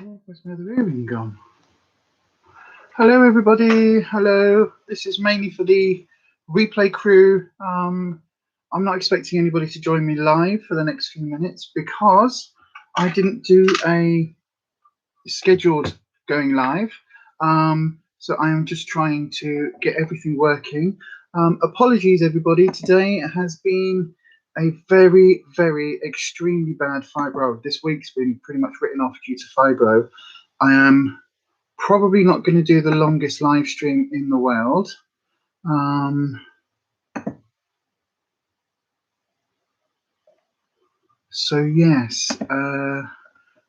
Oh, where's my other earring gone? Hello, everybody. Hello. This is mainly for the replay crew. I'm not expecting anybody to join me live for the next few minutes because I didn't do a scheduled going live. So I am just trying to get everything working. Apologies, everybody. Today has been a very, very extremely bad fibro. This week's been pretty much written off due to fibro. I am probably not going to do the longest live stream in the world. So yes,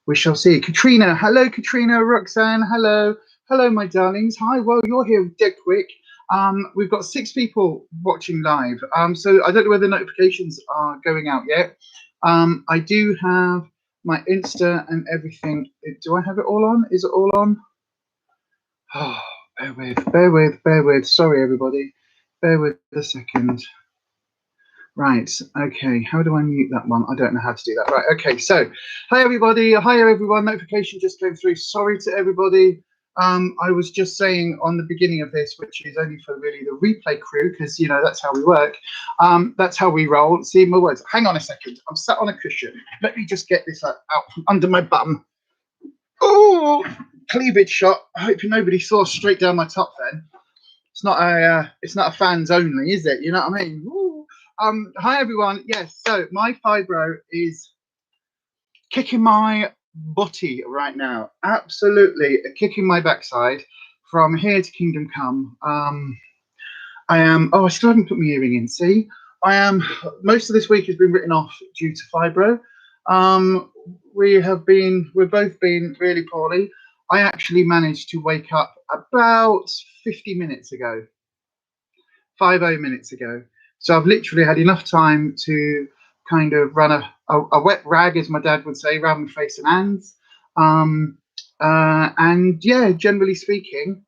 we shall see. Katrina, hello, Katrina. Roxanne, hello. Hello, my darlings. Hi, well, you're here dead quick. We've got 6 people watching live. So I don't know whether notifications are going out yet. I do have my Insta and everything. Do I have it all on? Is it all on? Oh, bear with. Sorry, everybody. Bear with a second. Right, okay, how do I mute that one? I don't know how to do that. Right, okay, so, hi everybody, hi everyone, notification just came through. Sorry to everybody. I was just saying on the beginning of this, which is only for really the replay crew, because, you know, that's how we work. That's how we roll. See my words. Hang on a second, I'm sat on a cushion. Let me just get this out from under my bum. Oh, cleavage shot. I hope nobody saw straight down my top then. It's not a fans only, is it? You know what I mean? Ooh. Hi everyone. Yes, so my fibro is kicking my butty right now. Absolutely kicking my backside from here to kingdom come. I am. Oh, I still haven't put my earring in. See, I am. Most of this week has been written off due to fibro. We've both been really poorly. I actually managed to wake up about 50 minutes ago. 50 minutes ago. So I've literally had enough time to kind of run a wet rag, as my dad would say, around my face and hands. And yeah, generally speaking,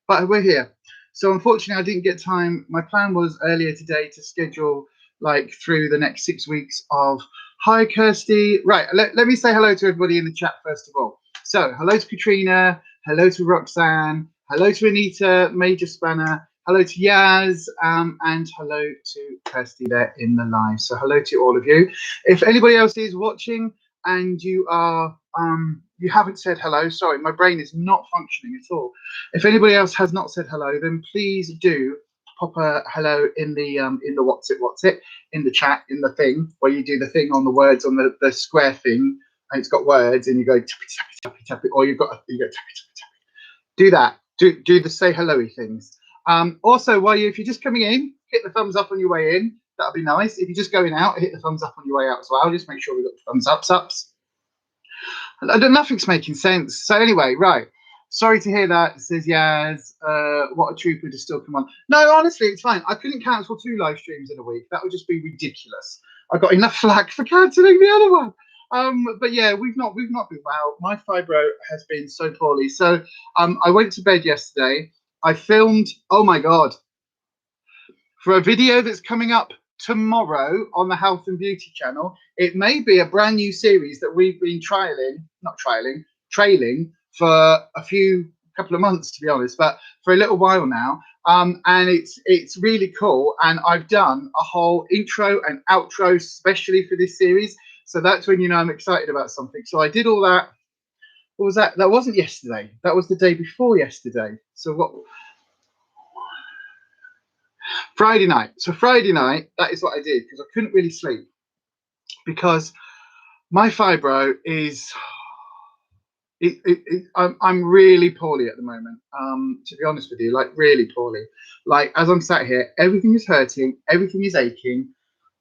but we're here. So unfortunately, I didn't get time. My plan was earlier today to schedule like through the next 6 weeks of hi, Kirsty. Right, let me say hello to everybody in the chat first of all. So hello to Katrina, hello to Roxanne, hello to Anita, Major Spanner, hello to Yaz, and hello to Kirsty there in the live. So hello to all of you. If anybody else is watching and you are you haven't said hello, sorry, my brain is not functioning at all. If anybody else has not said hello, then please do pop a hello in the what's it in the chat, in the thing where you do the thing on the words on the square thing, and it's got words, and you go tappy, or you go tappy. Do that. Do the say hello-y things. Also, if you're just coming in, hit the thumbs up on your way in. That'll be nice. If you're just going out, hit the thumbs up on your way out as well. Just make sure we've got the thumbs ups. Nothing's making sense. So anyway, right. Sorry to hear that, says Yaz. What a trooper to still come on. No, honestly, it's fine. I couldn't cancel 2 live streams in a week. That would just be ridiculous. I got enough flack for cancelling the other one. But yeah, we've not been well. My fibro has been so poorly. So I went to bed yesterday. I filmed, oh my God, for a video that's coming up tomorrow on the Health and Beauty channel. It may be a brand new series that we've been trailing for a couple of months, to be honest, but for a little while now. And it's really cool. And I've done a whole intro and outro especially for this series. So that's when you know I'm excited about something. So I did all that. What was that? That wasn't yesterday. That was the day before yesterday. So what? Friday night. So Friday night, that is what I did because I couldn't really sleep because my fibro is. I'm really poorly at the moment. To be honest with you, like really poorly. Like as I'm sat here, everything is hurting, everything is aching.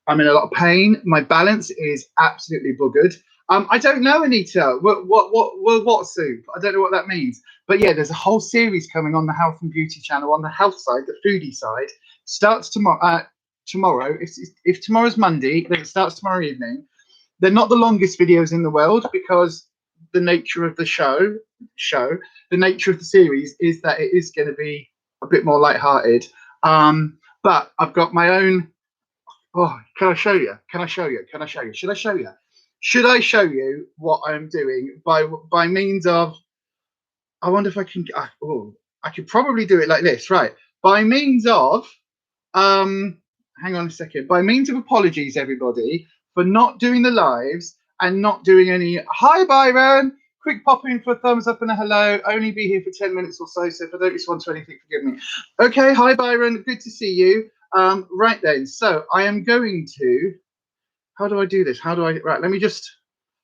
I'm in a lot of pain. My balance is absolutely buggered. I don't know, Anita. What soup? I don't know what that means. But yeah, there's a whole series coming on the Health and Beauty channel on the health side, the foodie side. Starts tomorrow. Tomorrow, if tomorrow's Monday, then it starts tomorrow evening. They're not the longest videos in the world because the nature of the show, the nature of the series is that it is going to be a bit more lighthearted. But I've got my own. Oh, can I show you? Should I show you? should I show you what I'm doing by means of? I wonder if I can. Oh, I could probably do it like this, right? By means of hang on a second. By means of apologies, everybody, for not doing the lives and not doing any. Hi, Byron. Quick pop in for a thumbs up and a hello. Only be here for 10 minutes or so, so if I don't respond to anything, forgive me. Okay, hi, Byron. Good to see you. Right then, so I am going to. How do I do this? How do I? Right, let me just.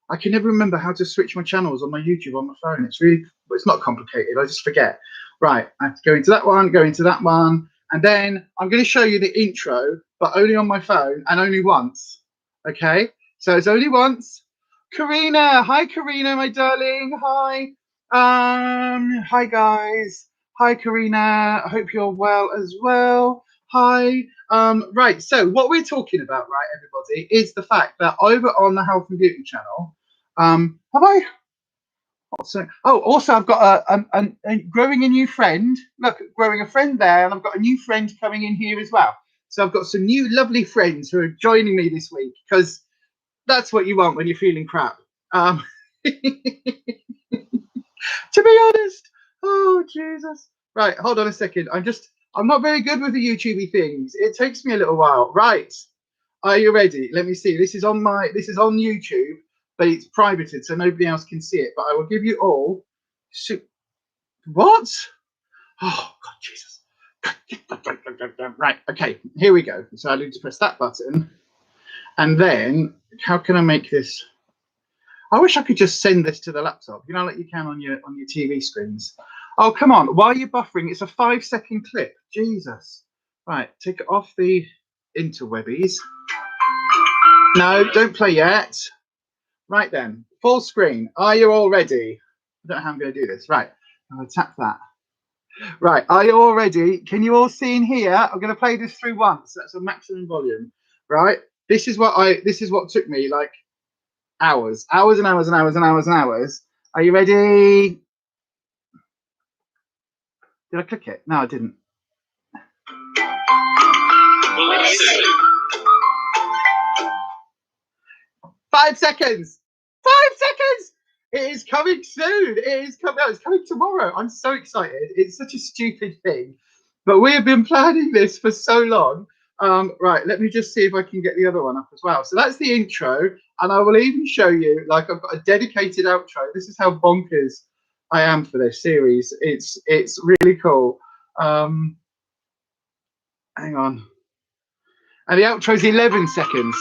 I can never remember how to switch my channels on my YouTube on my phone. It's really, it's not complicated. I just forget. Right, I have to go into that one, go into that one. And then I'm going to show you the intro, but only on my phone and only once. Okay, so it's only once. Karina, hi Karina, my darling. Hi, hi guys. Hi Karina. I hope you're well as well. Hi. Right. So what we're talking about, right, everybody, is the fact that over on the Health and Beauty channel, have I? Oh, also I've got a growing a new friend. Look, growing a friend there, and I've got a new friend coming in here as well. So I've got some new lovely friends who are joining me this week because that's what you want when you're feeling crap. To be honest, oh Jesus! Right, hold on a second. I'm not very good with the YouTubey things. It takes me a little while. Right, are you ready? Let me see. This is on YouTube, but it's privated, so nobody else can see it. But I will give you all. What? Oh God, Jesus! Right. Okay. Here we go. So I need to press that button, and then how can I make this? I wish I could just send this to the laptop, you know, like you can on your TV screens. Oh, come on. While you're buffering, it's a 5-second clip. Jesus. Right, take it off the interwebbies. No, don't play yet. Right then, full screen. Are you all ready? I don't know how I'm going to do this. Right, I'm going to tap that. Right, are you all ready? Can you all see in here? I'm going to play this through once. That's a maximum volume. Right, this is what took me like hours and hours and hours and hours and hours. Are you ready? Did I click it? No, I didn't. Five seconds. 5 seconds. It is coming soon. It is coming. No, it's coming tomorrow. I'm so excited. It's such a stupid thing, but we have been planning this for so long. Right, let me just see if I can get the other one up as well. So that's the intro, and I will even show you, like, I've got a dedicated outro. This is how bonkers I am for this series. It's really cool. Hang on. And the outro is 11 seconds.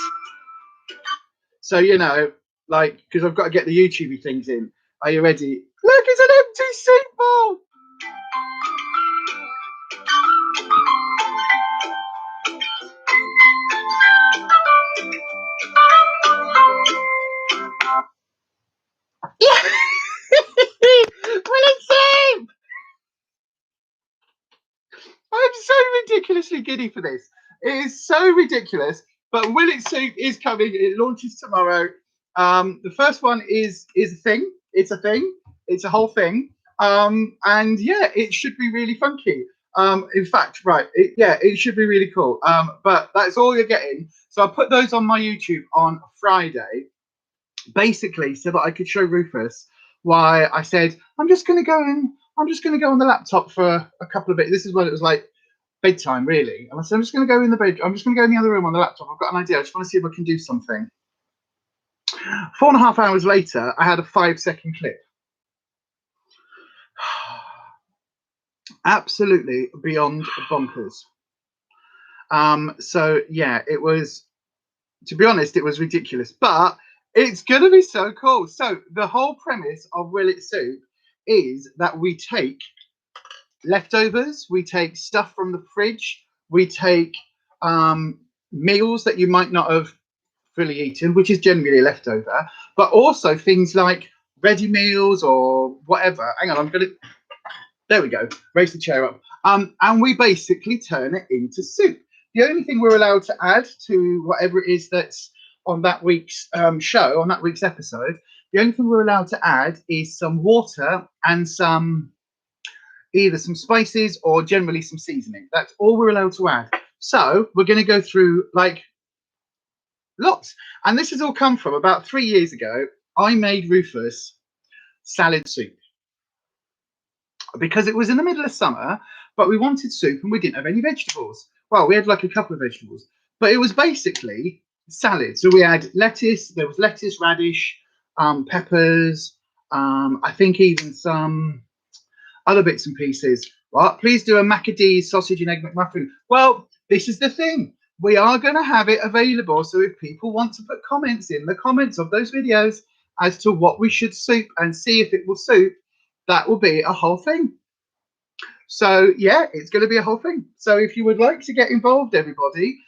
So, you know, like, because I've got to get the YouTubey things in. Are you ready? Look, it's an empty seat ball. Yeah. Will it save? I'm so ridiculously giddy for this. It is so ridiculous. But Will It Soup is coming. It launches tomorrow. The first one is a thing. It's a thing. It's a whole thing. And yeah, it should be really funky. In fact, right, it should be really cool. But that's all you're getting. So I put those on my YouTube on Friday, basically, so that I could show Ruffus why I said I'm just going to go on the laptop for a couple of bits. This is when it was like bedtime, really. And I said I'm just going to go in the bed. I'm just going to go in the other room on the laptop. I've got an idea. I just want to see if I can do something. 4.5 hours later, I had a 5-second clip. Absolutely beyond bonkers. So yeah, it was, to be honest, it was ridiculous, but it's gonna be so cool. So the whole premise of Will It Soup is that we take leftovers, we take stuff from the fridge, we take meals that you might not have fully eaten, which is generally a leftover, but also things like ready meals or whatever. Hang on, there we go, raise the chair up. And we basically turn it into soup. The only thing we're allowed to add to whatever it is that's on that week's show, on that week's episode, the only thing we're allowed to add is some water and either some spices or generally some seasoning. That's all we're allowed to add. So we're going to go through, like, lots. And this has all come from about 3 years ago. I made Ruffus salad soup because it was in the middle of summer, but we wanted soup and we didn't have any vegetables. Well, we had like a couple of vegetables, but it was basically salad. So we had lettuce, there was lettuce, radish, peppers, I think even some other bits and pieces. What? Please do a Macadee sausage and egg McMuffin. Well, this is the thing. We are going to have it available. So if people want to put comments in the comments of those videos as to what we should soup and see if it will soup, that will be a whole thing. So yeah, it's going to be a whole thing. So if you would like to get involved, everybody,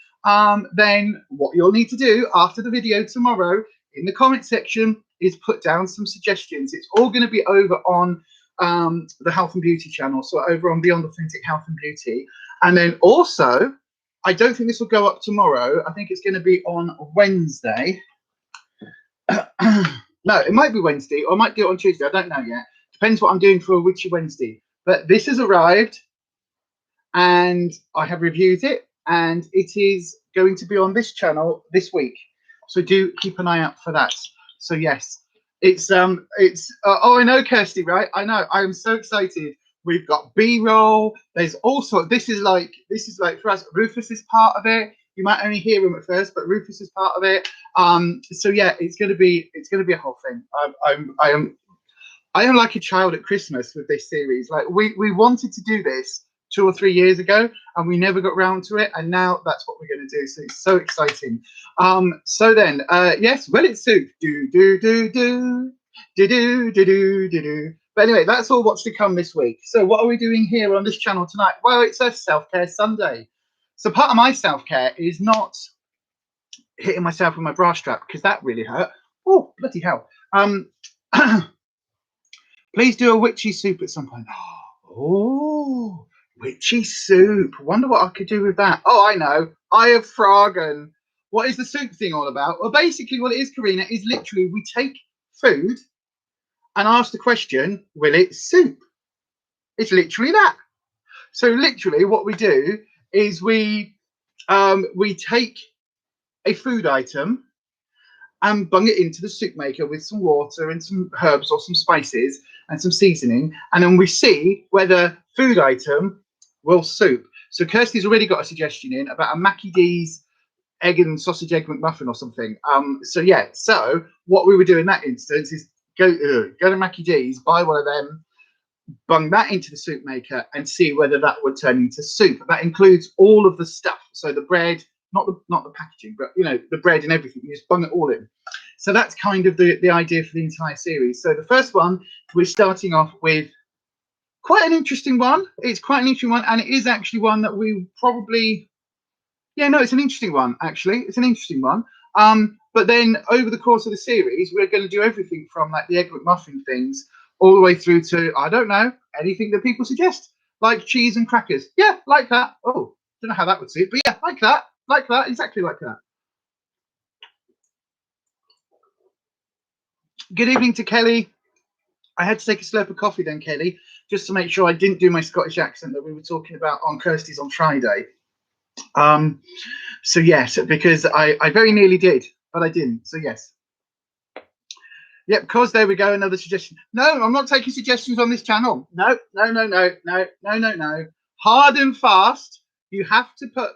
then what you'll need to do after the video tomorrow in the comment section is put down some suggestions. It's all going to be over on the Health and Beauty channel, so over on Beyond Authentic Health and Beauty. And then also, I don't think this will go up tomorrow. I think it's going to be on Wednesday. No, it might be Wednesday, or I might do it on Tuesday. I don't know yet. Depends what I'm doing for a Witchy Wednesday. But this has arrived, and I have reviewed it, and it is going to be on this channel this week. So do keep an eye out for that. So yes, it's oh, I know, Kirsty, right? I know. I am so excited. We've got B-roll. There's also this is like for us. Ruffus is part of it. You might only hear him at first, but Ruffus is part of it. So yeah, it's gonna be a whole thing. I am like a child at Christmas with this series. Like we wanted to do this 2 or 3 years ago, and we never got round to it, and now that's what we're going to do. So it's so exciting. So then, yes, well, it's soup. Do do do do do do do do do do. But anyway, that's all what's to come this week. So what are we doing here on this channel tonight? Well, it's a self-care Sunday. So part of my self-care is not hitting myself with my bra strap, because that really hurt. Oh, bloody hell. Please do a witchy soup at some point. Oh, witchy soup. Wonder what I could do with that. Oh, I know. I have fragen. What is the soup thing all about? Well, basically what it is, Karina, is literally we take food and ask the question, will it soup? It's literally that. So literally what we do is we take a food item and bung it into the soup maker with some water and some herbs or some spices and some seasoning, and then we see whether food item will soup. So Kirsty's already got a suggestion in about a Macadee's egg and sausage egg McMuffin or something. So yeah, so what we would do in that instance is go to Macadee's, buy one of them, bung that into the soup maker, and see whether that would turn into soup. That includes all of the stuff, so the bread, not the packaging, but you know, the bread and everything. You just bung it all in. So that's kind of the idea for the entire series. So the first one, we're starting off with quite an interesting one. It's quite an interesting one, and it is actually one that we probably, yeah, no, it's an interesting one, actually. It's an interesting one. But then over the course of the series, we're going to do everything from like the egg McMuffin things all the way through to, I don't know, anything that people suggest, like cheese and crackers. Yeah, like that. Oh, don't know how that would suit, but yeah, like that, exactly like that. Good evening to Kelly. I had to take a slurp of coffee then, Kelly, just to make sure I didn't do my Scottish accent that we were talking about on Kirsty's on Friday. So yes, because I very nearly did, but I didn't. So yes. Yep, because there we go, another suggestion. No, I'm not taking suggestions on this channel. No. Hard and fast. You have to put,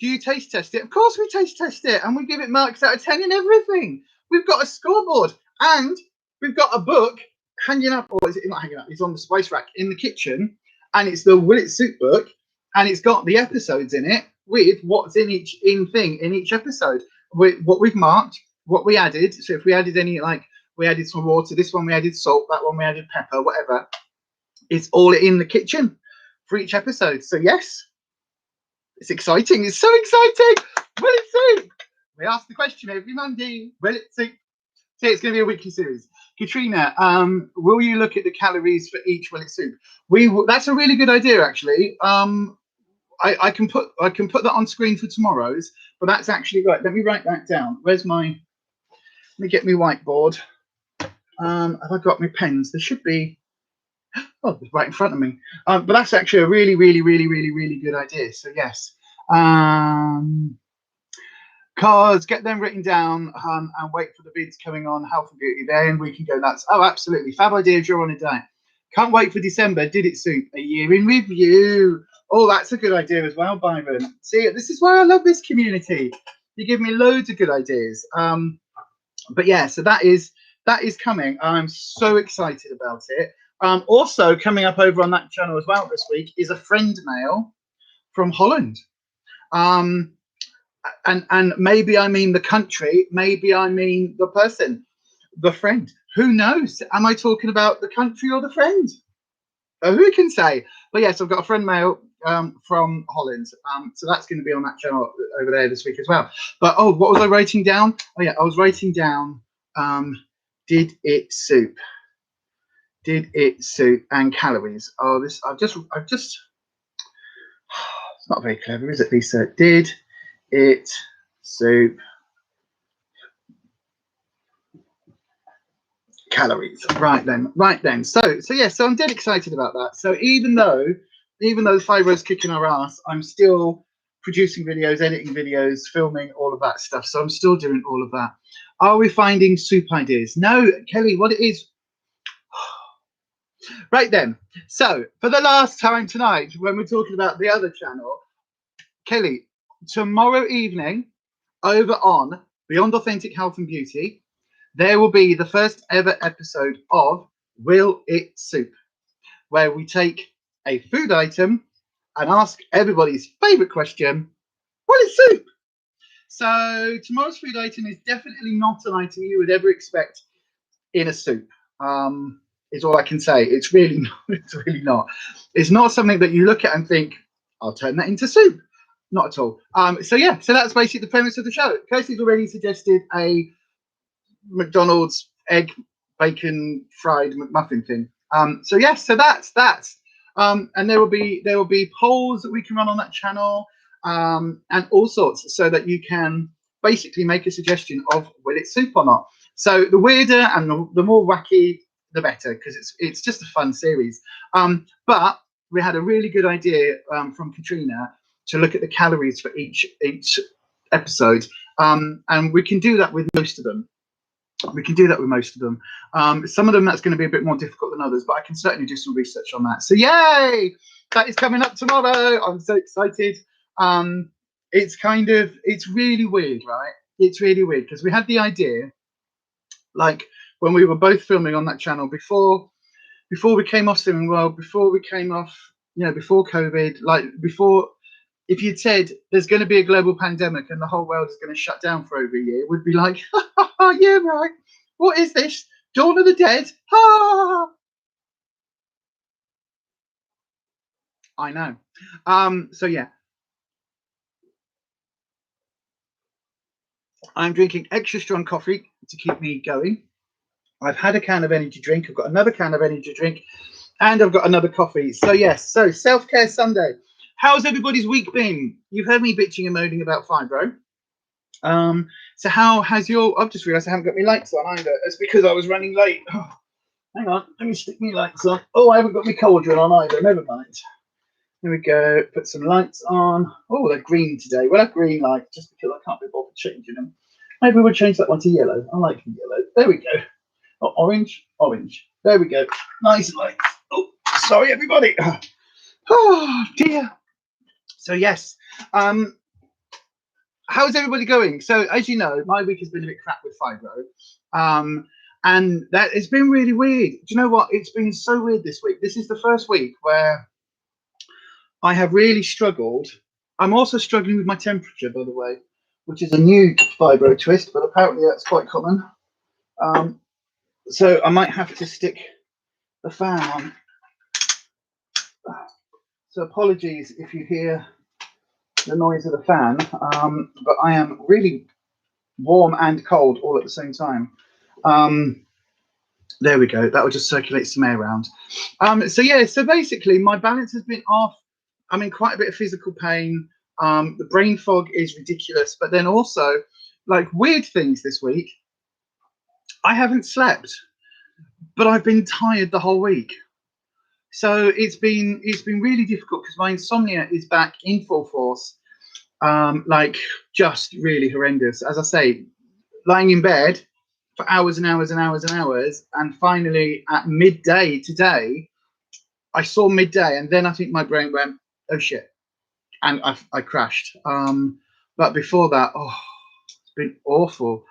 do you taste test it? Of course we taste test it, and we give it marks out of 10 and everything. We've got a scoreboard, and we've got a book hanging up, or is it not hanging up? It's on the spice rack in the kitchen, and it's the Will It Soup book, and it's got the episodes in it with what's in each episode, with what we've marked, what we added. So if we added any, like we added some water, this one we added salt, that one we added pepper, whatever. It's all in the kitchen for each episode. So yes, it's exciting. It's so exciting. Will it soup? We ask the question every Monday. Will it soup? So it's going to be a weekly series. Katrina, will you look at the calories for each Will It Soup? That's a really good idea, actually. I can put that on screen for tomorrow's, but that's actually right. Let me write that down. Where's my? Let me get my whiteboard. Have I got my pens? There should be. Oh, it's right in front of me. But that's actually a really good idea. So yes. Cause get them written down and wait for the bids coming on Health and Beauty. Then we can go nuts. Oh, absolutely. Fab idea if you're on a diet. Can't wait for December. Did it suit? A year in review. Oh, that's a good idea as well, Byron. See, this is why I love this community. You give me loads of good ideas. But yeah, so that is coming. I'm so excited about it. Also coming up over on that channel as well this week is a friend mail from Holland. And maybe I mean the country, maybe I mean the person, the friend. Who knows? Am I talking about the country or the friend? Who can say? But yes, I've got a friend mail from Holland. So that's going to be on that channel over there this week as well. But oh, what was I writing down? Oh yeah, I was writing down did it soup? Did it soup and calories? Oh, this I've just it's not very clever, is it, Lisa? Did it soup calories? Right then. So yeah, so I'm dead excited about that. So even though the Fiverr's kicking our ass, I'm still producing videos, editing videos, filming, all of that stuff. So I'm still doing all of that. Are we finding soup ideas? No, Kelly, what it is. Right then. So for the last time tonight, when we're talking about the other channel, Kelly, tomorrow evening over on Beyond Authentic Health and Beauty, there will be the first ever episode of Will It Soup, where we take a food item and ask everybody's favorite question, will it soup? So tomorrow's food item is definitely not an item you would ever expect in a soup. Is all I can say. It's really not. It's really not. It's not something that you look at and think, I'll turn that into soup. Not at all. So yeah, so that's basically the premise of the show. Kirsty's already suggested a McDonald's egg bacon fried McMuffin thing. So yes, so that's and there will be polls that we can run on that channel, and all sorts, so that you can basically make a suggestion of will it soup or not. So the weirder and the more wacky, the better, because it's just a fun series. But we had a really good idea from Katrina to look at the calories for each episode, and we can do that with most of them. Some of them that's going to be a bit more difficult than others, but I can certainly do some research on that. So yay, that is coming up tomorrow. I'm so excited. It's really weird, right? It's really weird because we had the idea, like when we were both filming on that channel before we came off Swimming World, before we came off, before COVID, like before, if you'd said there's going to be a global pandemic and the whole world is going to shut down for over a year, we'd be like, yeah, right. What is this? Dawn of the Dead? I know. So yeah. I'm drinking extra strong coffee to keep me going. I've had a can of energy drink. I've got another can of energy drink. And I've got another coffee. So yes, so Self-Care Sunday. How's everybody's week been? You've heard me bitching and moaning about fibro. So how has your... I've just realised I haven't got my lights on either. It's because I was running late. Oh, hang on, let me stick my lights on. Oh, I haven't got my cauldron on either. Never mind. Here we go. Put some lights on. Oh, they're green today. We'll have green lights just because I can't be bothered changing them. Maybe we'll change that one to yellow. I like yellow. There we go. Oh, orange. There we go. Nice light. Oh, sorry, everybody. Oh, dear. So, yes. How's everybody going? So, as you know, my week has been a bit crap with fibro. And that it's been really weird. Do you know what? It's been so weird this week. This is the first week where I have really struggled. I'm also struggling with my temperature, by the way, which is a new fibro twist, but apparently that's quite common. So I might have to stick the fan on. So apologies if you hear the noise of the fan, but I am really warm and cold all at the same time. There we go. That will just circulate some air around. So yeah, so basically my balance has been off. I'm in quite a bit of physical pain. The brain fog is ridiculous, but then also like weird things this week. I haven't slept, but I've been tired the whole week. So it's been really difficult because my insomnia is back in full force. like just really horrendous. As I say, lying in bed for hours and hours and hours and hours, and finally at midday today, I saw midday, and then I think my brain went, "Oh shit," and I crashed. But before that, oh, it's been awful.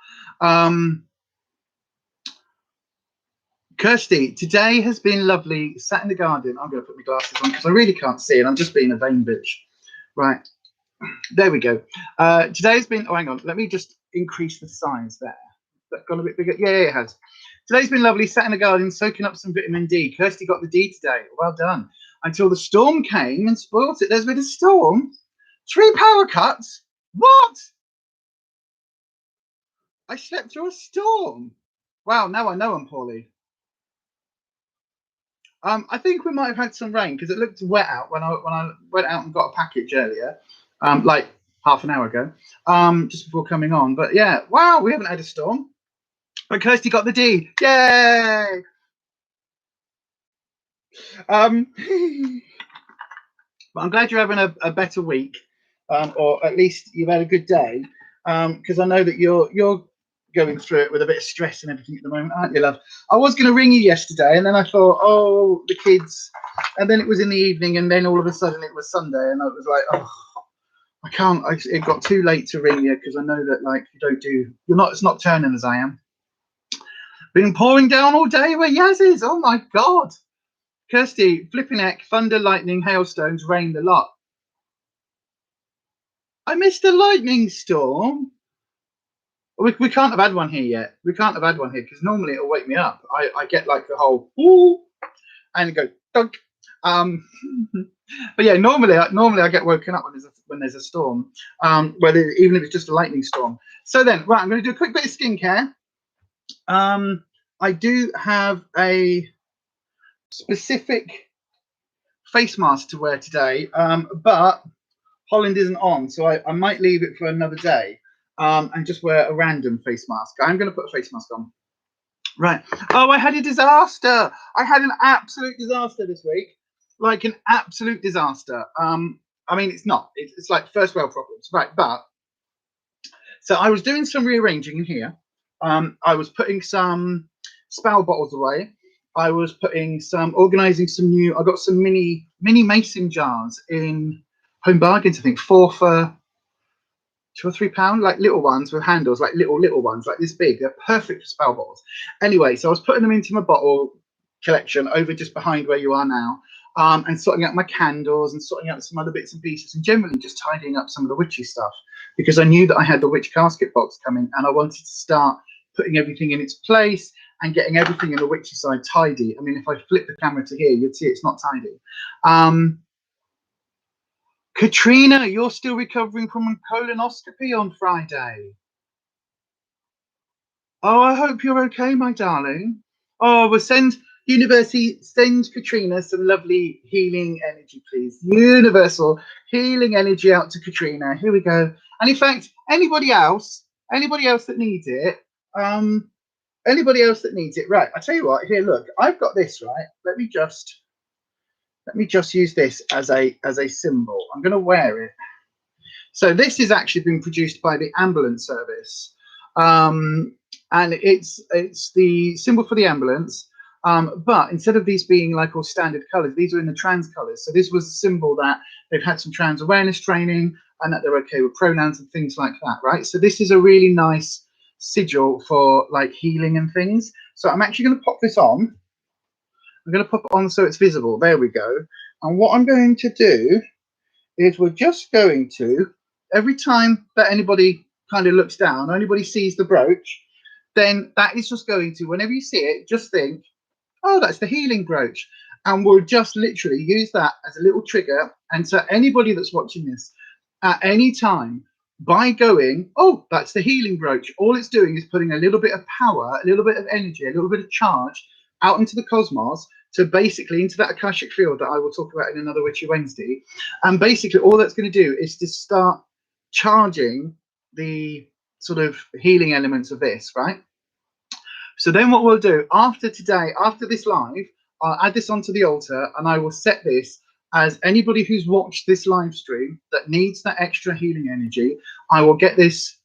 Kirsty, today has been lovely. Sat in the garden. I'm going to put my glasses on because I really can't see, and I'm just being a vain bitch. Right, there we go. Today's been. Oh, hang on. Let me just increase the size there. That gone a bit bigger? Yeah, it has. Today's been lovely. Sat in the garden, soaking up some vitamin D. Kirsty got the D today. Well done. Until the storm came and spoilt it. There's been a storm. 3 power cuts. What? I slept through a storm. Wow. Now I know I'm poorly. I think we might have had some rain because it looked wet out when I went out and got a package earlier, like half an hour ago, just before coming on. But yeah, wow, we haven't had a storm. But Kirsty got the D. Yay! But I'm glad you're having a better week, or at least you've had a good day, because I know that you're going through it with a bit of stress and everything at the moment, aren't you, love? I was going to ring you yesterday, and then I thought, oh, the kids, and then it was in the evening, and then all of a sudden it was Sunday, and I was like, oh, I can't. It got too late to ring you because I know that like you're not as nocturnal as I am. Been pouring down all day where Yaz is. Oh my god, Kirsty, flipping heck, thunder, lightning, hailstones, rain, the lot. I missed a lightning storm. We can't have had one here yet. We can't have had one here because normally it'll wake me up. I get like the whole ooh, and go dunk. But yeah, normally I get woken up when there's a storm, whether even if it's just a lightning storm. So then, right, I'm going to do a quick bit of skincare. I do have a specific face mask to wear today, but Holland isn't on, so I might leave it for another day. And just wear a random face mask. I'm going to put a face mask on. Right. Oh, I had a disaster. I had an absolute disaster this week. Like an absolute disaster. I mean, it's not. It's like first world problems. Right. But so I was doing some rearranging in here. I was putting some spell bottles away. I was organizing some new. I got some mini mason jars in Home Bargains. I think 4 for £2 or £3, like little ones with handles, like little ones, like this big. They're perfect for spell bottles. Anyway, so I was putting them into my bottle collection over just behind where you are now, and sorting out my candles and sorting out some other bits and pieces, and generally just tidying up some of the witchy stuff because I knew that I had the witch casket box coming, and I wanted to start putting everything in its place and getting everything in the witchy side tidy. I mean, if I flip the camera to here, you'd see it's not tidy. Katrina, you're still recovering from a colonoscopy on Friday. Oh, I hope you're okay, my darling. Oh, we'll send Katrina some lovely healing energy, please. Universal healing energy out to Katrina. Here we go. And in fact, anybody else that needs it, right? I tell you what. Here, look, I've got this. Right, let me just use this as a symbol. I'm going to wear it. So this has actually been produced by the ambulance service, and it's the symbol for the ambulance. But instead of these being like all standard colours, these are in the trans colours. So this was a symbol that they've had some trans awareness training and that they're okay with pronouns and things like that, right? So this is a really nice sigil for like healing and things. So I'm actually going to pop this on. I'm going to pop it on so it's visible. There we go. And what I'm going to do is we're just going to, every time that anybody kind of looks down, or anybody sees the brooch, then that is just going to, whenever you see it, just think, oh, that's the healing brooch. And we'll just literally use that as a little trigger. And so anybody that's watching this at any time, by going, oh, that's the healing brooch, all it's doing is putting a little bit of power, a little bit of energy, a little bit of charge out into the cosmos, to basically into that Akashic field that I will talk about in another Witchy Wednesday. And basically all that's going to do is to start charging the sort of healing elements of this, right? So then what we'll do after today, after this live, I'll add this onto the altar and I will set this as anybody who's watched this live stream that needs that extra healing energy, I will get this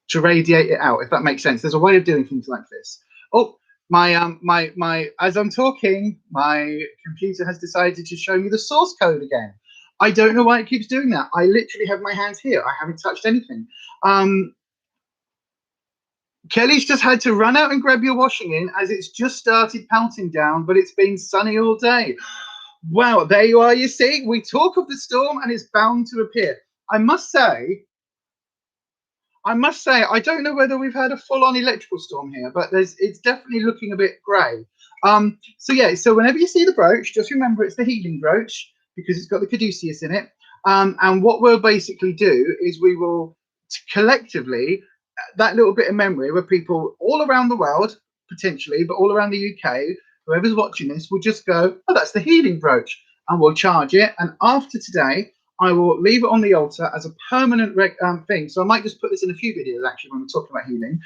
to radiate it out, if that makes sense. There's a way of doing things like this. Oh, my as I'm talking, my computer has decided to show me the source code again. I don't know why it keeps doing that. I literally have my hands here. I haven't touched anything. Kelly's just had to run out and grab your washing in as it's just started pelting down, but it's been sunny all day. Wow, there you are. You see, we talk of the storm and it's bound to appear. I must say, I don't know whether we've had a full-on electrical storm here, but it's definitely looking a bit grey. So yeah, so whenever you see the brooch, just remember it's the healing brooch because it's got the caduceus in it. And what we'll basically do is we will collectively, that little bit of memory where people all around the world, potentially, but all around the UK, whoever's watching this will just go, oh, that's the healing brooch, and we'll charge it. And after today, I will leave it on the altar as a permanent thing. So I might just put this in a few videos, actually, when we're talking about healing.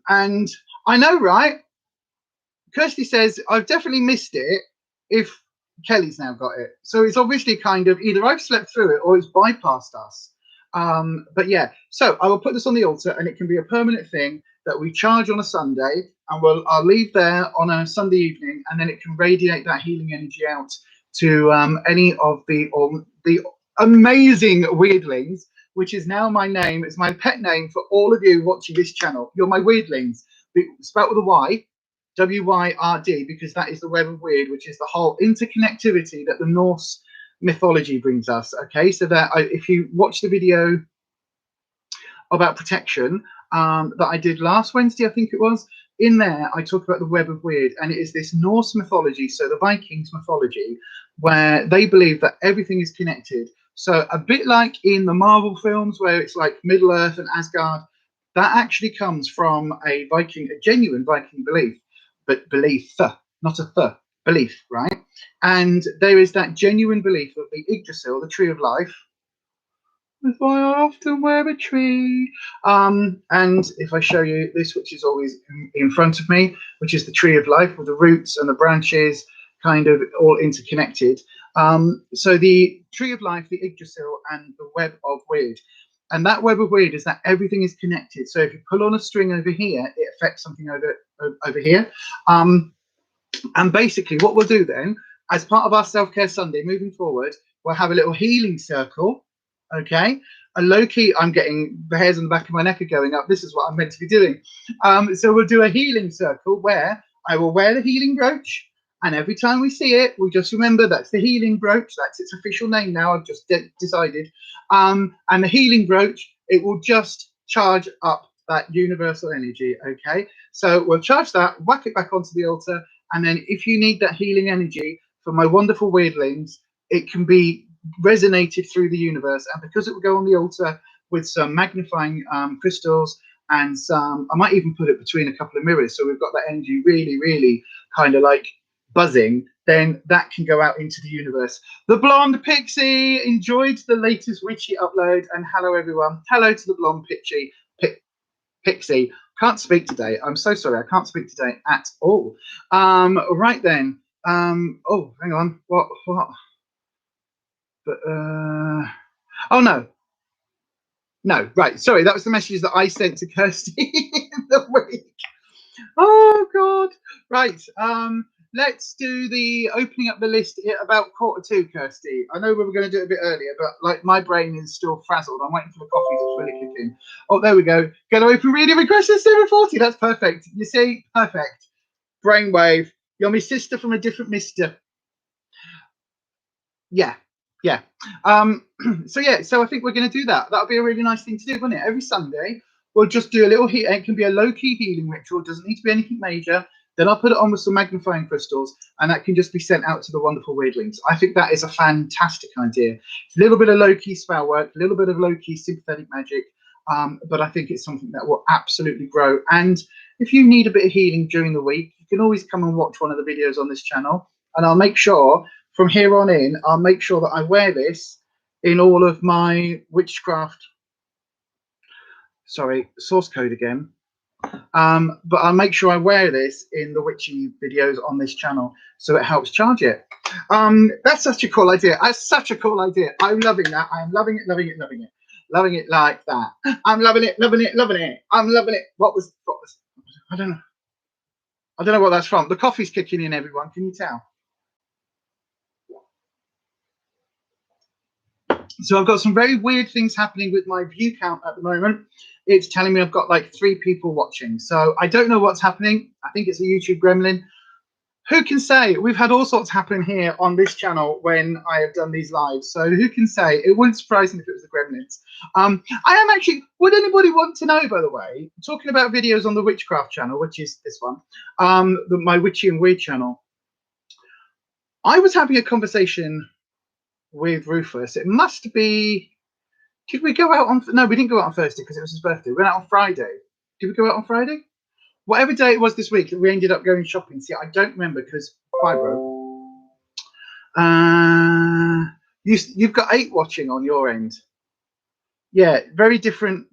And I know, right? Kirsty says, I've definitely missed it if Kelly's now got it. So it's obviously kind of either I've slept through it or it's bypassed us. But yeah, so I will put this on the altar and it can be a permanent thing that we charge on a Sunday, and I'll leave there on a Sunday evening, and then it can radiate that healing energy out to any of the amazing weirdlings, which is now my name. It's my pet name for all of you watching this channel. You're my weirdlings, spelled with a Y, W-Y-R-D, because that is the web of weird, which is the whole interconnectivity that the Norse mythology brings us. Okay, so that if you watch the video about protection that I did last Wednesday, I think it was, in there I talk about the web of weird, and it is this Norse mythology, so the Vikings mythology, where they believe that everything is connected. So a bit like in the Marvel films where it's like Middle Earth and Asgard, that actually comes from a genuine Viking belief, but belief, not a belief, right? And there is that genuine belief of the Yggdrasil, the tree of life. That's why I often wear a tree. And if I show you this, which is always in front of me, which is the tree of life with the roots and the branches kind of all interconnected. So the tree of life, the Yggdrasil, and the web of weird. And that web of weird is that everything is connected. So if you pull on a string over here, it affects something over here. And basically what we'll do then, as part of our self-care Sunday moving forward, we'll have a little healing circle. Okay, a low-key, I'm getting the hairs on the back of my neck are going up. This is what I'm meant to be doing. So we'll do a healing circle where I will wear the healing brooch, and every time we see it, we just remember that's the healing brooch. That's its official name now. I've just decided. And the healing brooch, it will just charge up that universal energy. Okay, so we'll charge that, whack it back onto the altar, and then if you need that healing energy for my wonderful weirdlings, it can be resonated through the universe, and because it will go on the altar with some magnifying crystals and some, I might even put it between a couple of mirrors, so we've got that energy really kind of like buzzing, then that can go out into the universe. The blonde pixie enjoyed the latest witchy upload, and hello everyone. Hello to the blonde pixie. Can't speak today. I'm so sorry. I can't speak today at all. Right then. Oh, hang on. What? But oh no, right, sorry, that was the message that I sent to Kirsty in the week. Oh god. Right, let's do the opening up the list at about 1:45, Kirsty. I know we were going to do it a bit earlier, but like my brain is still frazzled. I'm waiting for the coffee to really kick in. Oh, there we go. Going to open reading request at 7:40. That's perfect. You see, perfect. Brainwave. You're my sister from a different mister. Yeah. So I think we're going to do that. That'll be a really nice thing to do, wouldn't it? Every Sunday we'll just do a little heat. It can be a low-key healing ritual. It doesn't need to be anything major. Then I'll put it on with some magnifying crystals, and that can just be sent out to the wonderful weirdlings. I think that is a fantastic idea. A little bit of low-key spell work, a little bit of low-key sympathetic magic, but I think it's something that will absolutely grow. And if you need a bit of healing during the week, you can always come and watch one of the videos on this channel, and I'll make sure from here on in, I'll make sure that I wear this in all of my witchcraft, sorry, source code again. But I'll make sure I wear this in the witchy videos on this channel, so it helps charge it. That's such a cool idea. That's such a cool idea. I'm loving that. I'm loving it, loving it, loving it. Loving it like that. I'm loving it, loving it, loving it. I'm loving it. What was I don't know. I don't know what that's from. The coffee's kicking in, everyone. Can you tell? So I've got some very weird things happening with my view count at the moment. It's telling me I've got like 3 people watching. So I don't know what's happening. I think it's a YouTube gremlin. Who can say? We've had all sorts happen here on this channel when I have done these lives. So who can say? It wouldn't surprise me if it was the gremlins. I am actually, would anybody want to know, by the way, talking about videos on the Witchcraft channel, which is this one, my Witchy and Weird channel. I was having a conversation with Ruffus. It must be, did we go out on, no, we didn't go out on Thursday because it was his birthday. We went out on Friday. Did we go out on Friday? Whatever day it was this week, we ended up going shopping. See, I don't remember because Fiverr. You've got 8 watching on your end. Yeah, very different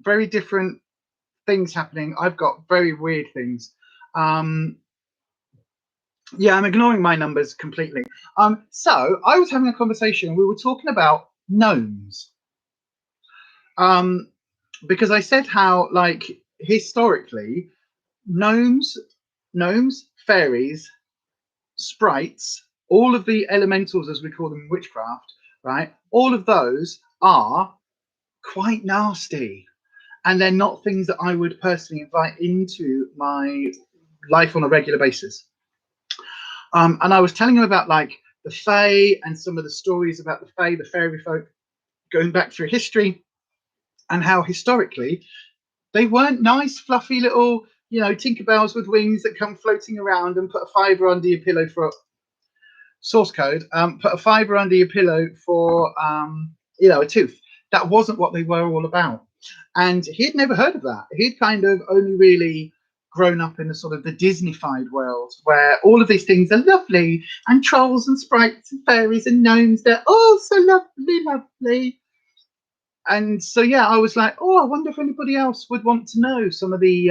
things happening. I've got very weird things. Yeah, I'm ignoring my numbers completely. So I was having a conversation. We were talking about gnomes. Because I said how, like, historically, gnomes, fairies, sprites, all of the elementals, as we call them in witchcraft, right? All of those are quite nasty, and they're not things that I would personally invite into my life on a regular basis. And I was telling him about like the Fae and some of the stories about the Fae, the fairy folk, going back through history, and how historically they weren't nice, fluffy little, you know, Tinkerbells with wings that come floating around and put a fiver under your pillow for source code. Put a fiver under your pillow for, you know, a tooth. That wasn't what they were all about. And he'd never heard of that. He'd kind of only really grown up in the sort of the Disney-fied world where all of these things are lovely, and trolls and sprites and fairies and gnomes, they're all so lovely, lovely. And so, yeah, I was like, oh, I wonder if anybody else would want to know some of the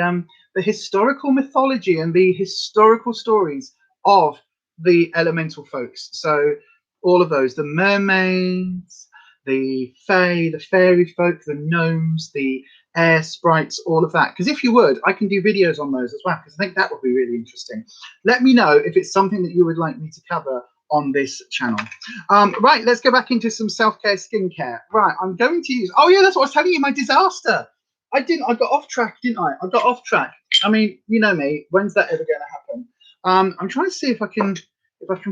historical mythology and the historical stories of the elemental folks. So all of those, the mermaids, the fae, the fairy folk, the gnomes, the air sprites, all of that. Because if you would, I can do videos on those as well, because I think that would be really interesting. Let me know if it's something that you would like me to cover on this channel. Right, let's go back into some self-care, skincare. Right, I'm going to use, oh yeah, that's what I was telling you, my disaster. I got off track, didn't I? I got off track. I mean, you know me, when's that ever going to happen? I'm trying to see if I can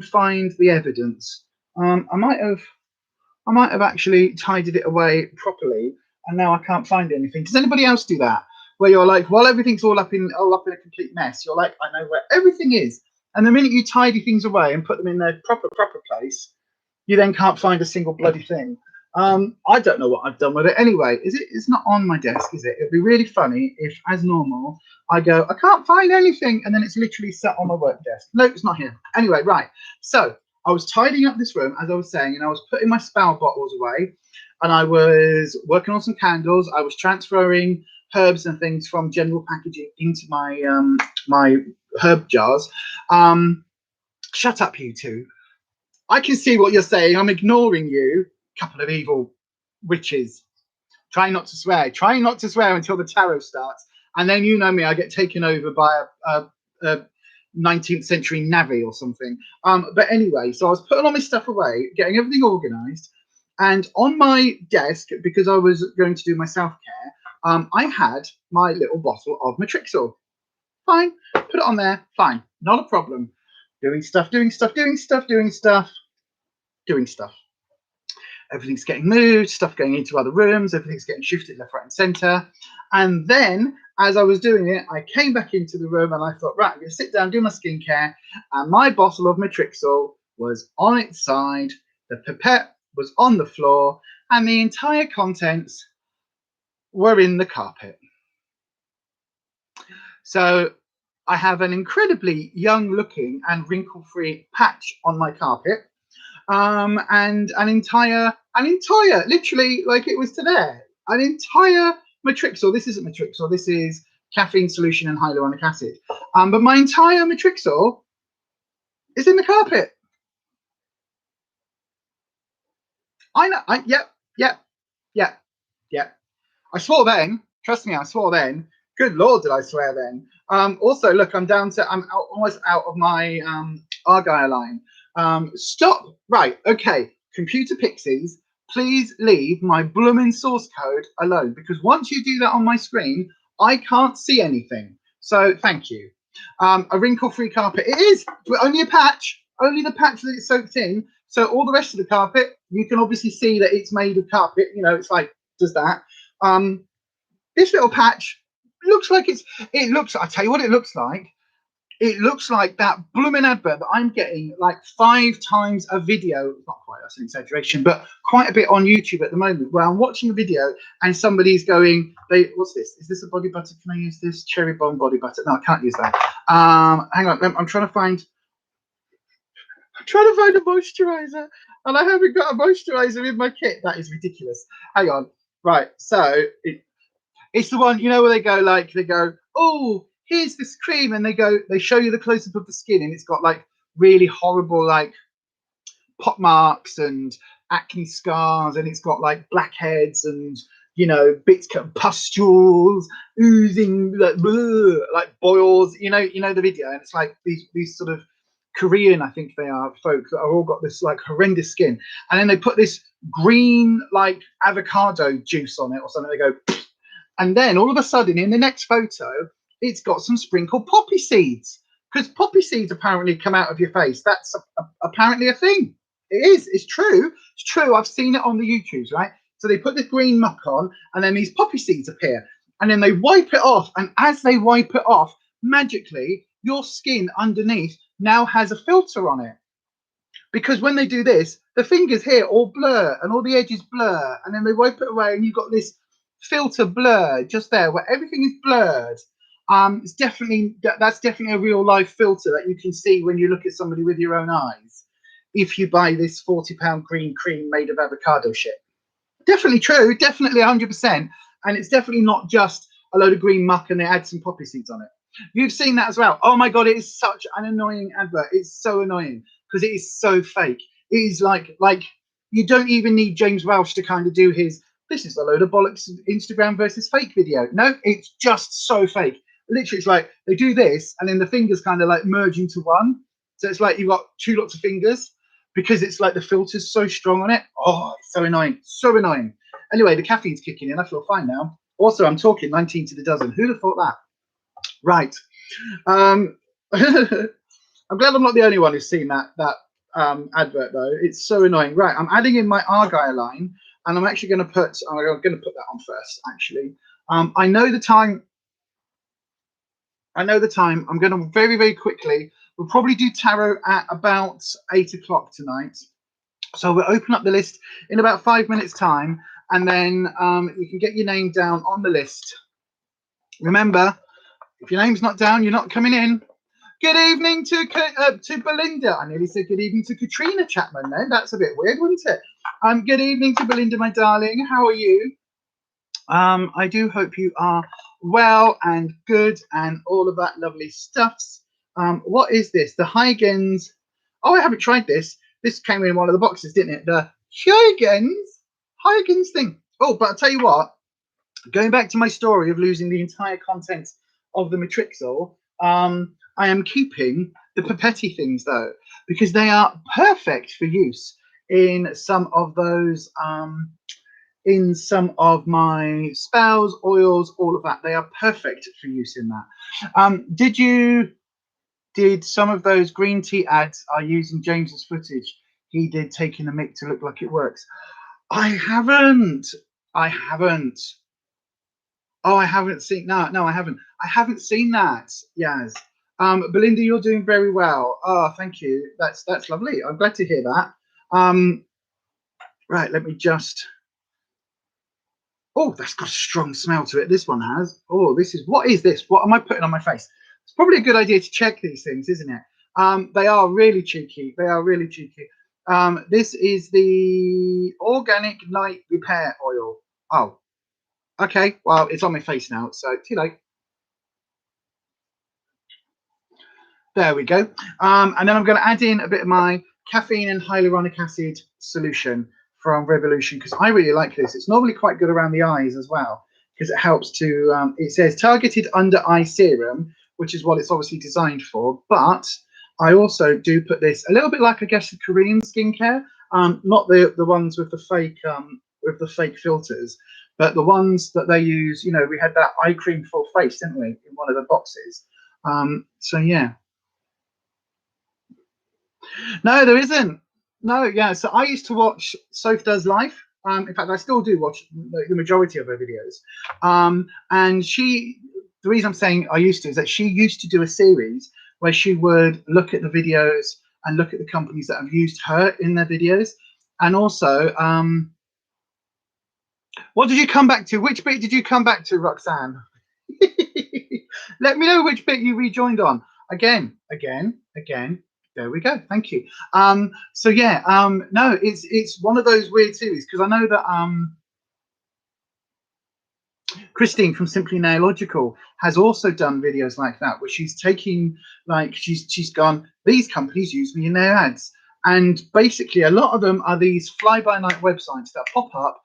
find the evidence. I might have actually tidied it away properly, and now I can't find anything. Does anybody else do that? Where you're like, well, everything's all up in a complete mess. You're like, I know where everything is. And the minute you tidy things away and put them in their proper place, you then can't find a single bloody thing. I don't know what I've done with it. Anyway, it's not on my desk, is it? It'd be really funny if, as normal, I go, I can't find anything, and then it's literally sat on my work desk. No, it's not here. Anyway, right. So I was tidying up this room, as I was saying, and I was putting my spout bottles away, and I was working on some candles. I was transferring herbs and things from general packaging into my my herb jars. Shut up, you two. I can see what you're saying. I'm ignoring you, couple of evil witches. Try not to swear. Try not to swear until the tarot starts. And then, you know me, I get taken over by a 19th century navvy or something. But anyway, so I was putting all my stuff away, getting everything organized. And on my desk, because I was going to do my self-care, I had my little bottle of Matrixyl. Fine, put it on there, fine, not a problem. Doing stuff. Everything's getting moved, stuff going into other rooms, everything's getting shifted left, right, and center. And then, as I was doing it, I came back into the room and I thought, right, I'm going to sit down, do my skincare. And my bottle of Matrixyl was on its side, the pipette was on the floor, and the entire contents were in the carpet. So I have an incredibly young looking and wrinkle free patch on my carpet, and an entire, literally like it was today, an entire Matrixyl. This isn't Matrixyl, this is caffeine solution and hyaluronic acid. But my entire Matrixyl is in the carpet. I know. Yep. I swore then. Trust me, I swore then. Good Lord, did I swear then? Also, look, I'm almost out of my Argyle line. Stop. Right. Okay. Computer Pixies, please leave my blooming source code alone, because once you do that on my screen, I can't see anything. So thank you. A wrinkle-free carpet. It is, but only a patch. Only the patch that it's soaked in. So all the rest of the carpet, you can obviously see that it's made of carpet. You know, it's like, does that. This little patch looks like it looks, I tell you what it looks like. It looks like that blooming advert that I'm getting like 5 times a video. Not quite, that's an exaggeration, but quite a bit on YouTube at the moment, where I'm watching a video and somebody's going, what's this? Is this a body butter? Can I use this? Cherry bomb body butter? No, I can't use that. Hang on, I'm trying to find a moisturizer, and I haven't got a moisturizer in my kit. That is ridiculous. Hang on. Right, so it's the one, you know, where they go, oh, here's this cream, and they show you the close-up of the skin, and it's got like really horrible like pot marks and acne scars, and it's got like blackheads and, you know, bits of pustules oozing like boils, you know the video, and it's like these sort of Korean, I think they are, folk that have all got this like horrendous skin, and then they put this green like avocado juice on it or something. They go, and then all of a sudden in the next photo, it's got some sprinkled poppy seeds, because poppy seeds apparently come out of your face. That's apparently a thing. It is. It's true. It's true. I've seen it on the YouTubes, right? So they put this green muck on, and then these poppy seeds appear, and then they wipe it off. And as they wipe it off, magically, your skin underneath now has a filter on it. Because when they do this, the fingers here all blur and all the edges blur, and then they wipe it away, and you've got this filter blur just there where everything is blurred. It's definitely, that's definitely a real life filter that you can see when you look at somebody with your own eyes, if you buy this £40 green cream made of avocado shit. Definitely true, definitely 100%. And it's definitely not just a load of green muck and they add some poppy seeds on it. You've seen that as well. Oh my God, it is such an annoying advert. It's so annoying because it is so fake. It is like you don't even need James Welsh to kind of do his, this is a load of bollocks Instagram versus fake video. No, it's just so fake. Literally, it's like they do this and then the fingers kind of like merge into one. So it's like you've got 2 lots of fingers because it's like the filter's so strong on it. Oh, it's so annoying. So annoying. Anyway, the caffeine's kicking in. I feel fine now. Also, I'm talking 19 to the dozen. Who'd have thought that? Right. I'm glad I'm not the only one who's seen that advert though. It's so annoying. Right, I'm adding in my Argyle line, and I'm actually going to put that on first. Actually, I know the time. I'm going to very, very quickly. We'll probably do tarot at about 8 o'clock tonight. So we'll open up the list in about 5 minutes time, and then you can get your name down on the list. Remember, if your name's not down, you're not coming in. Good evening to Belinda. I nearly said good evening to Katrina Chapman then. That's a bit weird, wouldn't it? Good evening to Belinda, my darling. How are you? I do hope you are well and good and all of that lovely stuffs. What is this? The Huygens. Oh, I haven't tried this. This came in one of the boxes, didn't it? The Huygens thing. Oh, but I'll tell you what. Going back to my story of losing the entire contents of the Matrixol, I am keeping the Pipetti things though, because they are perfect for use in some of those, in some of my spells, oils, all of that. They are perfect for use in that. Did some of those green tea ads are using James's footage he did taking the mic to look like it works? I haven't. Oh, I haven't seen that. No, I haven't. I haven't seen that. Yes. Belinda, you're doing very well. Oh, thank you. That's lovely. I'm glad to hear that. Right, let me just. Oh, that's got a strong smell to it. This one has. Oh, what is this? What am I putting on my face? It's probably a good idea to check these things, isn't it? They are really cheeky. They are really cheeky. This is the Organic Night Repair Oil. Oh, okay. Well, it's on my face now, so too late. There we go. And then I'm going to add in a bit of my caffeine and hyaluronic acid solution from Revolution, because I really like this. It's normally quite good around the eyes as well, because it helps to, it says targeted under eye serum, which is what it's obviously designed for. But I also do put this a little bit like, I guess, the Korean skincare, not the ones with the fake filters, but the ones that they use. You know, we had that eye cream full face, didn't we, in one of the boxes? So yeah. No, there isn't. No, yeah. So I used to watch Soph Does Life. In fact, I still do watch the majority of her videos. And the reason I'm saying I used to is that she used to do a series where she would look at the videos and look at the companies that have used her in their videos. And also, what did you come back to? Which bit did you come back to, Roxanne? Let me know which bit you rejoined on. Again. There we go. Thank you. So yeah, no, it's one of those weird series, because I know that Christine from Simply Nailogical has also done videos like that, where she's taking, like, she's gone, these companies use me in their ads, and basically a lot of them are these fly-by-night websites that pop up,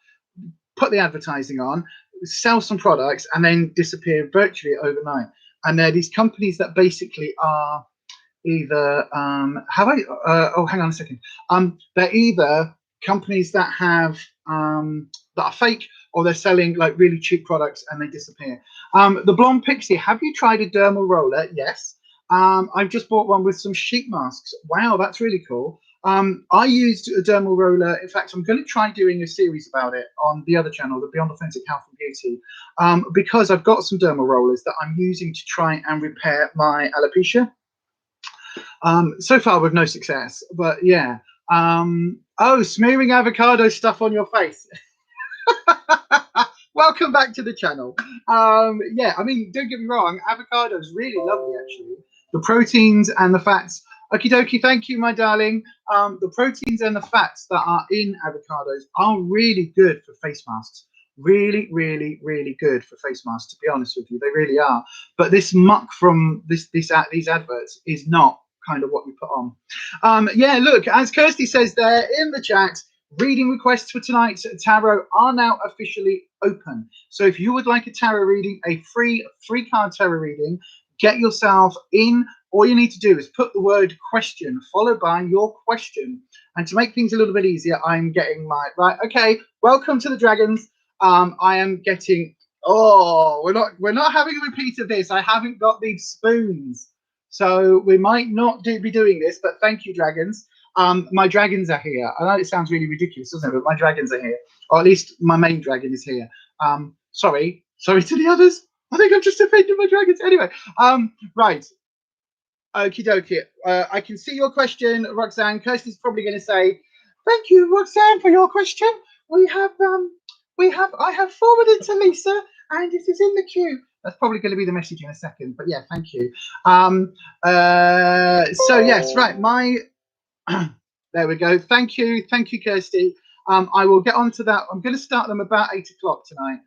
put the advertising on, sell some products, and then disappear virtually overnight. And they're these companies that basically are either oh, hang on a second. They're either companies that have that are fake, or they're selling like really cheap products and they disappear. The Blonde Pixie, have you tried a dermal roller? Yes. I've just bought one with some sheet masks. Wow, that's really cool. I used a dermal roller. In fact, I'm going to try doing a series about it on the other channel, the Beyond Authentic Health and Beauty, because I've got some dermal rollers that I'm using to try and repair my alopecia. So far with no success, but yeah. Oh, smearing avocado stuff on your face. Welcome back to the channel. Yeah, I mean, don't get me wrong, avocado is really lovely, actually. The proteins and the fats. Okie dokie, thank you, my darling. The proteins and the fats that are in avocados are really good for face masks. Really, really, really good for face masks, to be honest with you. They really are. But this muck from these adverts is not kind of what you put on. Yeah, look, as Kirsty says there in the chat, reading requests for tonight's tarot are now officially open. So if you would like a tarot reading, a free card tarot reading, get yourself in. All you need to do is put the word question followed by your question. And to make things a little bit easier, I'm getting my right. Okay, welcome to the Dragons. I am getting. Oh, we're not having a repeat of this. I haven't got these spoons, so we might not be doing this. But thank you, Dragons. My dragons are here. I know it sounds really ridiculous, doesn't it? But my dragons are here, or at least my main dragon is here. Sorry to the others. I think I've just offended my dragons. Anyway, right. Okie dokie. I can see your question, Roxanne. Kirsty's probably going to say, "Thank you, Roxanne, for your question. I have forwarded to Lisa, and it is in the queue." That's probably going to be the message in a second. But yeah, thank you. So yes, right. There we go. Thank you, Kirsty. I will get on to that. I'm going to start them about 8 o'clock tonight,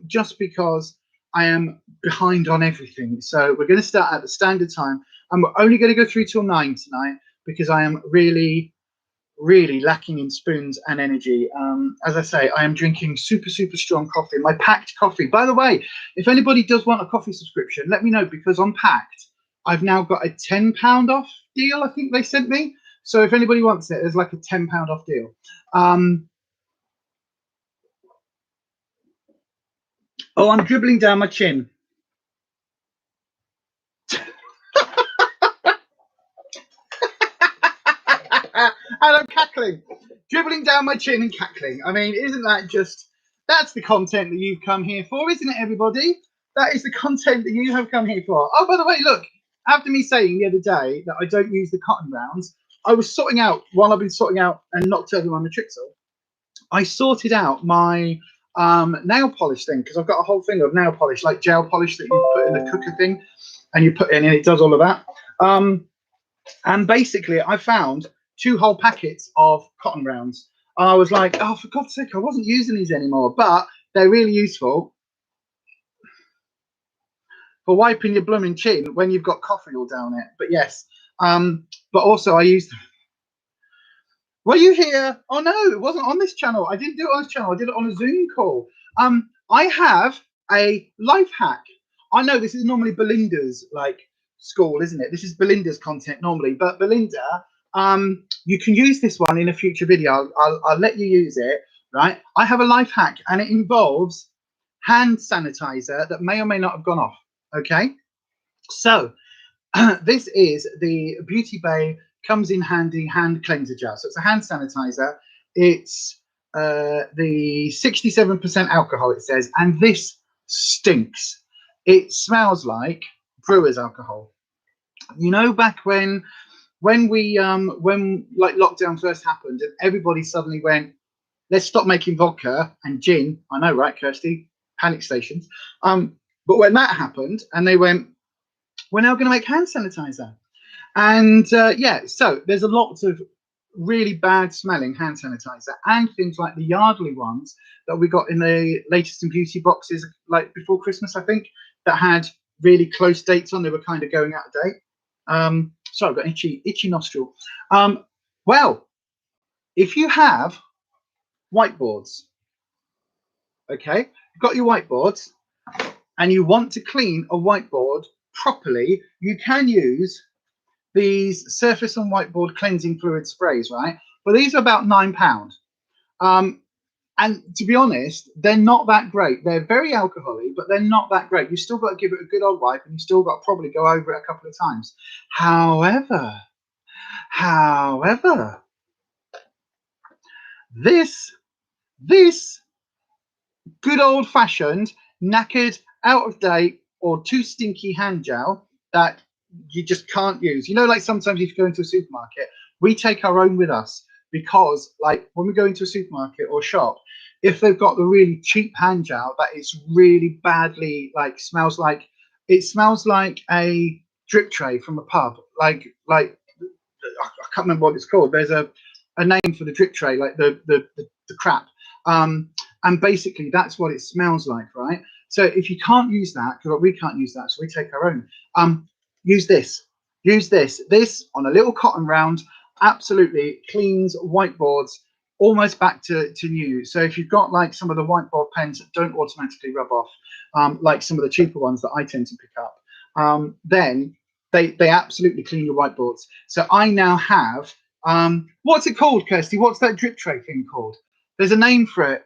just because I am behind on everything. So we're going to start at the standard time, and we're only going to go through till 9 tonight, because I am really lacking in spoons and energy. As I say, I am drinking super strong coffee, my Packed coffee. By the way, if anybody does want a coffee subscription, let me know, because on Packed I've now got a £10 off deal. I think they sent me. So if anybody wants it, there's like a £10 off deal. Oh, I'm dribbling down my chin. And I'm cackling, dribbling down my chin and cackling. I mean, isn't that just, that's the content that you've come here for, isn't it, everybody? That is the content that you have come here for. Oh, by the way, look, after me saying the other day that I don't use the cotton rounds, I was sorting out, while I've been sorting out and not telling my Matrixel, I sorted out my nail polish thing, because I've got a whole thing of nail polish, like gel polish that you put in the cooker thing, and you put in and it does all of that. And basically, I found 2 whole packets of cotton rounds. I was like, oh, for God's sake, I wasn't using these anymore, but they're really useful for wiping your blooming chin when you've got coffee all down it. But yes, but also I use them. Were you here? Oh no, it wasn't on this channel. I didn't do it on this channel. I did it on a Zoom call. I have a life hack. I know this is normally Belinda's like school, isn't it? This is Belinda's content normally, but Belinda, you can use this one in a future video. I'll let you use it, right? I have a life hack, and it involves hand sanitizer that may or may not have gone off. Okay, so this is the Beauty Bay comes in handy hand cleanser gel. So it's a hand sanitizer. It's the 67% alcohol, it says, and this stinks. It smells like brewer's alcohol. You know, back when we when like lockdown first happened and everybody suddenly went, let's stop making vodka and gin. I know, right, Kirsty? Panic stations. But when that happened and they went, we're now going to make hand sanitizer. And yeah, so there's a lot of really bad smelling hand sanitizer and things like the Yardley ones that we got in the latest in beauty boxes, like before Christmas, I think, that had really close dates on. They were kind of going out of date. Sorry, I've got itchy nostril. Well, if you have whiteboards, okay, you've got your whiteboards and you want to clean a whiteboard properly, you can use these surface and whiteboard cleansing fluid sprays, right? But these are about £9. And to be honest, they're not that great. They're very alcoholic, but they're not that great. You still got to give it a good old wipe, and you still got to probably go over it a couple of times. However, this good old fashioned, knackered, out of date, or too stinky hand gel that you just can't use. You know, like sometimes if you go into a supermarket, we take our own with us because, like, when we go into a supermarket or shop, if they've got the really cheap hand gel that is really badly, like, smells like a drip tray from a pub, like I can't remember what it's called. There's a name for the drip tray, like the crap. And basically that's what it smells like, right? So if you can't use that, because we can't use that, so we take our own. Use this on a little cotton round. Absolutely cleans whiteboards almost back to new. So if you've got like some of the whiteboard pens that don't automatically rub off, like some of the cheaper ones that I tend to pick up, then they absolutely clean your whiteboards. So I now have, what's it called, Kirsty? What's that drip tray thing called? There's a name for it.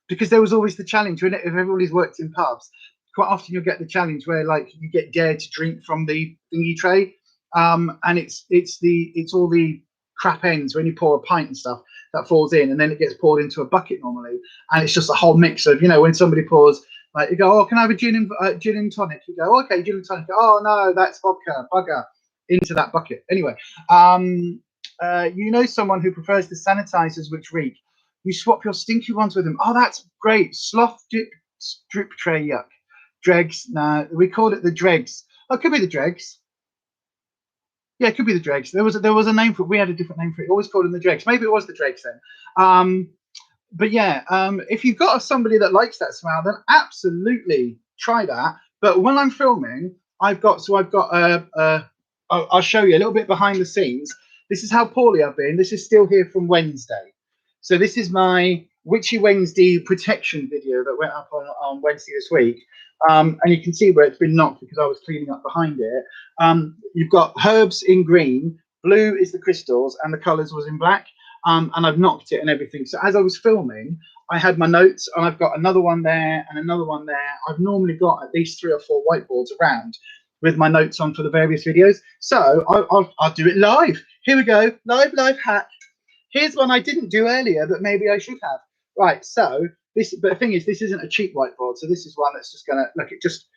Because there was always the challenge when if everybody's worked in pubs, quite often you'll get the challenge where like you get dared to drink from the thingy tray, and it's all the crap ends when you pour a pint and stuff that falls in, and then it gets poured into a bucket normally, and it's just a whole mix of, you know, when somebody pours, like you go, oh, can I have a gin and tonic? You go, okay, gin and tonic. Oh no, that's vodka, bugger, into that bucket. Anyway, you know someone who prefers the sanitizers which reek. You swap your stinky ones with them. Oh, that's great. Sloth drip tray, yuck. Dregs. No, we called it the dregs. Oh, it could be the dregs. Yeah, it could be the dregs. There was a name for it. We had a different name for it. Always called them the dregs. Maybe it was the dregs then. But yeah, if you've got somebody that likes that smell, then absolutely try that. But when I'm filming, I've got I'll show you a little bit behind the scenes. This is how poorly I've been. This is still here from Wednesday. So this is my Witchy Wednesday protection video that went up on Wednesday this week. And you can see where it's been knocked because I was cleaning up behind it. You've got herbs in green, blue is the crystals, and the colours was in black. And I've knocked it and everything. So as I was filming, I had my notes, and I've got another one there and another one there. I've normally got at least 3 or 4 whiteboards around with my notes on for the various videos. So I'll do it live. Here we go, live hack. Here's one I didn't do earlier that maybe I should have. Right, so this, but the thing is, this isn't a cheap whiteboard. So this is one that's just gonna, look, it just,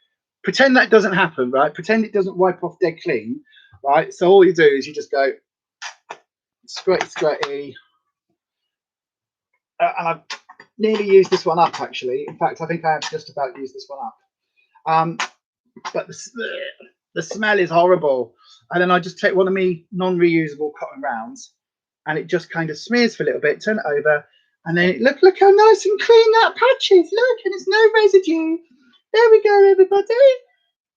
pretend that doesn't happen, right? Pretend it doesn't wipe off dead clean, right? So all you do is you just go, scratty. And I've nearly used this one up, actually. In fact, I think I have just about used this one up. But the smell is horrible. And then I just take one of me non-reusable cotton rounds, and it just kind of smears for a little bit, turn it over, and then look how nice and clean that patch is. Look, and there's no residue. There we go, everybody.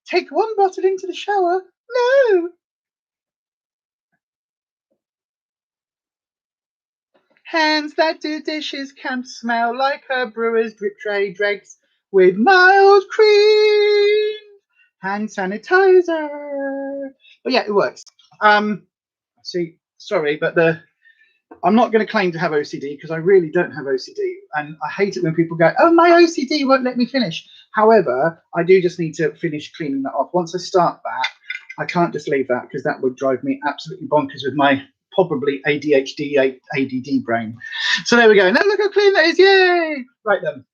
Take one bottle into the shower. No, Hands that do dishes can smell like a brewer's drip tray dregs with mild cream hand sanitizer. But yeah, it works. See, sorry, but I'm not going to claim to have OCD because I really don't have OCD, and I hate it when people go, "Oh, my OCD won't let me finish." However, I do just need to finish cleaning that off. Once I start that, I can't just leave that because that would drive me absolutely bonkers with my probably ADHD, ADD brain. So there we go. Now look how clean that is! Yay! Right then.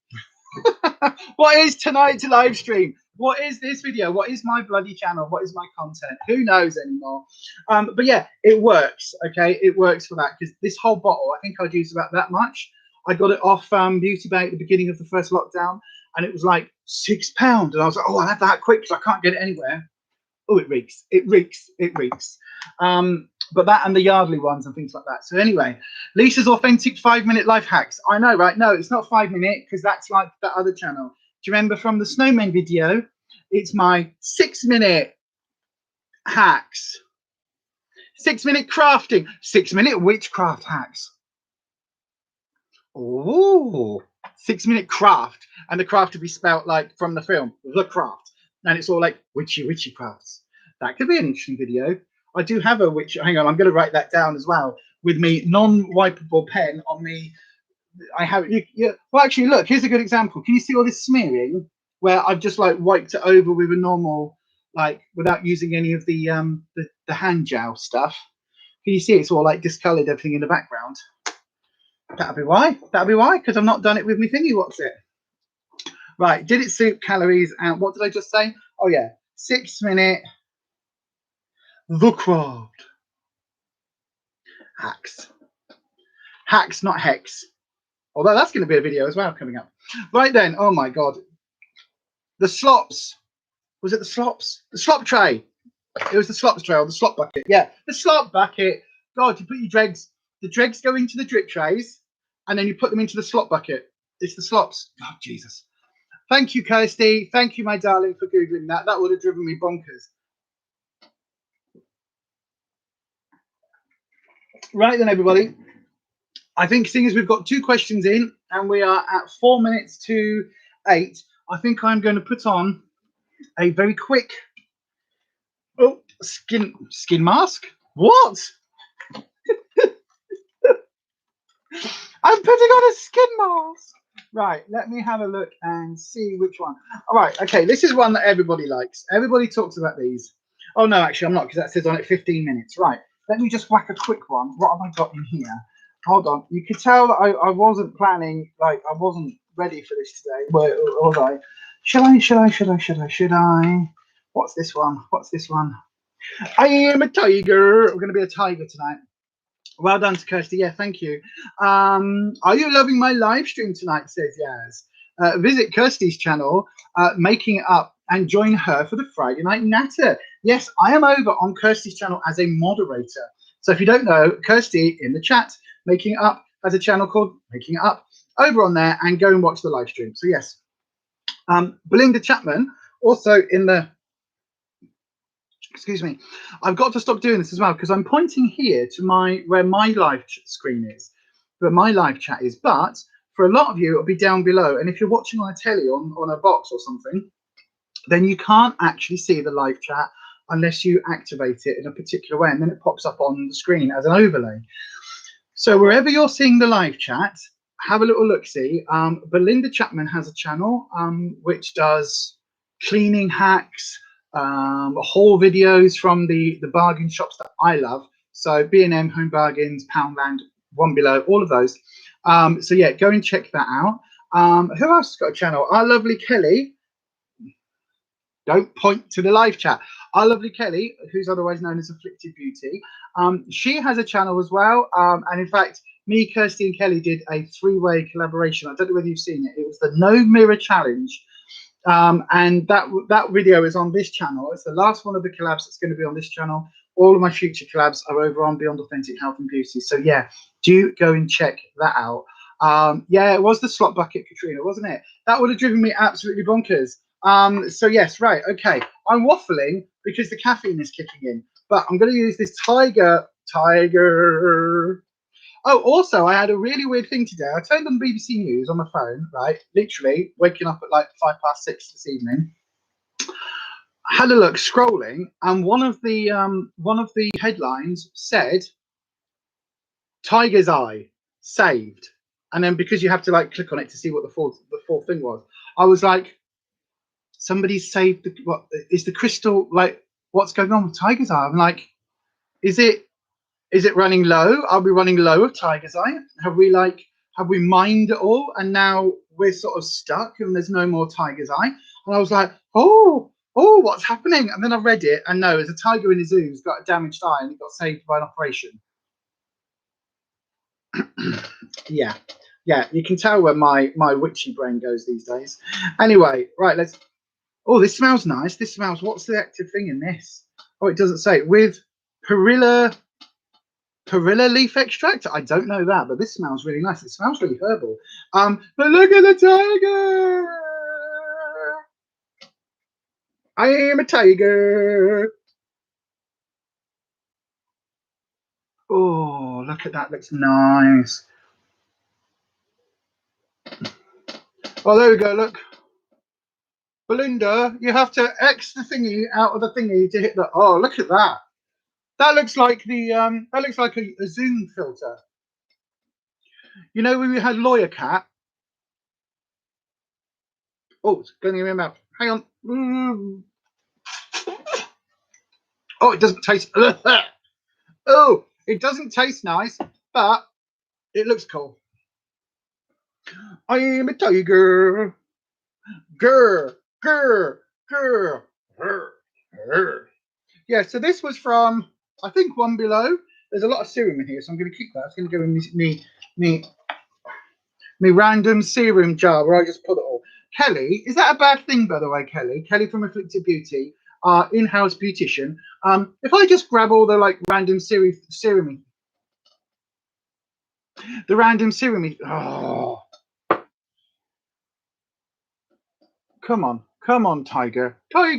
What is tonight's live stream? What is this video? What is my bloody channel? What is my content? Who knows anymore? But yeah, it works. Okay, it works for that because this whole bottle, I think I'd use about that much. I got it off Beauty Bay at the beginning of the first lockdown, and it was like £6, and I was like, oh, I'll have that quick because I can't get it anywhere. Oh, it reeks! It reeks! It reeks! But that and the Yardley ones and things like that. So anyway, Lisa's authentic 5-minute life hacks. I know, right? No, it's not 5 minute because that's like that other channel. Do you remember from the snowman video? It's my 6-minute hacks, 6-minute crafting, 6-minute witchcraft hacks. Oh, 6-minute craft, and the craft to be spelt like from the film, the craft, and it's all like witchy crafts. That could be an interesting video. I do have a witch. Hang on, I'm going to write that down as well with me non-wipeable pen on me. I have it. Well, actually, look. Here's a good example. Can you see all this smearing where I've just like wiped it over with a normal, like without using any of the hand gel stuff? Can you see it's all like discoloured everything in the background? That'll be why. That'll be why. Because I've not done it with me thingy. What's it? Right. Did it suit calories? And what did I just say? Oh yeah, 6-minute. The craft hacks, not hex, although that's going to be a video as well coming up. Right then, oh my god, the slops. Was it the slops? The slop tray. It was the slops tray or the slop bucket. Yeah, the slop bucket. God, you put your dregs, the dregs go into the drip trays and then you put them into the slop bucket. It's the slops. God, Jesus. Thank you, Kirsty. Thank you, my darling, for Googling that. That would have driven me bonkers. Right then, everybody. I think seeing as we've got 2 questions in and we are at 4 minutes to 8, I think I'm going to put on a very quick skin mask. What? I'm putting on a skin mask. Right, let me have a look and see which one. All right, okay, this is one that everybody likes. Everybody talks about these. Oh, no, actually, I'm not, because that says on it 15 minutes. Right, let me just whack a quick one. What have I got in here? Hold on. You could tell that I wasn't planning, like, I wasn't ready for this today. Where was I? Should I? What's this one? What's this one? I am a tiger. We're going to be a tiger tonight. Well done to Kirsty. Yeah, thank you. Are you loving my live stream tonight? Says Yaz. Visit Kirsty's channel, Making It Up, and join her for the Friday Night Natter. Yes, I am over on Kirsty's channel as a moderator. So if you don't know, Kirsty in the chat, Making It Up, has a channel called Making It Up over on there, and go and watch the live stream. So yes. Belinda Chapman, also in the, excuse me, I've got to stop doing this as well because I'm pointing here to where my live screen is, where my live chat is. But for a lot of you, it'll be down below. And if you're watching on a telly on a box or something, then you can't actually see the live chat unless you activate it in a particular way. And then it pops up on the screen as an overlay. So wherever you're seeing the live chat, have a little look-see. Belinda Chapman has a channel which does cleaning hacks, haul videos from the bargain shops that I love. So B&M, Home Bargains, Poundland, One Below, all of those. So yeah, go and check that out. Who else has got a channel? Our lovely Kelly. Don't point to the live chat. Our lovely Kelly, who's otherwise known as Afflicted Beauty. She has a channel as well. And in fact, me, Kirsty, and Kelly did a 3-way collaboration. I don't know whether you've seen it. It was the No Mirror Challenge. And that video is on this channel. It's the last one of the collabs that's going to be on this channel. All of my future collabs are over on Beyond Authentic Health and Beauty. So yeah, do go and check that out. Yeah, it was the slot bucket, Katrina, wasn't it? That would have driven me absolutely bonkers. So yes, right, okay. I'm waffling because the caffeine is kicking in, but I'm going to use this tiger Oh, also, I had a really weird thing today. I turned on BBC News on my phone, right? Literally waking up at like 6:05 this evening. Had a look, scrolling, and one of the headlines said "Tiger's Eye saved," and then because you have to like click on it to see what the full thing was, I was like, somebody saved the what is the crystal, like what's going on with Tiger's Eye? I'm like, is it running low? Are we running low of Tiger's Eye? Have we mined it all and now we're sort of stuck and there's no more Tiger's Eye? And I was like, oh, what's happening? And then I read it, and no, there's a tiger in his zoo who's got a damaged eye and he got saved by an operation. yeah, you can tell where my witchy brain goes these days. Anyway, right, let's. Oh, this smells nice. This smells. What's the active thing in this? Oh, it doesn't say. With perilla leaf extract. I don't know that, but this smells really nice. It smells really herbal. But look at the tiger. I am a tiger. Oh, look at that. Looks nice. Oh, there we go. Look. Belinda, you have to X the thingy out of the thingy to hit the. Oh, look at that. That looks like the that looks like a Zoom filter. You know when we had Lawyer Cat? Oh, it's going in my mouth. Hang on. Oh, it doesn't taste. Oh, it doesn't taste nice, but it looks cool. I am a tiger. Grr, grr, grr, grr, grr. Yeah, so this was from, I think, One Below. There's a lot of serum in here, so I'm going to keep that. It's going to go in me random serum jar where I just put it all. Kelly, is that a bad thing, by the way, Kelly? Kelly from Afflicted Beauty, our in-house beautician. If I just grab all the like random serum, the random serum. Oh, come on, tiger. I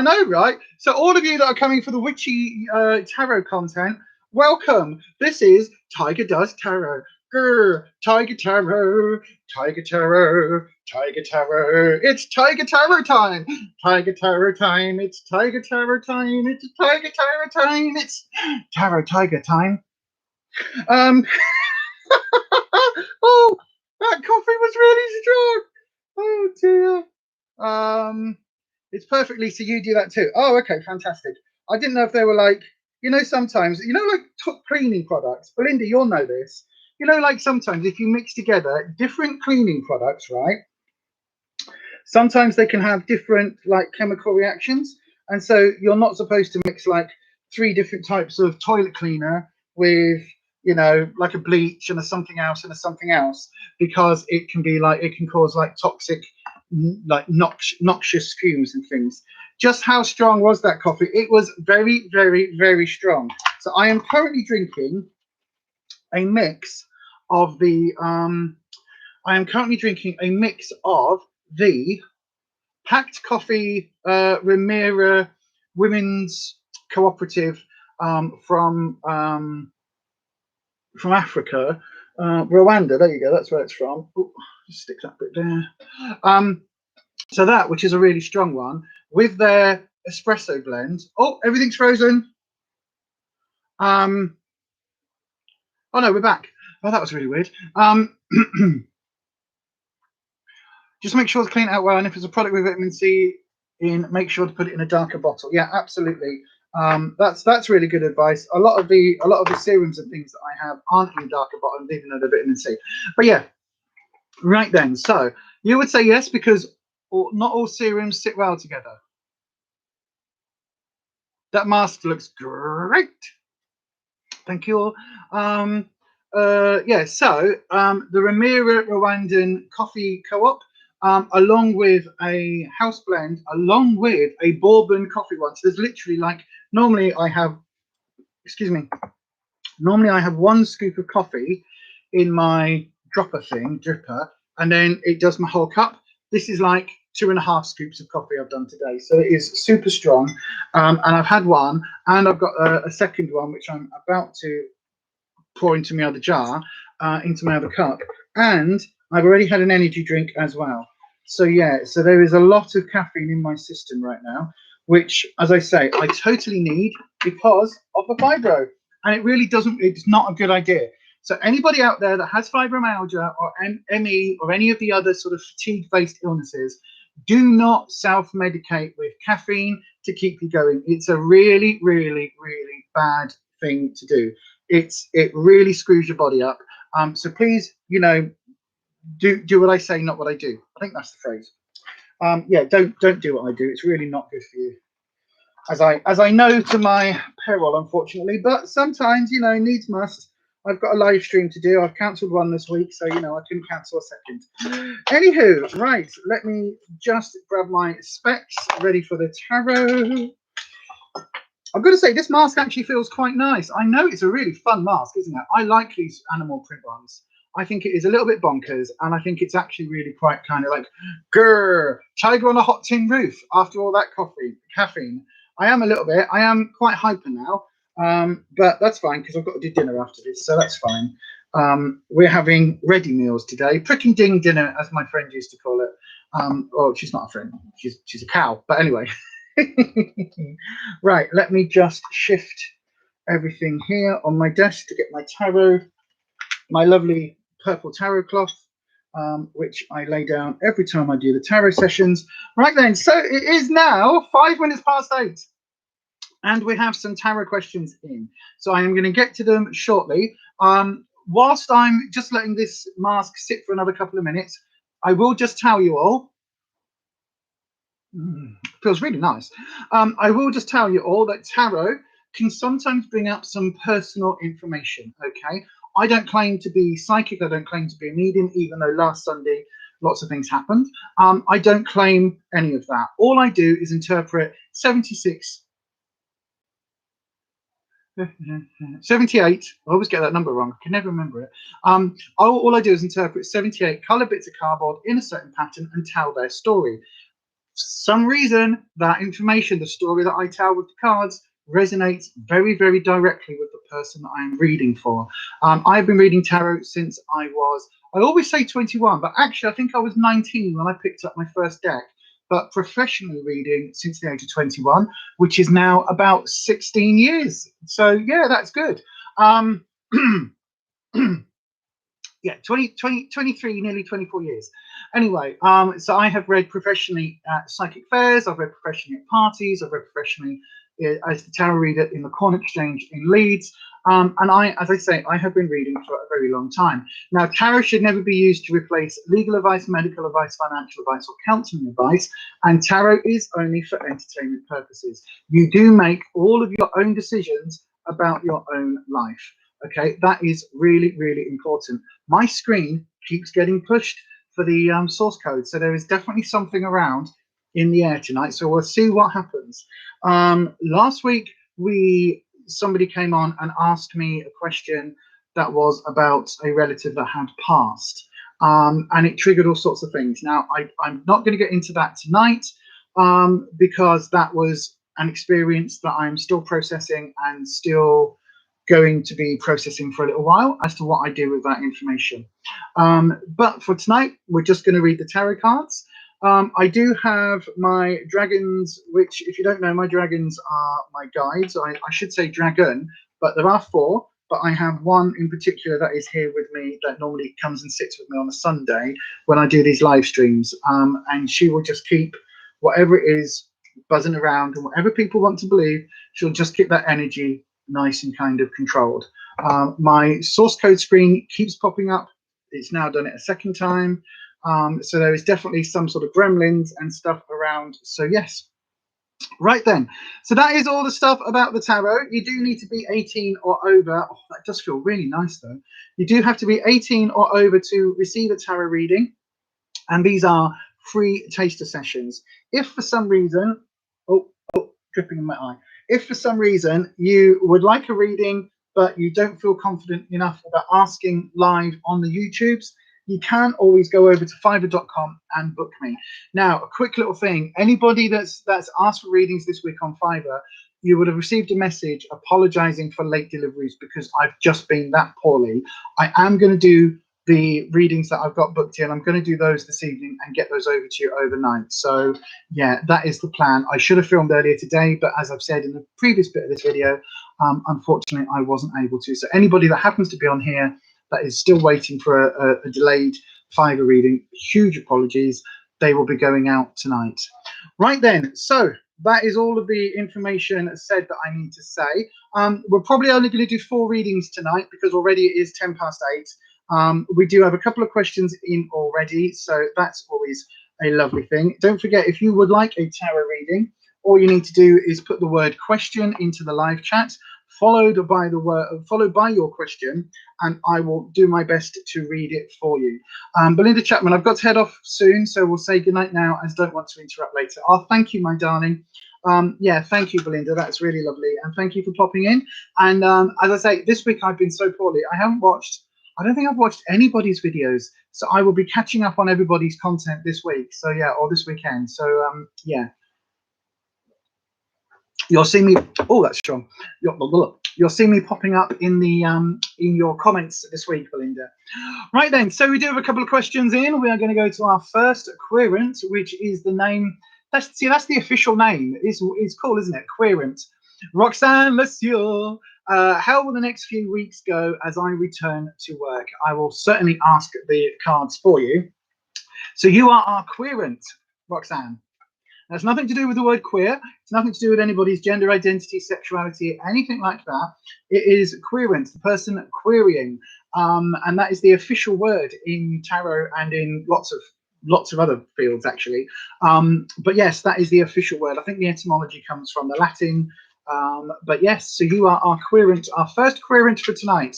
know, right? So all of you that are coming for the witchy tarot content, welcome. This is Tiger Does Tarot. Grr, Tiger Tarot, Tiger Tarot, Tiger Tarot. It's Tiger Tarot time. Tiger Tarot time. It's Tiger Tarot time. It's Tiger Tarot time. It's Tarot Tiger time. Oh, that coffee was really strong. Oh dear. It's perfectly. So you do that too. Oh, okay, fantastic. I didn't know if they were like, sometimes, like top cleaning products. Belinda, you'll know this. Like sometimes if you mix together different cleaning products, right? Sometimes they can have different like chemical reactions. And so you're not supposed to mix like 3 different types of toilet cleaner with, like a bleach and a something else and a something else, because it can cause like toxic, like noxious fumes and things. Just how strong was that coffee? It was very, very, very strong. So I am currently drinking a mix of the packed coffee Remira Women's Cooperative from Africa, Rwanda. There you go. That's where it's from. Ooh, just stick that bit there. So that, which is a really strong one, with their espresso blend. Oh, everything's frozen. Oh no, we're back. Oh, that was really weird. Just make sure to clean it out well, and if it's a product with vitamin C in, make sure to put it in a darker bottle. Yeah, absolutely. That's really good advice. A lot of the serums and things that I have aren't in darker bottles, even though they're vitamin C. But yeah, right then. So you would say yes, because not all serums sit well together. That mask looks great. Thank you. Yeah. So the Remira Rwandan Coffee Co-op. Along with a house blend, along with a bourbon coffee one. So there's literally like, normally I have 1 scoop of coffee in my dripper, and then it does my whole cup. This is like 2.5 scoops of coffee I've done today. So it is super strong. And I've had one, and I've got a second one, which I'm about to pour into my other jar, into my other cup, and I've already had an energy drink as well. So yeah, so there is a lot of caffeine in my system right now, which, as I say, I totally need because of the fibro, and it really doesn't. It's not a good idea. So anybody out there that has fibromyalgia or ME or any of the other sort of fatigue-based illnesses, do not self-medicate with caffeine to keep you going. It's a really, really, really bad thing to do. It really screws your body up. So please, you know, do what I say, not what I do. I think that's the phrase. Yeah, don't do what I do. It's really not good for you. As I know to my peril, unfortunately, but sometimes, you know, needs must. I've got a live stream to do. I've cancelled one this week, so, you know, I couldn't cancel a second. Anywho, right, let me just grab my specs ready for the tarot. I've got to say, this mask actually feels quite nice. I know it's a really fun mask, isn't it? I like these animal print ones. I think it is a little bit bonkers, and I think it's actually really quite kind of like, grrr, tiger on a hot tin roof after all that caffeine. I am a little bit. I am quite hyper now, but that's fine because I've got to do dinner after this, so that's fine. We're having ready meals today, prick and ding dinner, as my friend used to call it. Oh, she's not a friend. She's a cow. But anyway, right. Let me just shift everything here on my desk to get my tarot, my lovely purple tarot cloth, which I lay down every time I do the tarot sessions. Right then, so it is now 5 minutes past 8. And we have some tarot questions in. So I am going to get to them shortly. Whilst I'm just letting this mask sit for another couple of minutes, I will just tell you all, feels really nice. I will just tell you all that tarot can sometimes bring up some personal information, okay? I don't claim to be psychic. I don't claim to be a medium, even though last Sunday lots of things happened. I don't claim any of that. All I do is interpret 78. I always get that number wrong. I can never remember it. All I do is interpret 78 color bits of cardboard in a certain pattern and tell their story. For some reason, that information, the story that I tell with the cards, resonates very, very directly with the person that I'm reading for. I've been reading tarot since I always say 21, but actually I think I was 19 when I picked up my first deck. But professionally reading since the age of 21, which is now about 16 years. So yeah, that's good. Yeah, 23, nearly 24 years. Anyway, so I have read professionally at psychic fairs, I've read professionally at parties, I've read professionally as the tarot reader in the Corn Exchange in Leeds. And as I say, I have been reading for a very long time. Now, tarot should never be used to replace legal advice, medical advice, financial advice, or counseling advice. And tarot is only for entertainment purposes. You do make all of your own decisions about your own life. Okay, that is really, really important. My screen keeps getting pushed for the source code. So there is definitely something around in the air tonight. So we'll see what happens. Last week, somebody came on and asked me a question that was about a relative that had passed. And it triggered all sorts of things. Now, I'm not going to get into that tonight because that was an experience that I'm still processing and still going to be processing for a little while as to what I do with that information. But for tonight, we're just going to read the tarot cards. I do have my dragons, which, if you don't know, my dragons are my guides. I should say dragon, but there are 4. But I have one in particular that is here with me that normally comes and sits with me on a Sunday when I do these live streams. And she will just keep whatever it is buzzing around, and whatever people want to believe, she'll just keep that energy nice and kind of controlled. My source code screen keeps popping up. It's now done it a second time. So there is definitely some sort of gremlins and stuff around. So yes. Right then. So that is all the stuff about the tarot. You do need to be 18 or over. Oh, that does feel really nice though. You do have to be 18 or over to receive a tarot reading. And these are free taster sessions. If for some reason, dripping in my eye. If for some reason you would like a reading, but you don't feel confident enough about asking live on the YouTubes, you can always go over to Fiverr.com and book me. Now, a quick little thing. Anybody that's asked for readings this week on Fiverr, you would have received a message apologizing for late deliveries because I've just been that poorly. I am going to do the readings that I've got booked in. I'm going to do those this evening and get those over to you overnight. So yeah, that is the plan. I should have filmed earlier today, but as I've said in the previous bit of this video, unfortunately I wasn't able to. So anybody that happens to be on here that is still waiting for a delayed Fiverr reading, huge apologies. They will be going out tonight. Right then, so that is all of the information said that I need to say. We're probably only going to do 4 readings tonight because already it is 8:10. We do have a couple of questions in already, so that's always a lovely thing. Don't forget, if you would like a tarot reading, all you need to do is put the word question into the live chat, followed by your question, and I will do my best to read it for you. Belinda Chapman, I've got to head off soon, so we'll say goodnight now, as don't want to interrupt later. Oh, thank you, my darling. Yeah, thank you, Belinda. That's really lovely, and thank you for popping in. And as I say, this week I've been so poorly. I don't think I've watched anybody's videos, so I will be catching up on everybody's content this week. So yeah, or this weekend. So yeah, you'll see me. Oh, that's strong. You'll see me popping up in the in your comments this week, Belinda. Right then, so we do have a couple of questions in. We are going to go to our first querent, which is the name. That's the official name. It's cool, isn't it? Querent. Roxanne Monsieur. How will the next few weeks go as I return to work? I will certainly ask the cards for you. So you are our querent, Roxanne. That's nothing to do with the word queer. It's nothing to do with anybody's gender identity, sexuality, anything like that. It is querent, the person querying, and that is the official word in tarot and in lots of other fields actually. But yes, that is the official word. I think the etymology comes from the Latin. But yes, so you are our querent, our first querent for tonight.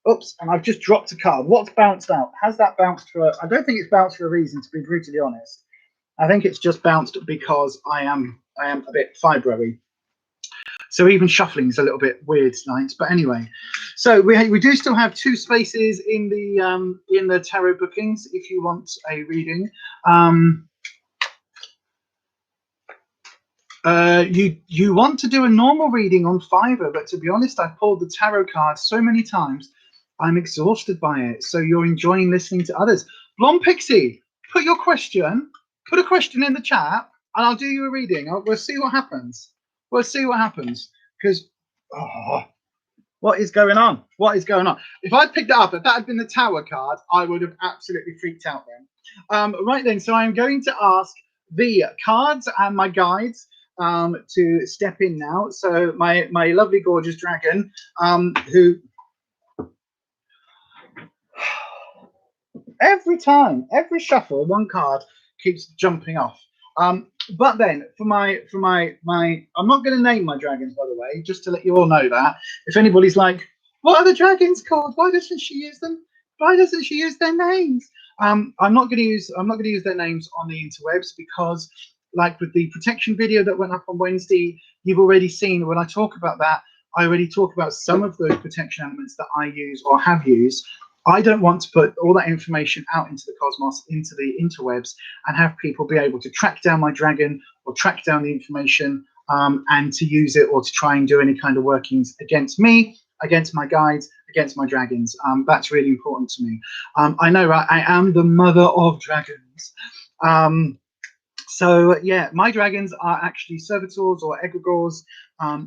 Oops, and I've just dropped a card. What's bounced out? Has that bounced for? I don't think it's bounced for a reason, to be brutally honest. I think it's just bounced because I am a bit fibro-y. So even shuffling is a little bit weird tonight. But anyway, so we do still have 2 spaces in the tarot bookings if you want a reading. You want to do a normal reading on Fiverr, but to be honest, I've pulled the tarot card so many times, I'm exhausted by it. So you're enjoying listening to others. Blonde Pixie, put a question in the chat, and I'll do you a reading. We'll see what happens. We'll see what happens. Because, what is going on? What is going on? If I'd picked it up, if that had been the Tower card, I would have absolutely freaked out then. Right then, so I'm going to ask the cards and my guides to step in now. So my lovely gorgeous dragon, who every shuffle, one card keeps jumping off. But then for my I'm not going to name my dragons, by the way, just to let you all know that. If anybody's like, what are the dragons called? Why doesn't she use them? Why doesn't she use their names? I'm not going to use their names on the interwebs because, like with the protection video that went up on Wednesday, you've already seen when I talk about that, I already talk about some of those protection elements that I use or have used. I don't want to put all that information out into the cosmos, into the interwebs, and have people be able to track down my dragon or track down the information and to use it or to try and do any kind of workings against me, against my guides, against my dragons. That's really important to me. I know I am the mother of dragons. So yeah, my dragons are actually servitors or egregores,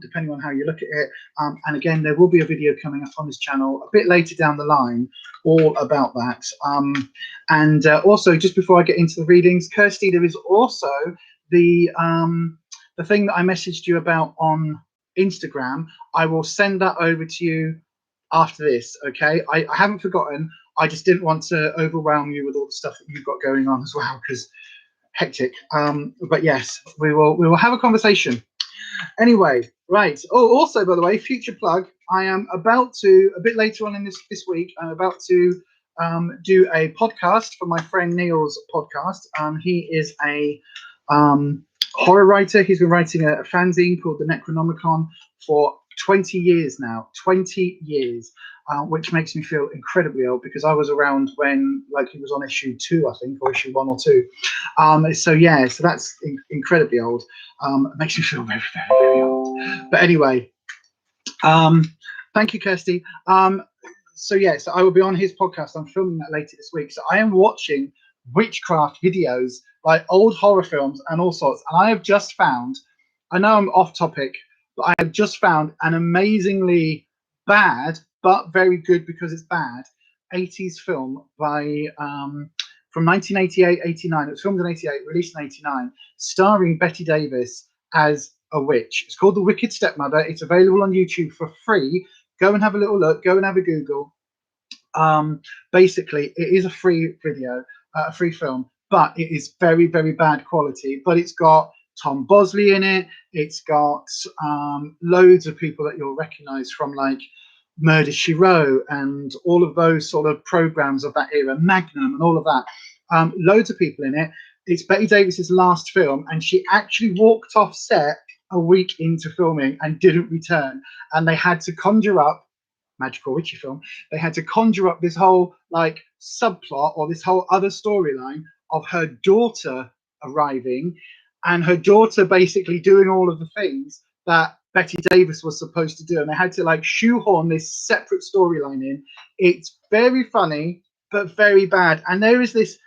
depending on how you look at it. And again, there will be a video coming up on this channel a bit later down the line, all about that. And also, just before I get into the readings, Kirsty, there is also the thing that I messaged you about on Instagram. I will send that over to you after this. Okay, I haven't forgotten. I just didn't want to overwhelm you with all the stuff that you've got going on as well, because hectic. But yes, we will have a conversation. Anyway, right. Oh, also, by the way, future plug. I am about to, a bit later on in this week, I'm about to do a podcast for my friend Neil's podcast. He is a horror writer. He's been writing a fanzine called the Necronomicon for 20 years now. 20 years. Which makes me feel incredibly old because I was around when, like, he was on issue 2, I think, or issue 1 or 2. So yeah, so that's incredibly old. It makes me feel very, very, very old. But anyway, thank you, Kirsty. So yes, I will be on his podcast. I'm filming that later this week. So I am watching witchcraft videos, like old horror films and all sorts. And I have just found, I know I'm off topic, but I have just found an amazingly bad, but very good because it's bad, 80s film by from 1988, 89. It was filmed in 88, released in 89, starring Bette Davis as a witch. It's called The Wicked Stepmother. It's available on YouTube for free. Go and have a little look. Go and have a Google. Basically, it is a free video, a free film, but it is very, very bad quality. But it's got Tom Bosley in it. It's got loads of people that you'll recognise from like Murder, She Wrote and all of those sort of programs of that era, Magnum and all of that. Loads of people in it. It's Bette Davis's last film, and she actually walked off set a week into filming and didn't return. And they had to conjure up, magical witchy film, they had to conjure up this whole like subplot or this whole other storyline of her daughter arriving and her daughter basically doing all of the things that Bette Davis was supposed to do. And they had to like shoehorn this separate storyline in. It's very funny, but very bad. And there is this,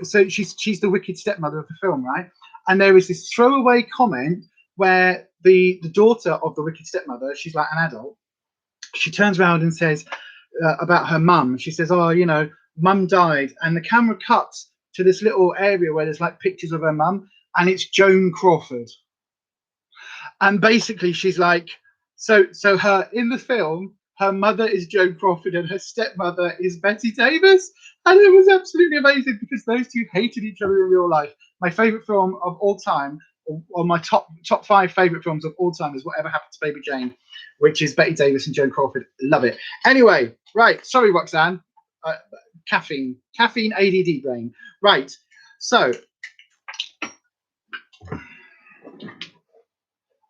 so she's the wicked stepmother of the film, right? And there is this throwaway comment where the daughter of the wicked stepmother, she's like an adult, she turns around and says about her mum. She says, oh, you know, mum died. And the camera cuts to this little area where there's like pictures of her mum, and it's Joan Crawford. And basically she's like, so her in the film, her mother is Joan Crawford and her stepmother is Bette Davis. And it was absolutely amazing because those two hated each other in real life. My favorite film of all time, or my top 5 favorite films of all time, is Whatever Happened to Baby Jane, which is Bette Davis and Joan Crawford. Love it. Anyway, right. Sorry, Roxanne. Caffeine ADD brain. Right. So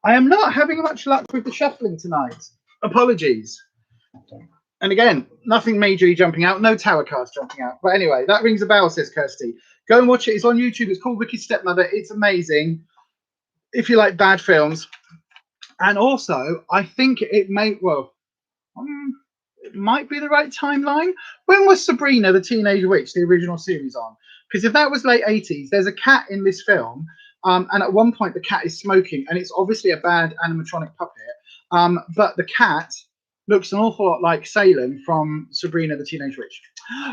I am not having much luck with the shuffling tonight. Apologies. And again, nothing majorly jumping out. No tarot cards jumping out. But anyway, that rings a bell, says Kirsty. Go and watch it. It's on YouTube. It's called Wicked Stepmother. It's amazing if you like bad films. And also, I think it may, well, it might be the right timeline. When was Sabrina the Teenage Witch, the original series, on? Because if that was late 80s, there's a cat in this film. And at one point, the cat is smoking, and it's obviously a bad animatronic puppet. But the cat looks an awful lot like Salem from Sabrina the Teenage Witch.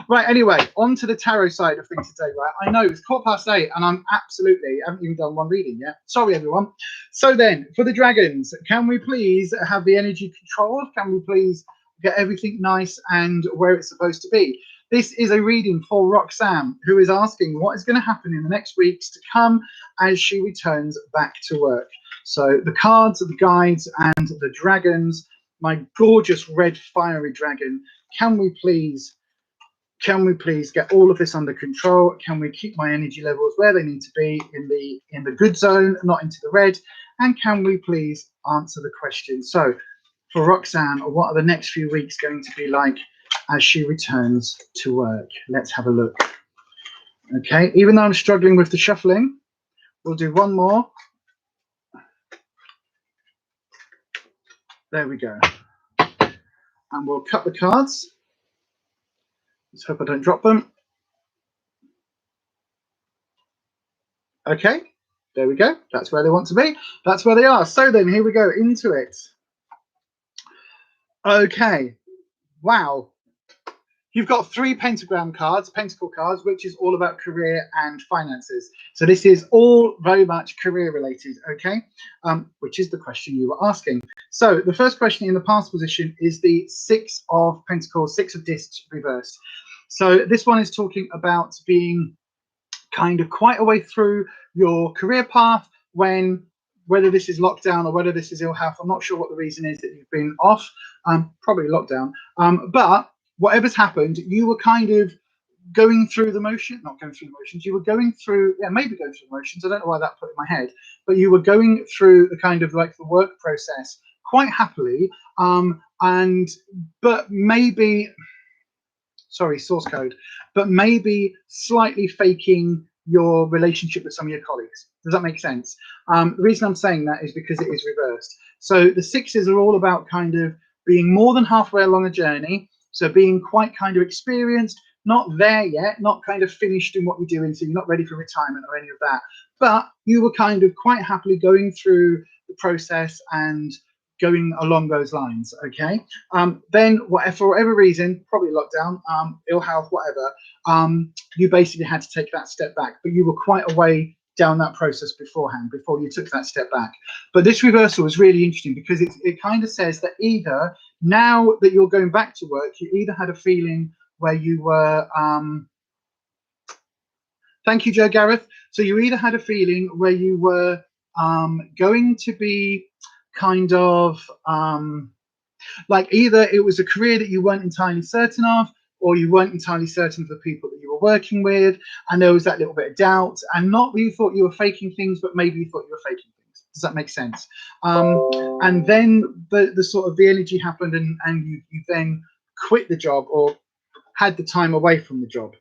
Right, anyway, on to the tarot side of things today, right? I know it's 8:15 and I haven't even done one reading yet. Sorry, everyone. So then, for the dragons, can we please have the energy controlled? Can we please get everything nice and where it's supposed to be? This is a reading for Roxanne, who is asking what is going to happen in the next weeks to come as she returns back to work. So the cards, the guides, and the dragons. My gorgeous red fiery dragon, can we please get all of this under control? Can we keep my energy levels where they need to be in the good zone, not into the red? And can we please answer the question? So for Roxanne, what are the next few weeks going to be like as she returns to work? Let's have a look. Okay, even though I'm struggling with the shuffling, we'll do one more. There we go. And we'll cut the cards. Let's hope I don't drop them. Okay, there we go. That's where they want to be. That's where they are. So then, here we go into it. Okay, wow. You've got 3 pentacle cards, which is all about career and finances. So this is all very much career related, okay? Which is the question you were asking. So the first question in the past position is the 6 of Pentacles, 6 of Discs reversed. So this one is talking about being kind of quite a way through your career path when, whether this is lockdown or whether this is ill health, I'm not sure what the reason is that you've been off, probably lockdown, but whatever's happened, you were kind of going through the motion, not going through the motions, you were going through, yeah, maybe going through the motions, I don't know why that put in my head, but you were going through the kind of like the work process quite happily, but maybe, sorry, source code, but maybe slightly faking your relationship with some of your colleagues. Does that make sense? The reason I'm saying that is because it is reversed. So the sixes are all about kind of being more than halfway along a journey. So being quite kind of experienced, not there yet, not kind of finished in what you're doing, so you're not ready for retirement or any of that. But you were kind of quite happily going through the process and going along those lines, okay? Then for whatever reason, probably lockdown, ill health, whatever, you basically had to take that step back, but you were quite a way down that process beforehand, before you took that step back. But this reversal is really interesting because it kind of says that either now that you're going back to work, you either had a feeling where you were, thank you, Joe Gareth. So you either had a feeling where you were going to be kind of like either it was a career that you weren't entirely certain of, or you weren't entirely certain of the people that you were working with, and there was that little bit of doubt, and not that you thought you were faking things, but maybe you thought you were faking things. Does that make sense? And then the sort of the energy happened, and you then quit the job or had the time away from the job.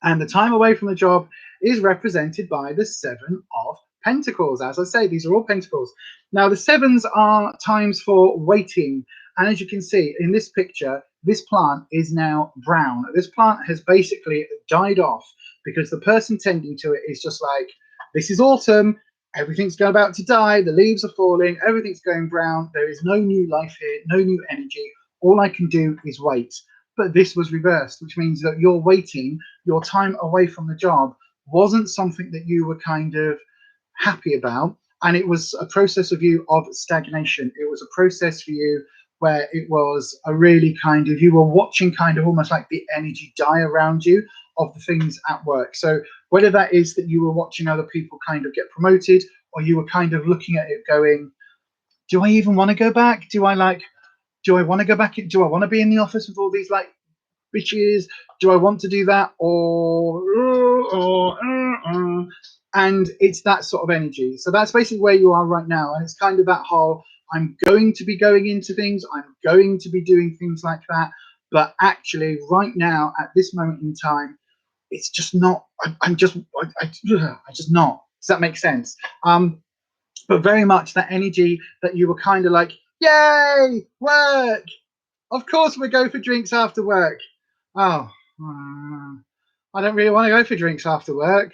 And the time away from the job is represented by the Seven of Pentacles. As I say, these are all pentacles. Now, the sevens are times for waiting. And as you can see in this picture, this plant is now brown. This plant has basically died off because the person tending to it is just like, this is autumn. Everything's about to die. The leaves are falling. Everything's going brown. There is no new life here, no new energy. All I can do is wait. But this was reversed, which means that your waiting, your time away from the job, wasn't something that you were kind of happy about, and it was a process of you of stagnation. It was a process for you where it was a really kind of, you were watching kind of almost like the energy die around you of the things at work. So whether that is that you were watching other people kind of get promoted, or you were kind of looking at it going, do I even want to go back? Do I want to go back? Do I want to be in the office with all these like bitches? Do I want to do that? And it's that sort of energy. So that's basically where you are right now. And it's kind of that whole, I'm going to be going into things, I'm going to be doing things like that. But actually right now, at this moment in time, it's just not, I'm just not. Does that make sense? But very much that energy that you were kind of like, yay, work. Of course we go for drinks after work. Oh, I don't really want to go for drinks after work.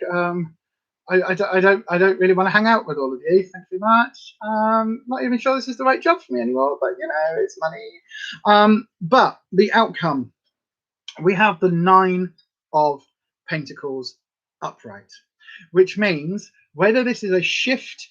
I don't really want to hang out with all of you. Thank you very much. Not even sure this is the right job for me anymore, but you know, it's money. But the outcome, we have the Nine of Pentacles upright, which means whether this is a shift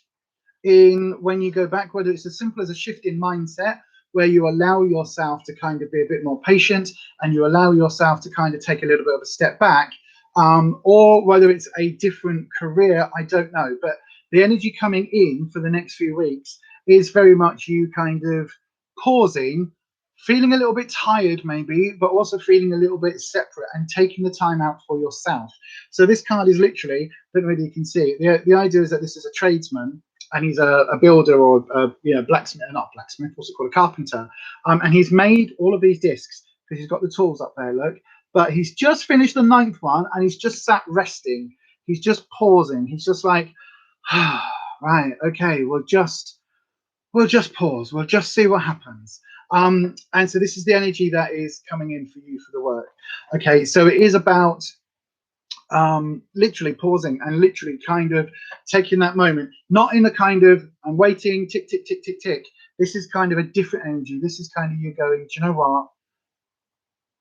in when you go back, whether it's as simple as a shift in mindset where you allow yourself to kind of be a bit more patient and you allow yourself to kind of take a little bit of a step back, or whether it's a different career, I don't know. But the energy coming in for the next few weeks is very much you kind of pausing, feeling a little bit tired maybe, but also feeling a little bit separate and taking the time out for yourself. So this card is literally, I don't know whether you can see it, the idea is that this is a tradesman, and he's a builder or a blacksmith, not blacksmith, what's it called, a carpenter. And he's made all of these discs because he's got the tools up there, look. But he's just finished the 9th one and he's just sat resting. He's just pausing. He's just like, right, okay, we'll just pause. We'll just see what happens. And so this is the energy that is coming in for you for the work. Okay, so it is about literally pausing and literally kind of taking that moment, not in a kind of I'm waiting, tick, tick, tick, tick, tick. This is kind of a different energy. This is kind of you going, do you know what?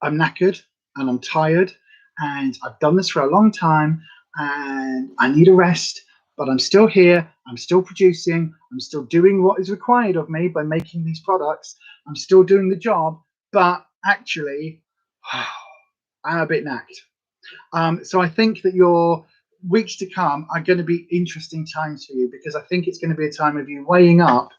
I'm knackered and I'm tired and I've done this for a long time and I need a rest, but I'm still here. I'm still producing. I'm still doing what is required of me by making these products. I'm still doing the job, but actually I'm a bit knacked. So I think that your weeks to come are going to be interesting times for you, because I think it's going to be a time of you weighing up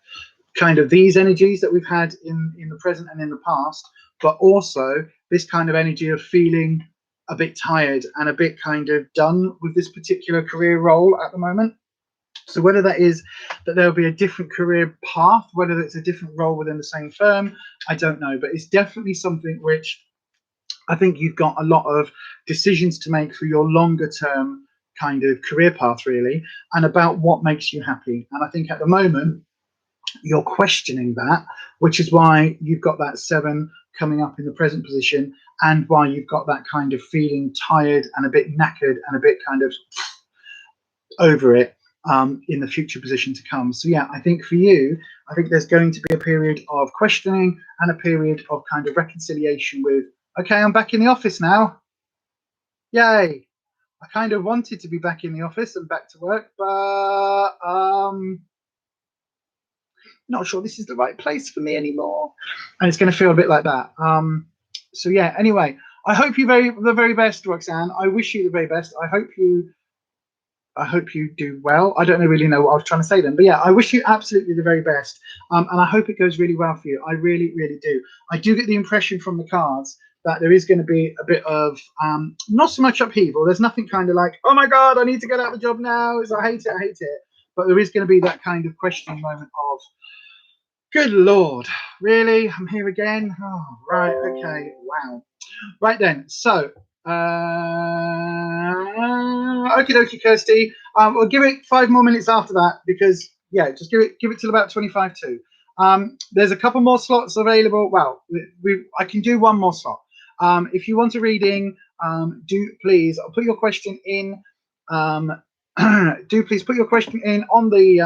kind of these energies that we've had in the present and in the past, but also this kind of energy of feeling a bit tired and a bit kind of done with this particular career role at the moment. So whether that is that there'll be a different career path, whether it's a different role within the same firm, I don't know, but it's definitely something which I think you've got a lot of decisions to make for your longer term kind of career path, really, and about what makes you happy. And I think at the moment you're questioning that, which is why you've got that 7 coming up in the present position, and why you've got that kind of feeling tired and a bit knackered and a bit kind of over it in the future position to come. So yeah, I think for you, I think there's going to be a period of questioning and a period of kind of reconciliation with, okay, I'm back in the office now. Yay. I kind of wanted to be back in the office and back to work, but not sure this is the right place for me anymore. And it's going to feel a bit like that. So yeah, anyway, I hope you the very best, Roxanne. I wish you the very best. I hope you do well. I don't really know what I was trying to say then, but yeah, I wish you absolutely the very best. And I hope it goes really well for you. I really, really do. I do get the impression from the cards that there is going to be a bit of not so much upheaval. There's nothing kind of like, oh my God, I need to get out of the job now. I hate it. But there is going to be that kind of questioning moment of, good Lord, really? I'm here again? Oh, right, okay, wow. Right then, so, okie dokie, Kirsty. We'll give it 5 more minutes after that, because, yeah, just give it till about 25 to. There's a couple more slots available. Well, I can do 1 more slot. If you want a reading, do please put your question in. Do please put your question in on the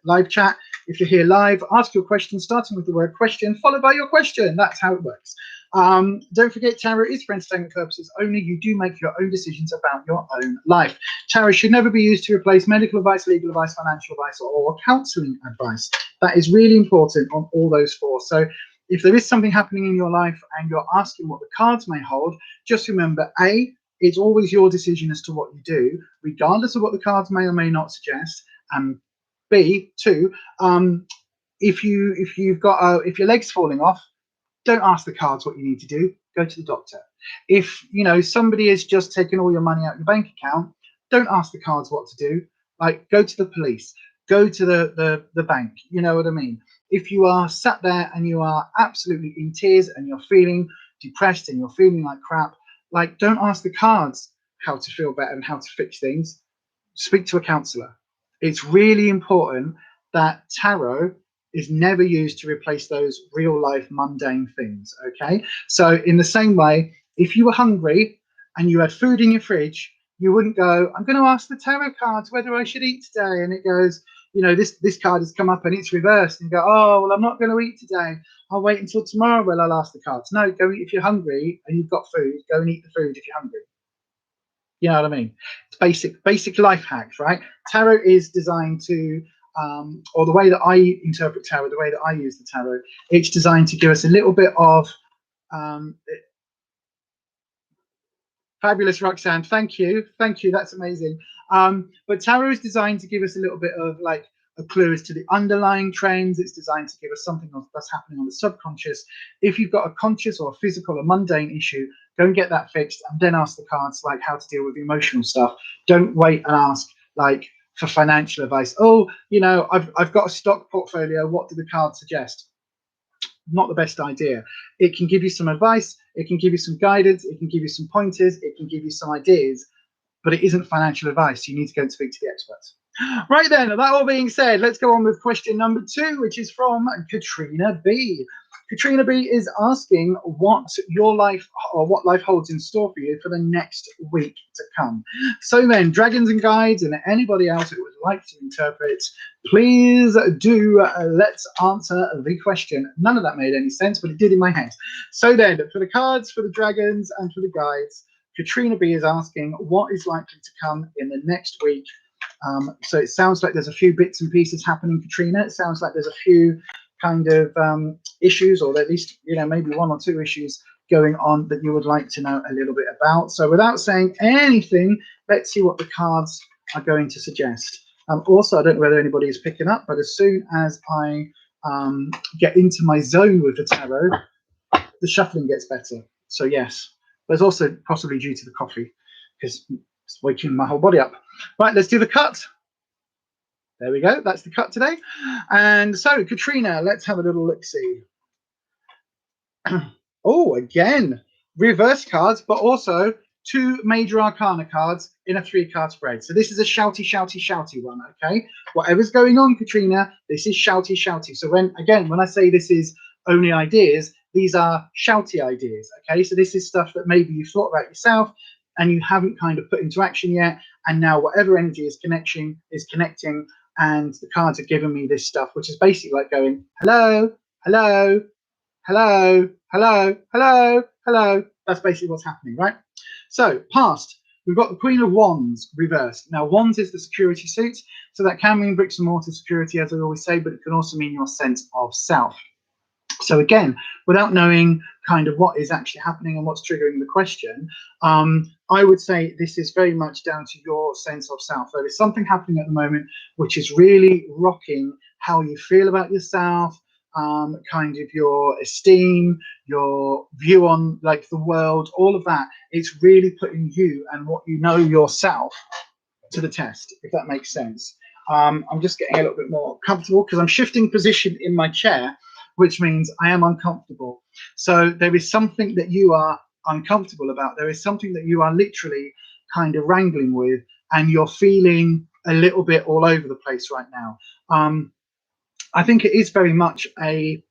live chat. If you're here live, ask your question, starting with the word question, followed by your question. That's how it works. Don't forget, tarot is for entertainment purposes only. You do make your own decisions about your own life. Tarot should never be used to replace medical advice, legal advice, financial advice, or counseling advice. That is really important on all those 4. So if there is something happening in your life and you're asking what the cards may hold, just remember, A, it's always your decision as to what you do, regardless of what the cards may or may not suggest. And B, 2, if your leg's falling off, don't ask the cards what you need to do. Go to the doctor. If somebody has just taken all your money out of your bank account, don't ask the cards what to do. Like, go to the police, go to the bank. You know what I mean? If you are sat there and you are absolutely in tears and you're feeling depressed and you're feeling like crap, like, don't ask the cards how to feel better and how to fix things. Speak to a counselor. It's really important that tarot is never used to replace those real life mundane things. Okay, so in the same way, if you were hungry and you had food in your fridge, you wouldn't go, I'm going to ask the tarot cards whether I should eat today, and it goes, this card has come up and it's reversed, and you go, oh well, I'm not going to eat today, I'll wait until tomorrow. Well, I'll ask the cards. No, go eat. If you're hungry and you've got food, go and eat the food if you're hungry. You know what I mean? It's basic life hacks, right? Tarot is designed to or the way that I interpret tarot, the way that I use the tarot, it's designed to give us a little bit of fabulous, Roxanne. Thank you, that's amazing. But tarot is designed to give us a little bit of like a clue as to the underlying trends. It's designed to give us something that's happening on the subconscious. If you've got a conscious or a physical or mundane issue, go and get that fixed, and then ask the cards like how to deal with the emotional stuff. Don't wait and ask like for financial advice. Oh, I've got a stock portfolio, what do the cards suggest? Not the best idea. It can give you some advice, it can give you some guidance, it can give you some pointers, it can give you some ideas, but it isn't financial advice. You need to go and speak to the experts. Right then, that all being said, let's go on with question number 2, which is from Katrina B. Katrina B is asking what your life or what life holds in store for you for the next week to come. So then, dragons and guides and anybody else who would like to interpret, please do let's answer the question. None of that made any sense, but it did in my head. So then, for the cards, for the dragons, and for the guides, Katrina B is asking what is likely to come in the next week. So it sounds like there's a few bits and pieces happening, Katrina. It sounds like there's a few kind of issues, or at least maybe 1 or 2 issues going on that you would like to know a little bit about. So without saying anything, let's see what the cards are going to suggest. Also, I don't know whether anybody is picking up, but as soon as I get into my zone with the tarot, the shuffling gets better. So yes, but it's also possibly due to the coffee, because it's waking my whole body up. Right, let's do the cut. There we go. That's the cut today. And so, Katrina, let's have a little look-see. Oh, again, reverse cards, but also 2 major arcana cards in a 3-card spread. So this is a shouty, shouty, shouty one, okay? Whatever's going on, Katrina, this is shouty, shouty. So when I say this is only ideas, these are shouty ideas, okay? So this is stuff that maybe you've thought about yourself and you haven't kind of put into action yet, and now whatever energy is connecting, and the cards are giving me this stuff, which is basically like going, hello, hello, hello, hello, hello, hello. That's basically what's happening, right? So past, we've got the Queen of Wands reversed. Now, Wands is the security suit, so that can mean bricks and mortar security, as I always say, but it can also mean your sense of self. So again, without knowing kind of what is actually happening and what's triggering the question, I would say this is very much down to your sense of self. There is something happening at the moment which is really rocking how you feel about yourself, kind of your esteem, your view on like the world, all of that. It's really putting you and what you know yourself to the test, if that makes sense. I'm just getting a little bit more comfortable because I'm shifting position in my chair, which means I am uncomfortable. So there is something that you are uncomfortable about. There is something that you are literally kind of wrangling with, and you're feeling a little bit all over the place right now. I think it is very much a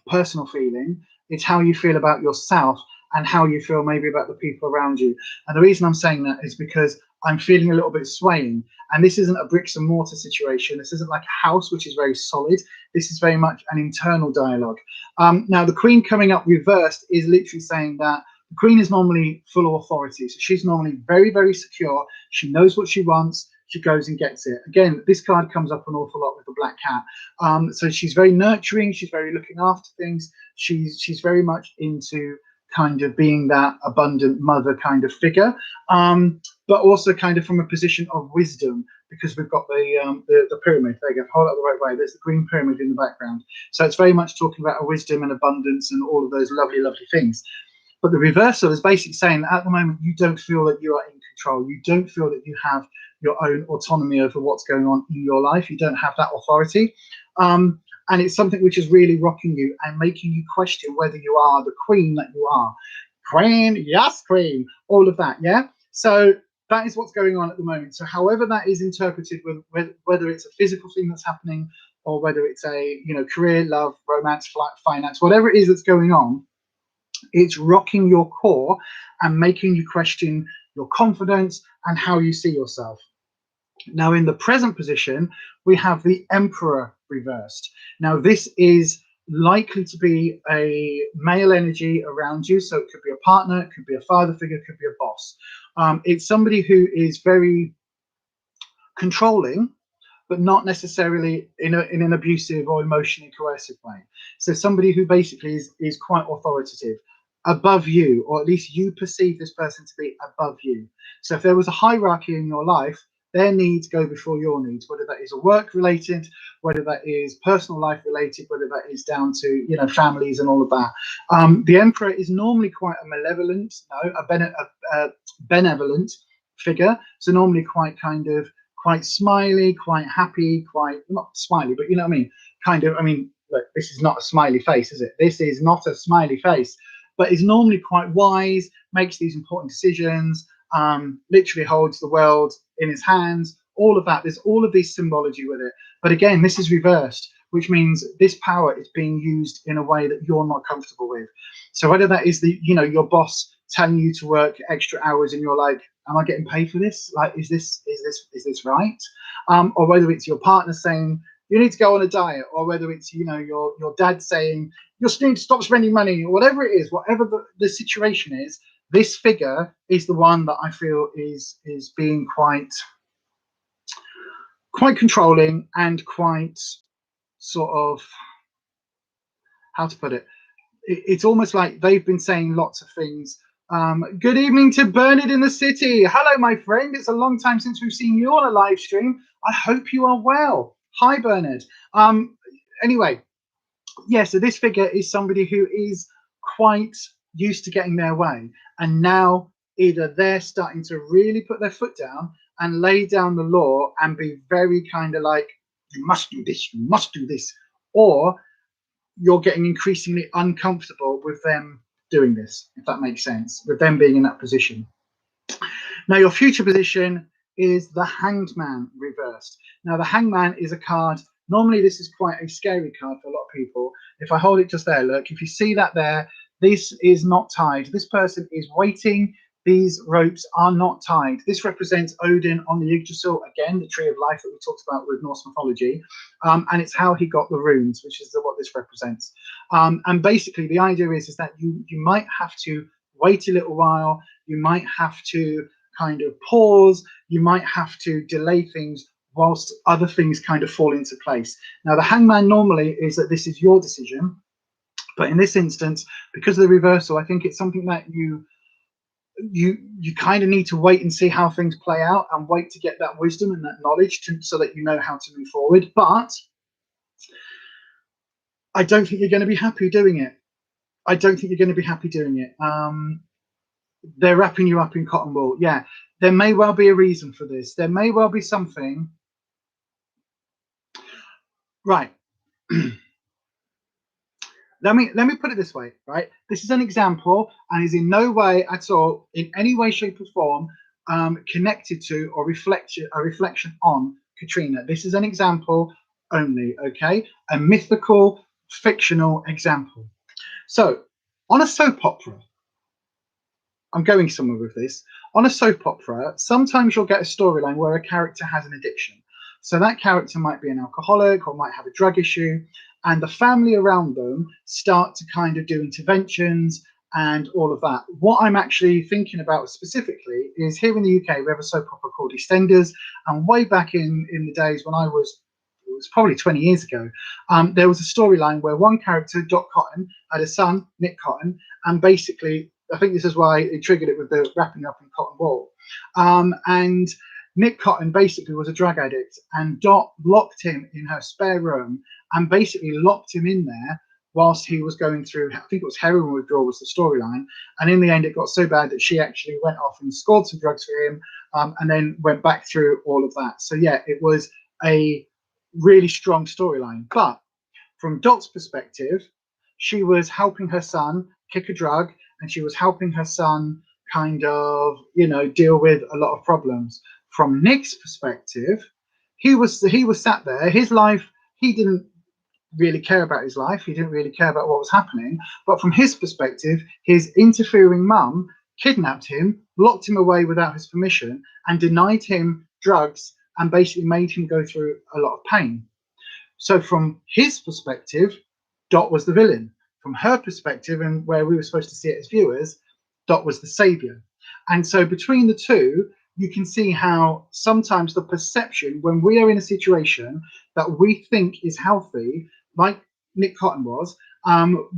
personal feeling. It's how you feel about yourself and how you feel maybe about the people around you. And the reason I'm saying that is because I'm feeling a little bit swaying. And this isn't a bricks and mortar situation. This isn't like a house, which is very solid. This is very much an internal dialogue. Now, the Queen coming up reversed is literally saying that the Queen is normally full of authority. So she's normally very, very secure. She knows what she wants. She goes and gets it. Again, this card comes up an awful lot with the black cat. So she's very nurturing. She's very looking after things. She's very much into kind of being that abundant mother kind of figure, but also kind of from a position of wisdom, because we've got the pyramid. There you go. Hold it the right way. There's the green pyramid in the background. So it's very much talking about a wisdom and abundance and all of those lovely, lovely things. But the reversal is basically saying that at the moment you don't feel that you are in control. You don't feel that you have your own autonomy over what's going on in your life. You don't have that authority. And it's something which is really rocking you and making you question whether you are the queen that you are. Queen, yes, queen, all of that, yeah? So that is what's going on at the moment. So however that is interpreted, whether it's a physical thing that's happening or whether it's a career, love, romance, finance, whatever it is that's going on, it's rocking your core and making you question your confidence and how you see yourself. Now, in the present position, we have the Emperor reversed. Now, this is likely to be a male energy around you. So it could be a partner, it could be a father figure, it could be a boss. It's somebody who is very controlling, but not necessarily in an abusive or emotionally coercive way. So somebody who basically is quite authoritative, above you, or at least you perceive this person to be above you. So if there was a hierarchy in your life, their needs go before your needs, whether that is a work related, whether that is personal life related, whether that is down to families and all of that. The Emperor is normally quite a benevolent figure, so normally quite smiley, quite happy, quite not smiley, but you know what I mean. Look, this is not a smiley face, is it? This is not a smiley face, but is normally quite wise, makes these important decisions. Literally holds the world in his hands, all of that. There's all of this symbology with it. But again, this is reversed, which means this power is being used in a way that you're not comfortable with. So whether that is your boss telling you to work extra hours and you're like, am I getting paid for this? Like, is this right? Or whether it's your partner saying you need to go on a diet, or whether it's your dad saying you need to stop spending money, or whatever it is, whatever the situation is. This figure is the one that I feel is being quite controlling and quite sort of, how to put it, it's almost like they've been saying lots of things. Good evening to Bernard in the city. Hello, my friend. It's a long time since we've seen you on a live stream. I hope you are well. Hi, Bernard. Anyway, yeah, so this figure is somebody who is quite used to getting their way, and now either they're starting to really put their foot down and lay down the law and be very kind of like, you must do this, you must do this, or you're getting increasingly uncomfortable with them doing this, if that makes sense, with them being in that position. Now, your future position is the Hanged Man reversed. Now, the Hanged Man is a card. Normally, this is quite a scary card for a lot of people. If I hold it just there, look, if you see that there, this is not tied. This person is waiting. These ropes are not tied. This represents Odin on the Yggdrasil, again, the tree of life that we talked about with Norse mythology. And it's how he got the runes, which is what this represents. And basically, the idea is that you might have to wait a little while. You might have to kind of pause. You might have to delay things whilst other things kind of fall into place. Now, the Hangman normally is that this is your decision. But in this instance, because of the reversal, I think it's something that you kind of need to wait and see how things play out, and wait to get that wisdom and that knowledge so that you know how to move forward. But I don't think you're going to be happy doing it. I don't think you're going to be happy doing it. They're wrapping you up in cotton wool. Yeah, there may well be a reason for this. There may well be something. Right. Let me put it this way, right? This is an example and is in no way at all, in any way, shape, or form, connected to or a reflection on Katrina. This is an example only, okay? A mythical, fictional example. So, on a soap opera, I'm going somewhere with this. On a soap opera, sometimes you'll get a storyline where a character has an addiction. So that character might be an alcoholic or might have a drug issue, and the family around them start to kind of do interventions and all of that. What I'm actually thinking about specifically is here in the UK, we have a soap opera called EastEnders, and way back in the days when it was probably 20 years ago, there was a storyline where one character, Dot Cotton, had a son, Nick Cotton, and basically, I think this is why it triggered it with the wrapping up in cotton wool. And Nick Cotton basically was a drug addict, and Dot locked him in her spare room and basically locked him in there whilst he was going through, I think it was heroin withdrawal was the storyline. And in the end, it got so bad that she actually went off and scored some drugs for him, and then went back through all of that. So yeah, it was a really strong storyline. But from Dot's perspective, she was helping her son kick a drug, and she was helping her son kind of, deal with a lot of problems. From Nick's perspective, he was sat there. His life, he didn't really care about his life. He didn't really care about what was happening. But from his perspective, his interfering mum kidnapped him, locked him away without his permission, and denied him drugs, and basically made him go through a lot of pain. So from his perspective, Dot was the villain. From her perspective, and where we were supposed to see it as viewers, Dot was the savior. And so between the two, you can see how sometimes the perception, when we are in a situation that we think is healthy, like Nick Cotton was,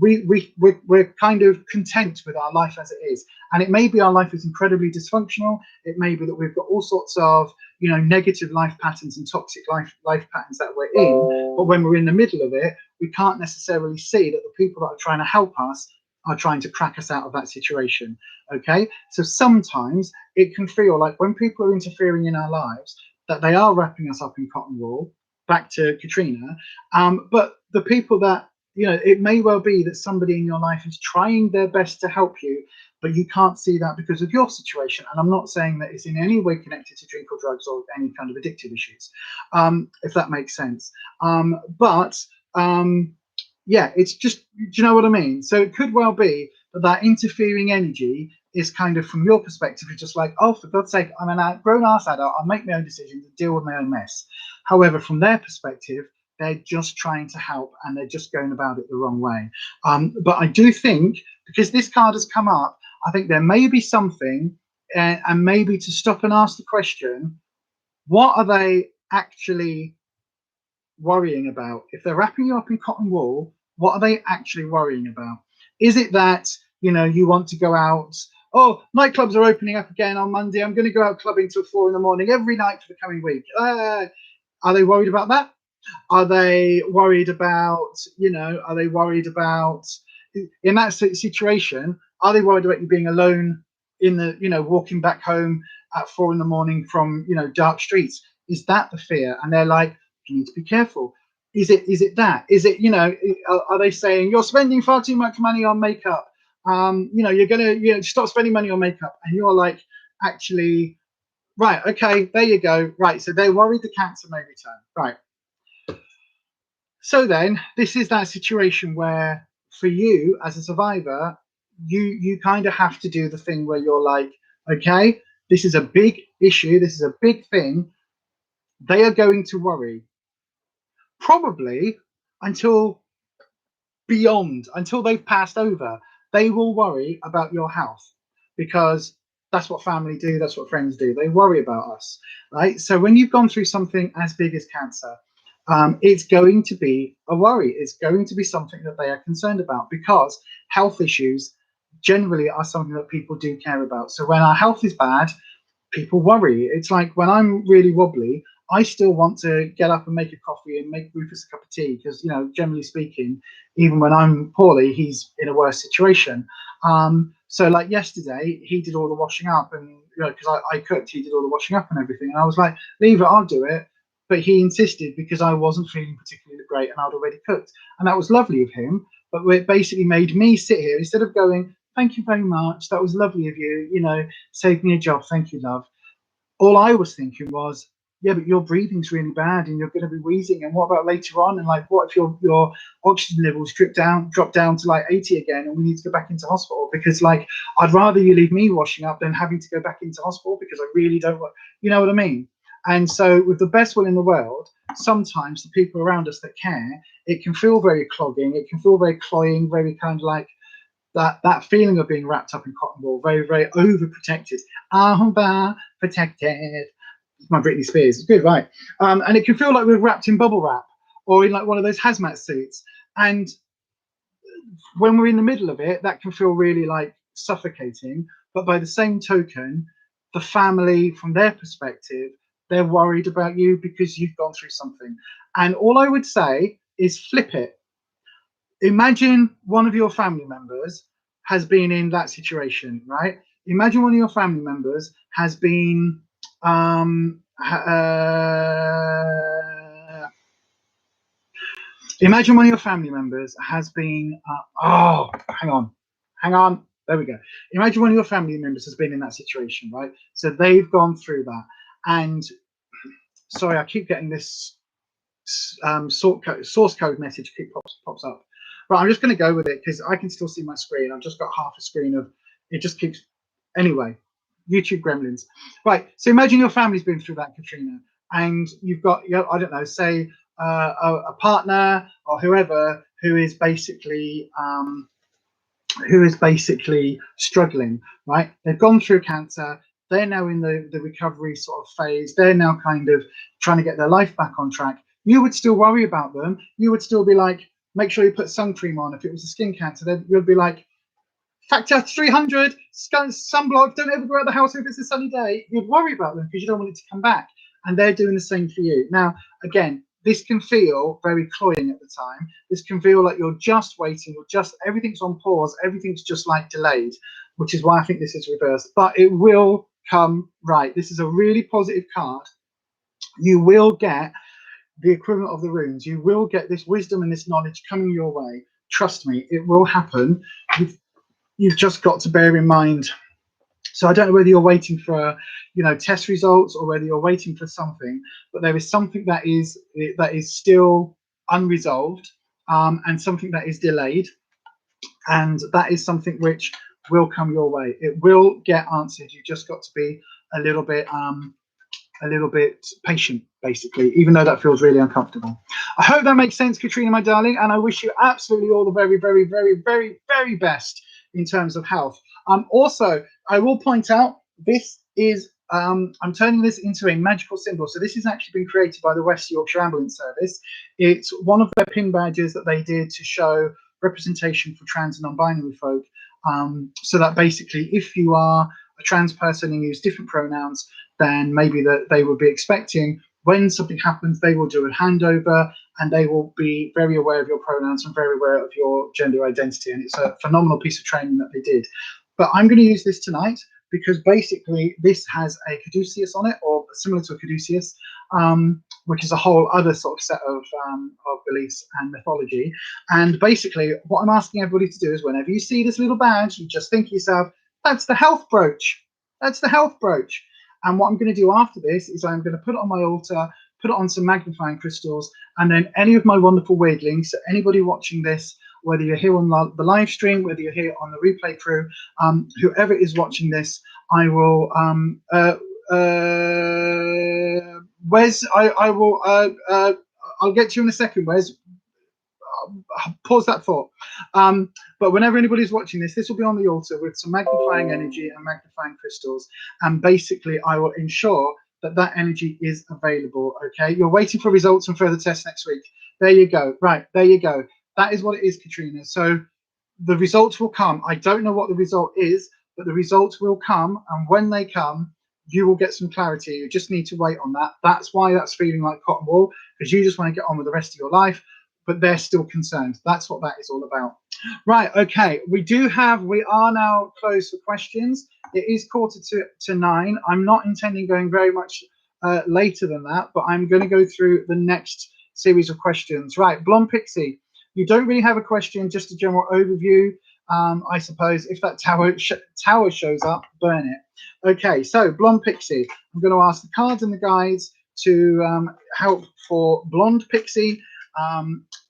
we're kind of content with our life as it is. And it may be our life is incredibly dysfunctional. It may be that we've got all sorts of, negative life patterns and toxic life patterns that we're in. But when we're in the middle of it, we can't necessarily see that the people that are trying to help us are trying to crack us out of that situation. Okay, so sometimes it can feel like when people are interfering in our lives that they are wrapping us up in cotton wool, back to Katrina, but the people that, it may well be that somebody in your life is trying their best to help you, but you can't see that because of your situation. And I'm not saying that it's in any way connected to drink or drugs or any kind of addictive issues, if that makes sense. Yeah, it's just, do you know what I mean? So it could well be that interfering energy is kind of, from your perspective, it's just like, oh, for God's sake, I'm an grown-ass adult, I'll make my own decisions and deal with my own mess. However, from their perspective, they're just trying to help, and they're just going about it the wrong way. But I do think, because this card has come up, I think there may be something, and maybe to stop and ask the question, what are they actually worrying about? If they're wrapping you up in cotton wool, what are they actually worrying about? Is it that, you want to go out, oh, nightclubs are opening up again on Monday, I'm going to go out clubbing till 4 a.m. every night for the coming week? Are they worried about that? Are they worried about, are they worried about, in that situation, are they worried about you being alone in the, walking back home at 4 a.m. from, dark streets? Is that the fear? And they're like, you need to be careful. Is it that? Is it, are they saying you're spending far too much money on makeup? You know, you're gonna, you know, stop spending money on makeup. And you're like, actually, right, okay, there you go. Right, so they're worried the cancer may return. Right. So then this is that situation where for you as a survivor, you kind of have to do the thing where you're like, okay, this is a big issue, this is a big thing. They are going to worry probably until until they've passed over. They will worry about your health because that's what family do, that's what friends do. They worry about us, right? So when you've gone through something as big as cancer, it's going to be a worry. It's going to be something that they are concerned about because health issues generally are something that people do care about. So when our health is bad, people worry. It's like when I'm really wobbly, I still want to get up and make a coffee and make Rufus a cup of tea because, you know, generally speaking, even when I'm poorly, he's in a worse situation. So like yesterday, he did all the washing up, and you know, because I cooked, he did all the washing up and everything, and I was like, leave it, I'll do it. But he insisted because I wasn't feeling particularly great and I'd already cooked, and that was lovely of him. But it basically made me sit here instead of going, thank you very much, that was lovely of you, you know, saved me a job, thank you, love. All I was thinking was, yeah, but your breathing's really bad and you're going to be wheezing. And what about later on? And like, what if your oxygen levels drop down to like 80 again and we need to go back into hospital? Because like, I'd rather you leave me washing up than having to go back into hospital because I really don't want, you know what I mean? And so with the best will in the world, sometimes the people around us that care, it can feel very clogging. It can feel very cloying, very kind of like, that feeling of being wrapped up in cotton wool, very, very overprotected. Protected. My Britney Spears. It's good, right? And it can feel like we're wrapped in bubble wrap or in like one of those hazmat suits. And when we're in the middle of it, that can feel really like suffocating. But by the same token, the family, from their perspective, they're worried about you because you've gone through something. And all I would say is flip it. Imagine one of your family members has been in that situation, right? Imagine one of your family members has been imagine one of your family members has been hang on, there we go. Imagine one of your family members has been in that situation, right? So they've gone through that, and sorry, I keep getting this source code message pops up. Right, I'm just going to go with it because I can still see my screen. I've just got half a screen of it. Just keeps anyway. YouTube gremlins. Right. So imagine your family's been through that, Katrina, and you've got, you know, I don't know, say a partner or whoever who is basically struggling. Right. They've gone through cancer. They're now in the recovery sort of phase. They're now kind of trying to get their life back on track. You would still worry about them. You would still be like, make sure you put sun cream on. If it was a skin cancer, then you'd be like, factor 300, sunblock, don't ever go out of the house if it's a sunny day. You'd worry about them because you don't want it to come back. And they're doing the same for you. Now, again, this can feel very cloying at the time. This can feel like you're just waiting, everything's on pause, everything's just like delayed, which is why I think this is reversed. But it will come right. This is a really positive card. You will get the equivalent of the runes. You will get this wisdom and this knowledge coming your way. Trust me, it will happen. You've just got to bear in mind. So I don't know whether you're waiting for, you know, test results or whether you're waiting for something, but there is something that is still unresolved, and something that is delayed, and that is something which will come your way. It will get answered. You just got to be a little bit patient, basically, even though that feels really uncomfortable. I hope that makes sense, Katrina, my darling, and I wish you absolutely all the very, very, very, very, very best in terms of health. Also, I will point out, this is, I'm turning this into a magical symbol. So this has actually been created by the West Yorkshire Ambulance Service. It's one of their pin badges that they did to show representation for trans and non-binary folk. So that basically, if you are a trans person and use different pronouns, then maybe that they would be expecting when something happens, they will do a handover and they will be very aware of your pronouns and very aware of your gender identity. And it's a phenomenal piece of training that they did. But I'm going to use this tonight because basically this has a caduceus on it, or similar to a caduceus, which is a whole other sort of set of beliefs and mythology. And basically what I'm asking everybody to do is, whenever you see this little badge, you just think to yourself, that's the health brooch. That's the health brooch. And what I'm going to do after this is I'm going to put it on my altar, put it on some magnifying crystals, and then any of my wonderful weirdlings, so anybody watching this, whether you're here on the live stream, whether you're here on the replay crew, whoever is watching this, I will Wes, I'll get to you in a second, Wes. Pause that thought. But whenever anybody's watching this, this will be on the altar with some magnifying energy and magnifying crystals, and basically I will ensure that that energy is available. Okay, you're waiting for results and further tests next week. There you go. Right, there you go. That is what it is, Katrina. So the results will come. I don't know what the result is, but the results will come, and when they come, you will get some clarity. You just need to wait on that. That's why that's feeling like cotton wool, because you just want to get on with the rest of your life, but they're still concerned. That's what that is all about. Right, okay, we are now closed for questions. It is 8:45. I'm not intending going very much later than that, but I'm going to go through the next series of questions. Right, Blonde Pixie, you don't really have a question, just a general overview. I suppose if that tower shows up, burn it. Okay, so Blonde Pixie, I'm going to ask the cards and the guides to help for Blonde Pixie.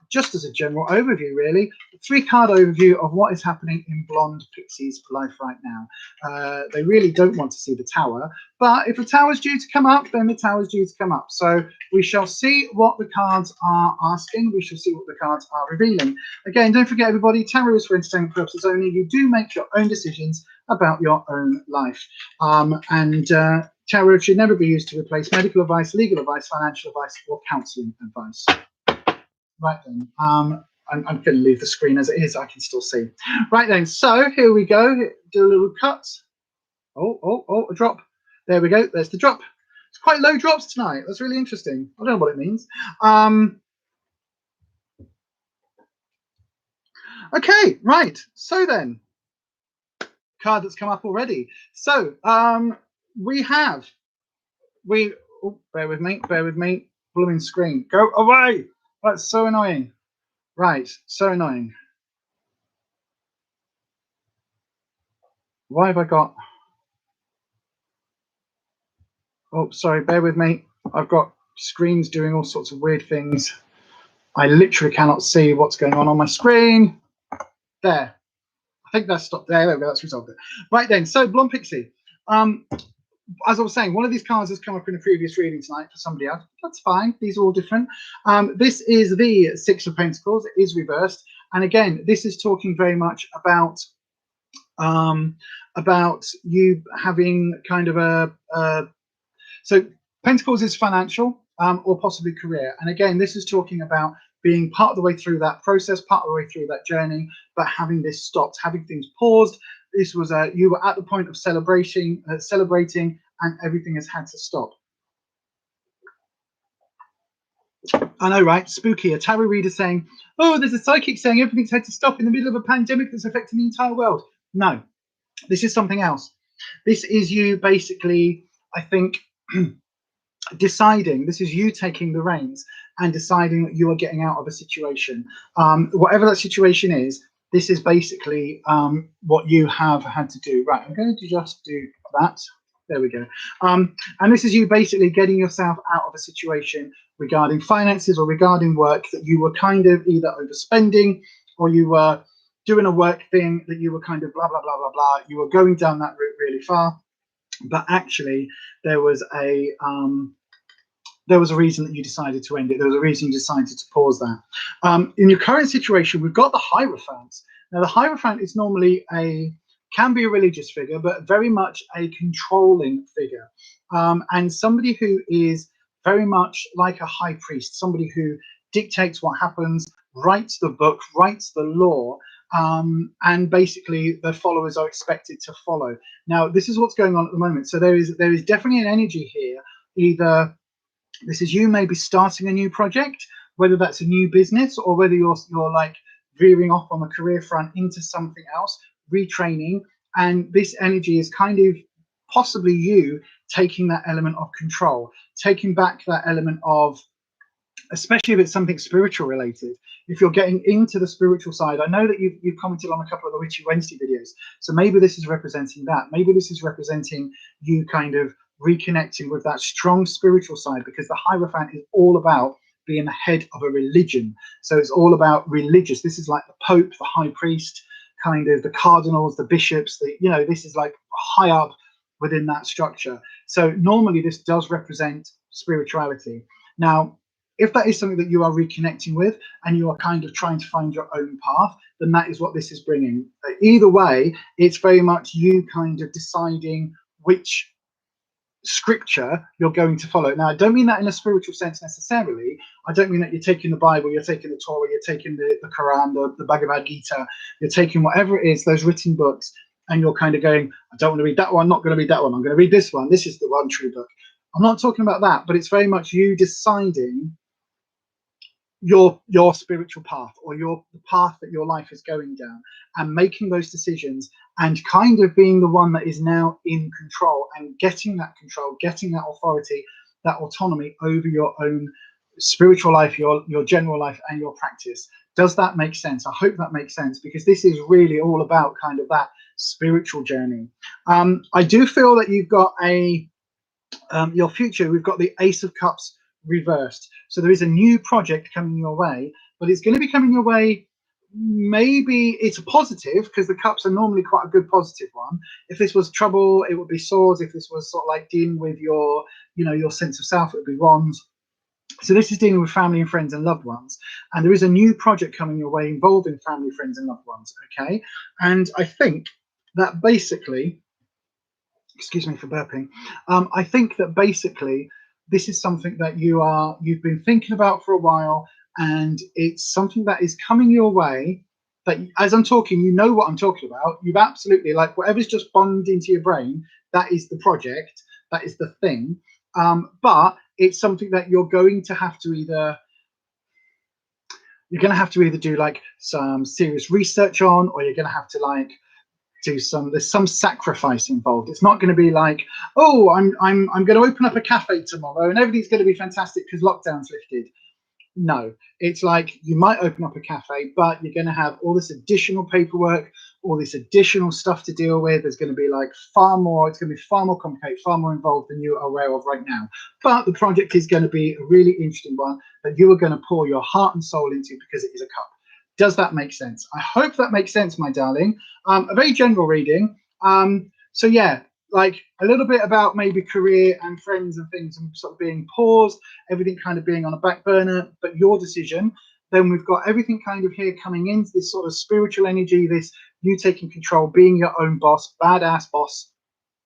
Just as a general overview, really, 3-card overview of what is happening in Blonde Pixie's life right now. They really don't want to see the tower, but if the tower's due to come up, then the tower's due to come up. So we shall see what the cards are asking. We shall see what the cards are revealing. Again, don't forget, everybody, tarot is for entertainment purposes only. You do make your own decisions about your own life. Tarot should never be used to replace medical advice, legal advice, financial advice, or counselling advice. Right then, I'm going to leave the screen as it is. I can still see. Right then, so here we go. Do a little cut. Oh, a drop. There we go. There's the drop. It's quite low drops tonight. That's really interesting. I don't know what it means. Okay, right. So then, card that's come up already. So bear with me. Blooming screen. Go away. That's so annoying. Right, so annoying. Why have I got... Oh, sorry, bear with me. I've got screens doing all sorts of weird things. I literally cannot see what's going on my screen. There. I think that's stopped there. There we go, that's resolved it. Right then, so Blonde Pixie. As I was saying, one of these cards has come up in a previous reading tonight for somebody else. That's fine. These are all different. This is the 6 of Pentacles. It is reversed. And again, this is talking very much about you having kind of so Pentacles is financial or possibly career. And again, this is talking about being part of the way through that process, part of the way through that journey, but having this stopped, having things paused. This was you were at the point of celebrating, and everything has had to stop. I know, right? Spooky. A tarot reader saying, "Oh, there's a psychic saying everything's had to stop in the middle of a pandemic that's affecting the entire world." No, this is something else. This is you basically, I think, deciding. This is you taking the reins and deciding that you are getting out of a situation, whatever that situation is. This is basically what you have had to do. Right, I'm going to just do that. There we go. And this is you basically getting yourself out of a situation regarding finances or regarding work that you were kind of either overspending, or you were doing a work thing that you were kind of blah, blah, blah, blah, blah. You were going down that route really far, but actually there was a reason that you decided to end it. There was a reason you decided to pause that. In your current situation, we've got the Hierophant. Now, the Hierophant is normally can be a religious figure, but very much a controlling figure. And somebody who is very much like a high priest, somebody who dictates what happens, writes the book, writes the law, and basically the followers are expected to follow. Now, this is what's going on at the moment. So there is definitely an energy here. Either this is you maybe starting a new project, whether that's a new business or whether you're like veering off on the career front into something else, retraining, And this energy is kind of possibly you taking that element of control, taking back that element of, especially if it's something spiritual related, if you're getting into the spiritual side. I know that you've commented on a couple of the Witchy Wednesday videos, so maybe this is representing that. Maybe this is representing you kind of reconnecting with that strong spiritual side, because the Hierophant is all about being the head of a religion. So it's all about religious. This is like the Pope, the High Priest, kind of the cardinals, the bishops, this is like high up within that structure. So normally this does represent spirituality. Now, if that is something that you are reconnecting with and you are kind of trying to find your own path, then that is what this is bringing. Either way, it's very much you kind of deciding which scripture you're going to follow. Now, I don't mean that in a spiritual sense necessarily. I don't mean that you're taking the Bible, you're taking the Torah, you're taking the Quran, the Bhagavad Gita, you're taking whatever it is, those written books, and you're kind of going, I don't want to read that one, I'm not going to read that one, I'm going to read this one, this is the one true book. I'm not talking about that, but it's very much you deciding your spiritual path, or the path that your life is going down, and making those decisions, and kind of being the one that is now in control and getting that control, getting that authority, that autonomy over your own spiritual life, your general life, and your practice. Does that make sense? I hope that makes sense, because this is really all about kind of that spiritual journey. I do feel that you've got your future, we've got the Ace of Cups reversed. So there is a new project coming your way, but it's going to be coming your way. Maybe it's a positive, because the cups are normally quite a good positive one. If this was trouble, it would be swords. If this was sort of like dealing with your sense of self, it would be wands. So this is dealing with family and friends and loved ones. And there is a new project coming your way involving family, friends, and loved ones. Okay. And I think that basically, excuse me for burping, I think that basically this is something that you've been thinking about for a while, and it's something that is coming your way, that as I'm talking, you know what I'm talking about. You've absolutely, like, whatever's just bombed into your brain, that is the project, that is the thing. But it's something that you're going to have to either do like some serious research on, or you're going to have to like there's some sacrifice involved. It's not going to be like, oh, I'm going to open up a cafe tomorrow and everything's going to be fantastic because lockdown's lifted. No, it's like you might open up a cafe, but you're going to have all this additional paperwork, all this additional stuff to deal with. There's going to be like it's going to be far more complicated, far more involved than you are aware of right now. But the project is going to be a really interesting one that you are going to pour your heart and soul into, because it is a cup. Does that make sense? I hope that makes sense, my darling. A very general reading. So yeah, like a little bit about maybe career and friends and things, and sort of being paused, everything kind of being on a back burner, but your decision. Then we've got everything kind of here coming into this sort of spiritual energy, this you taking control, being your own boss, badass boss,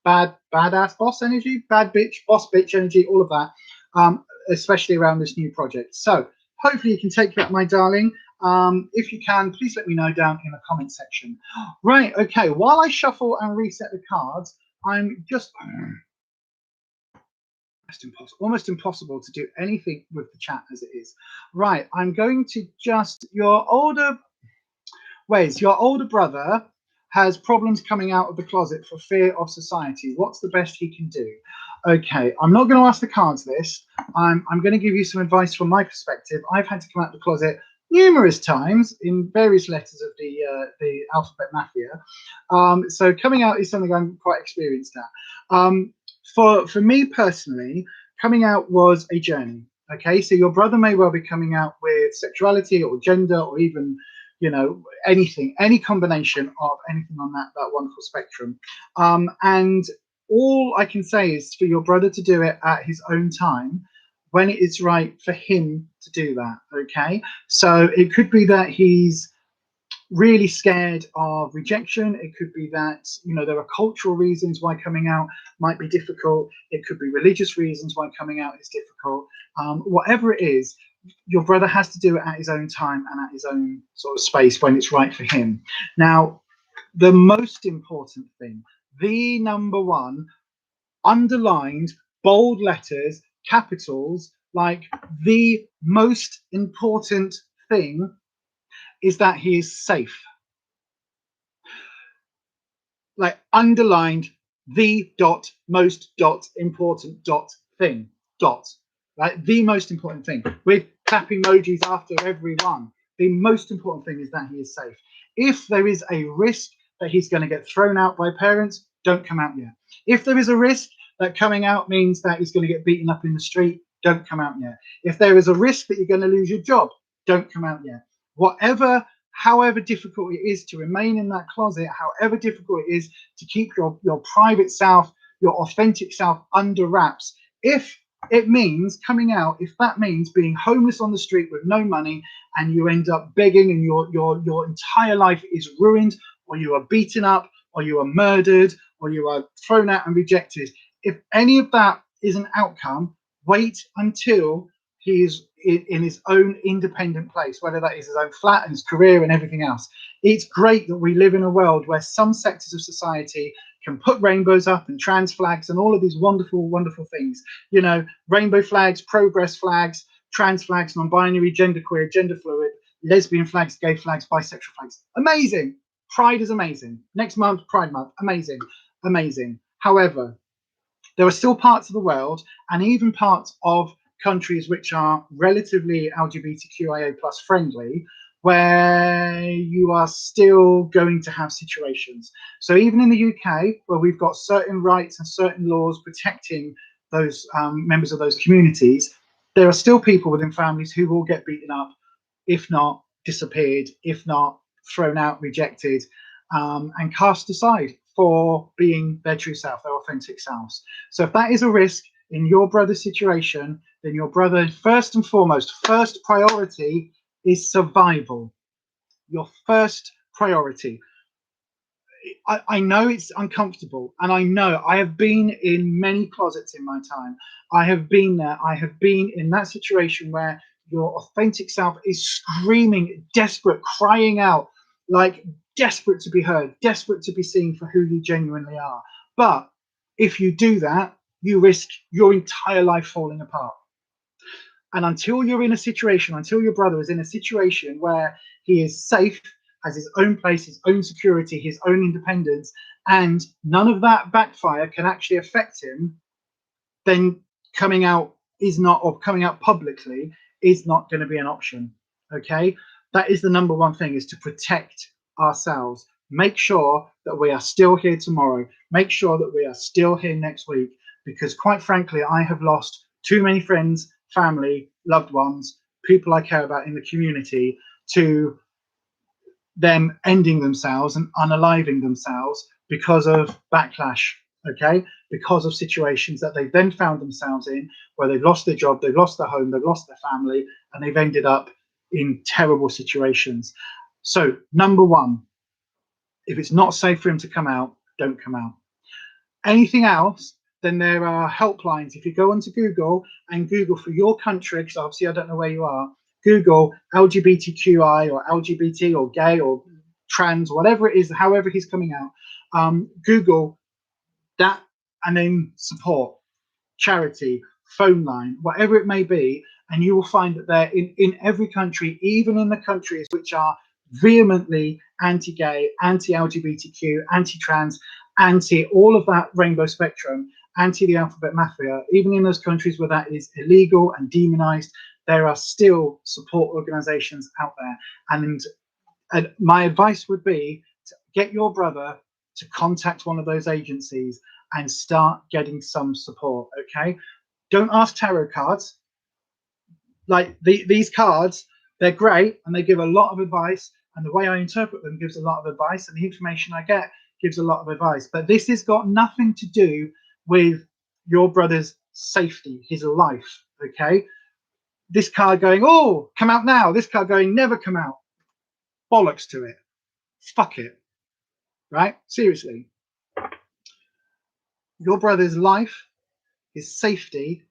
badass boss energy, bad bitch, boss bitch energy, all of that, especially around this new project. So hopefully you can take that, my darling. If you can, please let me know down in the comment section. Right, okay, while I shuffle and reset the cards, I'm just almost impossible to do anything with the chat as it is. Right, I'm going to just, your older brother has problems coming out of the closet for fear of society. What's the best he can do? Okay, I'm not going to ask the cards this. I'm going to give you some advice from my perspective. I've had to come out of the closet numerous times in various letters of the alphabet mafia. So coming out is something I'm quite experienced at. For me personally, coming out was a journey. Okay, so your brother may well be coming out with sexuality or gender, or even anything, any combination of anything on that wonderful spectrum. And all I can say is for your brother to do it at his own time, when it is right for him to do that. Okay, so it could be that he's really scared of rejection. It could be that there are cultural reasons why coming out might be difficult. It could be religious reasons why coming out is difficult. Whatever it is, your brother has to do it at his own time and at his own sort of space when it's right for him. Now, the most important thing, the number one, underlined, bold letters, capitals, like the most important thing is that he is safe. like underlined the dot most dot important dot thing dot, right? The most important thing with clap emojis after every one. The most important thing is that he is safe. If there is a risk that he's going to get thrown out by parents, don't come out yet. If there is a risk that coming out means that he's going to get beaten up in the street, don't come out yet. If there is a risk that you're going to lose your job, don't come out yet. Whatever, however difficult it is to remain in that closet, however difficult it is to keep your private self, your authentic self under wraps, if it means coming out, if that means being homeless on the street with no money and you end up begging and your entire life is ruined, or you are beaten up, or you are murdered, or you are thrown out and rejected, if any of that is an outcome, wait until he is in his own independent place, whether that is his own flat and his career and everything else. It's great that we live in a world where some sectors of society can put rainbows up and trans flags and all of these wonderful, wonderful things. You know, rainbow flags, progress flags, trans flags, non-binary, genderqueer, gender fluid, lesbian flags, gay flags, bisexual flags. Amazing. Pride is amazing. Next month, Pride Month. Amazing. Amazing. However, there are still parts of the world and even parts of countries which are relatively LGBTQIA plus friendly, where you are still going to have situations. So even in the UK, where we've got certain rights and certain laws protecting those members of those communities, there are still people within families who will get beaten up, if not disappeared, if not thrown out, rejected, and cast aside for being their true self, their authentic selves. So if that is a risk in your brother's situation, then your brother, first and foremost, first priority is survival. Your first priority. I know it's uncomfortable, and I know I have been in many closets in my time. I have been there. I have been in that situation where your authentic self is screaming, desperate, crying out, like desperate to be heard, desperate to be seen for who you genuinely are. But if you do that, you risk your entire life falling apart. And until you're in a situation, until your brother is in a situation where he is safe, has his own place, his own security, his own independence, and none of that backfire can actually affect him, then coming out is not, or coming out publicly is not going to be an option. Okay, that is the number one thing, is to protect ourselves. Make sure that we are still here tomorrow. Make sure that we are still here next week, because quite frankly, I have lost too many friends, family, loved ones, people I care about in the community to them ending themselves and unaliving themselves because of backlash, okay? Because of situations that they've then found themselves in, where they've lost their job, they've lost their home, they've lost their family, and they've ended up in terrible situations. So number one, if it's not safe for him to come out, don't come out. Anything else, then there are helplines. If you go onto Google and Google for your country, because obviously I don't know where you are, Google LGBTQI or LGBT or gay or trans, whatever it is, however he's coming out, Google that, and then support, charity, phone line, whatever it may be, and you will find that there in every country, even in the countries which are vehemently anti-gay, anti-LGBTQ, anti-trans, anti all of that rainbow spectrum, anti the alphabet mafia, even in those countries where that is illegal and demonized, there are still support organizations out there. And my advice would be to get your brother to contact one of those agencies and start getting some support. Okay, don't ask tarot cards. Like these cards, they're great and they give a lot of advice, and the way I interpret them gives a lot of advice, and the information I get gives a lot of advice. But this has got nothing to do with your brother's safety, his life. Okay, this card going, oh, come out now, this card going, never come out. Bollocks to it. Fuck it. Right? Seriously. Your brother's life, his safety,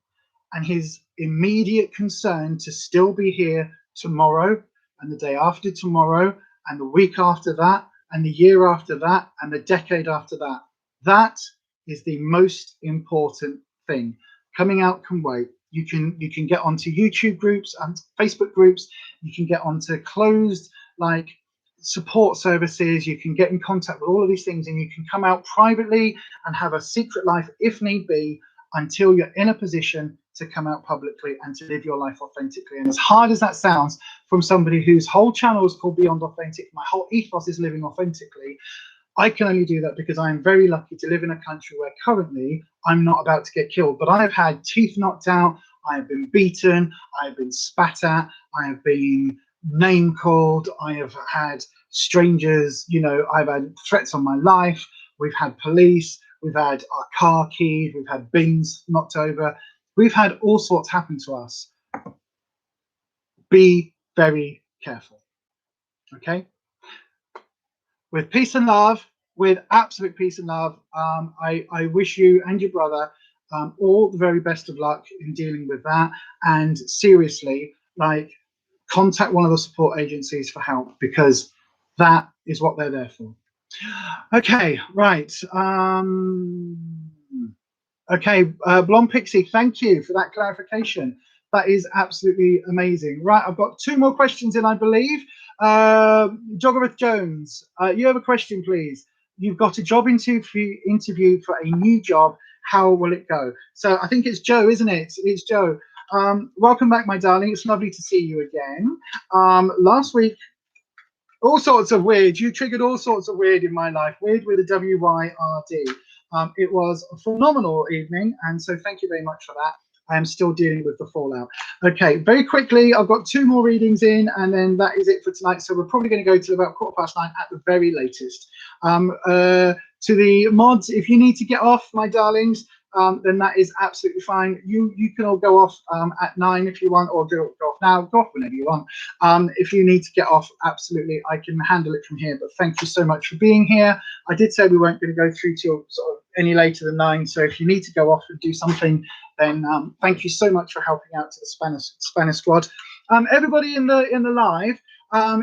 and his immediate concern to still be here tomorrow and the day after tomorrow and the week after that and the year after that and the decade after that. That is the most important thing. Coming out can wait. You can get onto YouTube groups and Facebook groups. You can get onto closed like support services, you can get in contact with all of these things, and you can come out privately and have a secret life if need be until you're in a position to come out publicly and to live your life authentically. And as hard as that sounds from somebody whose whole channel is called Beyond Authentic, my whole ethos is living authentically, I can only do that because I am very lucky to live in a country where currently I'm not about to get killed. But I've had teeth knocked out, I have been beaten, I have been spat at, I have been name called, I have had strangers, you know, I've had threats on my life, we've had police, we've had our car keys, we've had bins knocked over, we've had all sorts happen to us. Be very careful, okay? With peace and love, with absolute peace and love, I wish you and your brother all the very best of luck in dealing with that. And seriously, like, contact one of the support agencies for help, because that is what they're there for. Okay, right. Okay, Blonde Pixie, thank you for that clarification. That is absolutely amazing. Right, I've got 2 more questions in, I believe. Joggereth Jones, you have a question, please. You've got a job interview for a new job. How will it go? So I think it's Joe, isn't it? It's Joe. Welcome back, my darling. It's lovely to see you again. Last week, all sorts of weird. You triggered all sorts of weird in my life. Weird with a W-Y-R-D. It was a phenomenal evening, and so thank you very much for that. I am still dealing with the fallout. Okay, very quickly, I've got 2 more readings in, and then that is it for tonight. So we're probably going to go to about 9:15 at the very latest. To the mods, if you need to get off, my darlings, then that is absolutely fine. You can all go off at 9 if you want, or go off now, go off whenever you want. If you need to get off, absolutely, I can handle it from here. But thank you so much for being here. I did say we weren't going to go through till sort of any later than 9. So if you need to go off and do something, then thank you so much for helping out to the Spanish squad. Everybody in the live.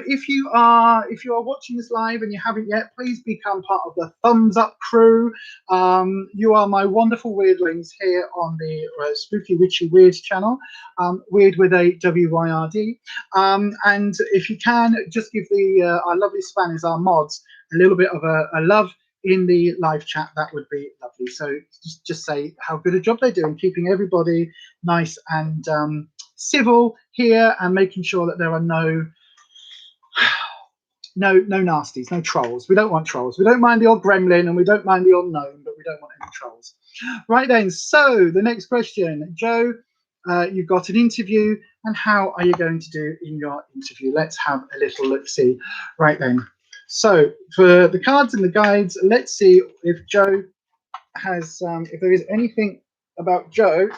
If you are watching this live and you haven't yet, please become part of the thumbs up crew. You are my wonderful weirdlings here on the Spooky Witchy Weird channel, weird with a W-Y-R-D. And if you can, just give our lovely Spanish, our mods, a little bit of a love in the live chat. That would be lovely. So just say how good a job they're doing, keeping everybody nice and civil here, and making sure that there are no nasties, no trolls. We don't want trolls. We don't mind the old gremlin, and we don't mind the old gnome, but we don't want any trolls. Right then, so the next question, Joe, you've got an interview, and how are you going to do in your interview? Let's have a little look-see. Right then, so for the cards and the guides, let's see if Joe has, if there is anything about Joe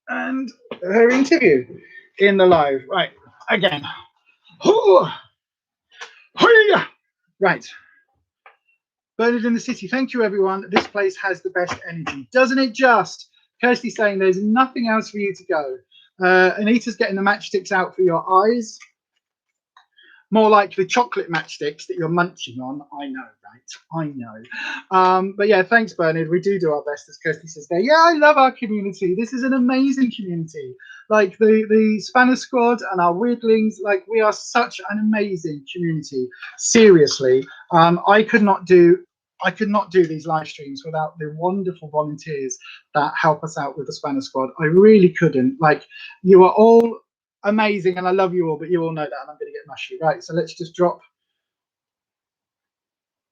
and her interview in the live. Right, again. Right. Bernard in the City, thank you, everyone. This place has the best energy, doesn't it just? Kirsty saying there's nothing else for you to go. Anita's getting the matchsticks out for your eyes. More like the chocolate matchsticks that you're munching on. I know, right? I know. But yeah, thanks, Bernard. We do our best, as Kirsty says there. Yeah, I love our community. This is an amazing community. Like the Spanish squad and our weirdlings, like, we are such an amazing community. Seriously, I could not do these live streams without the wonderful volunteers that help us out with the Spanish squad. I really couldn't. Like, you are all amazing, and I love you all, but you all know that, and I'm going to get mushy. Right, so let's just drop.